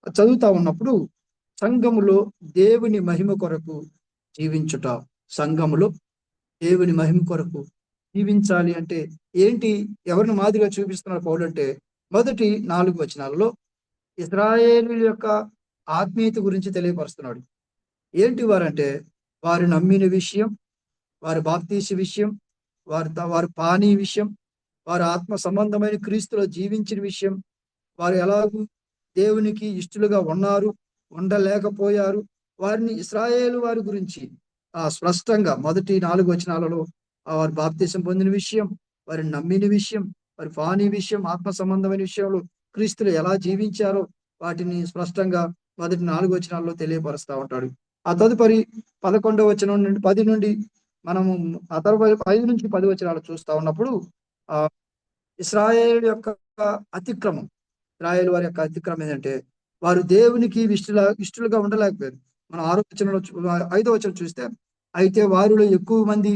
చదువుతా ఉన్నప్పుడు సంఘములో దేవుని మహిమ కొరకు జీవించుట, సంఘములో దేవుని మహిమ కొరకు జీవించాలి అంటే ఏంటి? ఎవరిని మాదిరిగా చూపిస్తున్నాడు పౌలు అంటే మొదటి 4 వచనాలలో ఇశ్రాయేలీయుల యొక్క ఆత్మీయత గురించి తెలియపరుస్తున్నాడు. ఏంటి వారంటే వారు నమ్మిన విషయం, వారి బాప్తీసు విషయం, వారి పానీ విషయం, వారు ఆత్మ సంబంధమైన క్రీస్తులో జీవించిన విషయం, వారు ఎలాగూ దేవునికి ఇష్టలుగా ఉన్నారు, ఉండలేకపోయారు, వారిని ఇశ్రాయేలు వారి గురించి స్పష్టంగా మొదటి 4 వచనాలలో వారు బాప్తీసం పొందిన విషయం, వారి నమ్మిన విషయం, వారి పాని విషయం, ఆత్మ సంబంధమైన విషయంలో క్రీస్తులు ఎలా జీవించారో వాటిని స్పష్టంగా మొదటి 4 వచనాల్లో తెలియపరుస్తా ఉంటాడు. ఆ తదుపరి 11వ వచనం నుండి 10 నుండి మనము ఆ తర్వాత 5 నుంచి 10 వచనాలు చూస్తా ఉన్నప్పుడు ఆ ఇశ్రాయేలు యొక్క అతిక్రమం, ఇశ్రాయేలు వారి యొక్క అతిక్రమం ఏంటంటే వారు దేవునికి ఇష్టలుగా ఉండలేకపోయారు. మనం 6వ వచనంలో 5వ వచనం చూస్తే, అయితే వారిలో ఎక్కువ మంది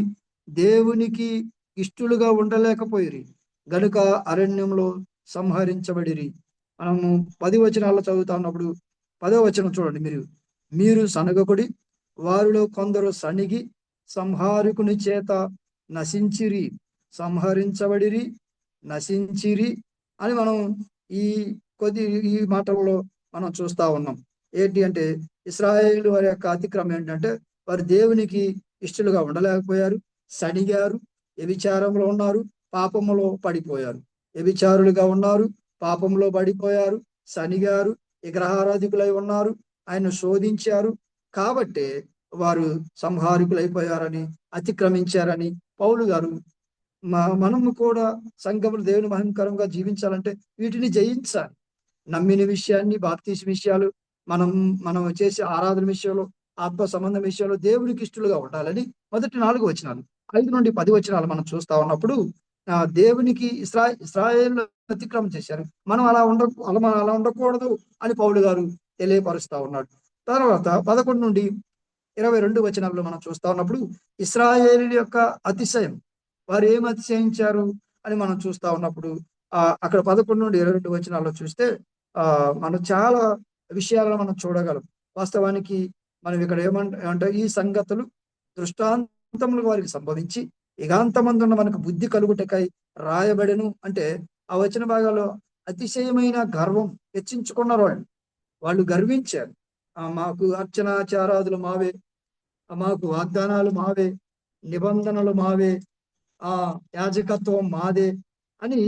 దేవునికి ఇష్టలుగా ఉండలేకపోయిరి గనుక అరణ్యంలో సంహరించబడిరి. మనము 10 వచనాల్లో చదువుతా ఉన్నప్పుడు 10వ వచనం చూడండి, మీరు సనగకుడి, వారిలో కొందరు సనిగి సంహారకుని చేత నశించిరి, సంహరించబడిరి, నశించిరి అని మనం ఈ మాటల్లో మనం చూస్తా ఉన్నాం. ఏంటి అంటే ఇశ్రాయేలు వారి యొక్క అతిక్రమం ఏంటంటే వారు దేవునికి ఇష్టలుగా ఉండలేకపోయారు, సనిగారు, వ్యభిచారంలో ఉన్నారు, పాపములో పడిపోయారు. వ్యభిచారులుగా ఉన్నారు, పాపంలో పడిపోయారు, సనిగారు, విగ్రహారాధికులై ఉన్నారు, ఆయన శోధించారు. కాబట్టే వారు సంహారకులైపోయారని, అతిక్రమించారని పౌలు గారు మనము కూడా సంఘములు దేవుని మహిమకరంగా జీవించాలంటే వీటిని జయించాలి. నమ్మిన విషయాన్ని, బాప్తీసు విషయాలు, మనం చేసే ఆరాధన విషయంలో, ఆత్మ సంబంధం విషయంలో దేవునికి ఇష్టలుగా ఉండాలని మొదటి 4 వచనాలు. 5 నుండి 10 వచనాలు మనం చూస్తా ఉన్నప్పుడు దేవునికి ఇశ్రాయేలు అతిక్రమం చేశారు, మనం అలా ఉండకూడదు అని పౌలు గారు తెలియపరుస్తా ఉన్నాడు. తర్వాత 11 నుండి 22 వచనాల్లో మనం చూస్తా ఉన్నప్పుడు ఇశ్రాయేలు యొక్క అతిశయం, వారు ఏం అతిశయించారు అని మనం చూస్తా ఉన్నప్పుడు అక్కడ 11 నుండి 22 వచనాల్లో చూస్తే మనం చాలా విషయాలను మనం చూడగలం. వాస్తవానికి మనం ఇక్కడ ఏమంటే ఈ సంగతులు దృష్టాంతములు వారికి సంభవించి యుగాంతమందున్న మనకు బుద్ధి కలుగుటకై రాయబడెను అంటే ఆ వచన భాగాల్లో అతిశయమైన గర్వం హెచ్చించుకున్నారు. వాళ్ళు గర్వించారు. మాకు అర్చనాచారాదులు మావే, మాకు వాగ్దానాలు మావే, నిబంధనలు మావే, యాజకత్వం మాదే అని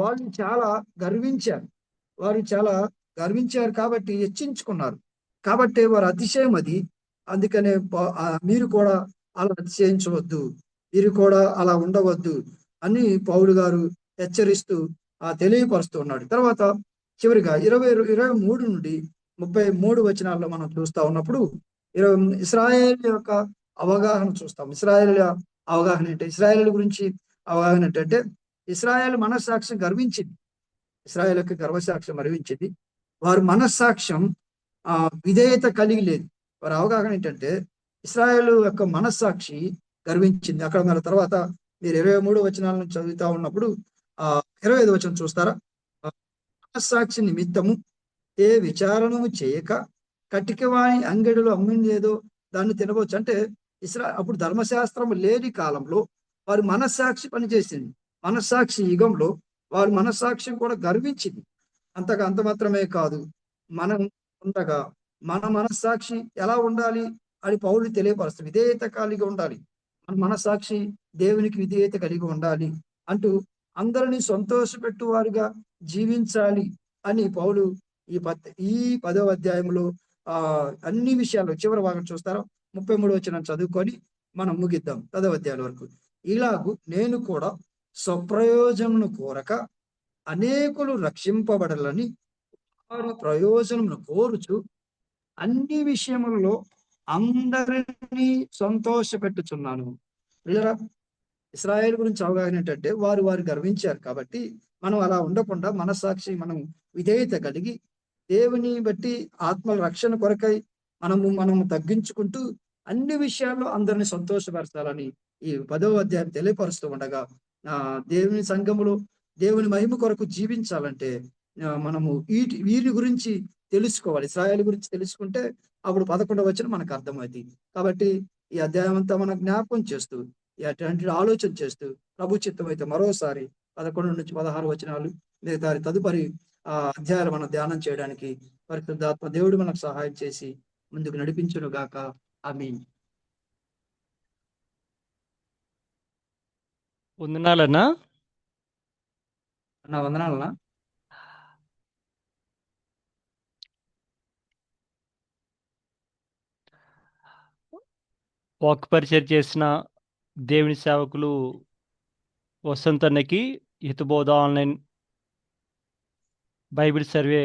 వాళ్ళు చాలా గర్వించారు. వారు చాలా గర్వించారు కాబట్టి హెచ్చించుకున్నారు. కాబట్టి వారు అతిశయం అది. అందుకనే మీరు కూడా అలా అతిశయించవద్దు, మీరు కూడా అలా ఉండవద్దు అని పౌలు గారు హెచ్చరిస్తూ తెలియపరుస్తూ ఉన్నాడు. తర్వాత చివరిగా 23 నుండి 33 వచనాల్లో మనం చూస్తా ఉన్నప్పుడు ఇశ్రాయేల్ యొక్క అవగాహన చూస్తాం. ఇశ్రాయేల్ అవగాహన ఏంటి? ఇశ్రాయేల్ గురించి అవగాహన ఏంటంటే ఇశ్రాయేల్ మనస్సాక్ష్యం గర్వించింది, ఇశ్రాయేల్ యొక్క గర్వసాక్ష్యం గర్వించింది. వారి మనస్సాక్ష్యం విధేయత కలిగి లేదు. వారి అవగాహన ఏంటంటే ఇశ్రాయేల్ యొక్క మనస్సాక్షి గర్వించింది. అక్కడ మన తర్వాత మీరు 23 వచనాల నుంచి చదువుతా ఉన్నప్పుడు 25 వచనం చూస్తారా? మనస్సాక్షి నిమిత్తము ఏ విచారణము చేయక కటికవాణి అంగడిలో అమ్మింది ఏదో దాన్ని తినవచ్చు. అంటే అప్పుడు ధర్మశాస్త్రం లేని కాలంలో వారి మనస్సాక్షి పనిచేసింది. మనస్సాక్షి యుగంలో వారి మనస్సాక్ష్యం కూడా గర్వించింది. అంత మాత్రమే కాదు, మనం ఉండగా మన మనస్సాక్షి ఎలా ఉండాలి అని పౌలు తెలియపరుస్తుంది. విధేయత కలిగి ఉండాలి, మన మనస్సాక్షి దేవునికి విధేయత కలిగి ఉండాలి అంటూ అందరినీ సంతోషపెట్టువారుగా జీవించాలి అని పౌలు ఈ 10వ అధ్యాయంలో అన్ని విషయాలు చివరి భాగం చూస్తారా? 33 వచనం చదువుకొని మనం ముగిద్దాం 10వ అధ్యాయం వరకు. ఇలాగూ నేను కూడా స్వప్రయోజనమును కోరక అనేకులు రక్షింపబడాలని వారి ప్రయోజనమును కోరుచు అన్ని విషయములలో అందరినీ సంతోషపెట్టుచున్నాను. ఇశ్రాయేల్ గురించి అవగాహన ఏంటంటే వారు గర్వించారు కాబట్టి మనం అలా ఉండకుండా మనస్సాక్షి మనం విధేయత కలిగి దేవుని బట్టి ఆత్మల రక్షణ కొరకై మనము తగ్గించుకుంటూ అన్ని విషయాల్లో అందరిని సంతోషపరచాలని ఈ 10వ అధ్యాయం తెలియపరుస్తూ ఉండగా దేవుని సంఘములో దేవుని మహిమ కొరకు జీవించాలంటే మనము వీరి గురించి తెలుసుకోవాలి. ఇశ్రాయేలు గురించి తెలుసుకుంటే అప్పుడు 11వ వచనం మనకు అర్థమవుతుంది. కాబట్టి ఈ అధ్యాయం అంతా మనం జ్ఞాపకం చేస్తూ అటువంటి ఆలోచన చేస్తూ ప్రభు చిత్తం అయితే మరోసారి 11 నుంచి 16 వచనాలు మిగతా తదుపరి అధ్యాయాలు మనం ధ్యానం చేయడానికి పరిశుద్ధాత్మ దేవుడు మనకు సహాయం చేసి ముందుకు నడిపించును గాక. ఆమేన్. వందనాలన్నా. నా వందనాలనా. వాక్ పరిచయం చేసిన దేవుని సేవకులు వసంత్ అన్నకి హితబోధ ఆన్లైన్ బైబిల్ సర్వే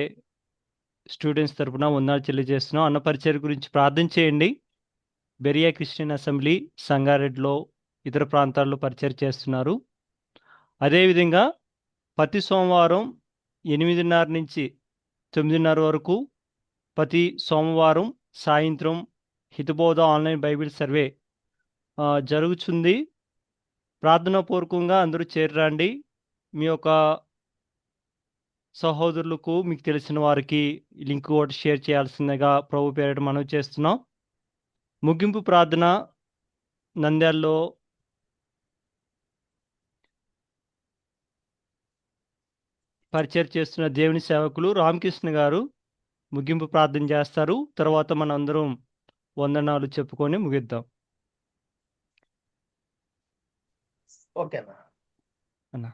స్టూడెంట్స్ తరపున వందనాలు తెలియజేస్తున్నాం. అన్న పరిచయం గురించి ప్రార్థన చేయండి. బెరియా క్రిస్టియన్ అసెంబ్లీ సంగారెడ్డిలో ఇతర ప్రాంతాల్లో పరిచయం చేస్తున్నారు. అదేవిధంగా ప్రతి సోమవారం 8:30 నుంచి 9:30 వరకు ప్రతి సోమవారం సాయంత్రం హితబోధ ఆన్లైన్ బైబిల్ సర్వే జరుగుతుంది. ప్రార్థనాపూర్వకంగా అందరూ చేరండి. మీ యొక్క సహోదరులకు, మీకు తెలిసిన వారికి లింక్ కూడా షేర్ చేయాల్సిందిగా ప్రభు పేరిట మనవి చేస్తున్నాం. ముగింపు ప్రార్థన నంద్యాలలో పరిచయం చేస్తున్న దేవుని సేవకులు రామకృష్ణ గారు ముగింపు ప్రార్థన చేస్తారు. తర్వాత మన అందరం వందనాలు చెప్పుకొని ముగిద్దాం. ఓకేనా అన్న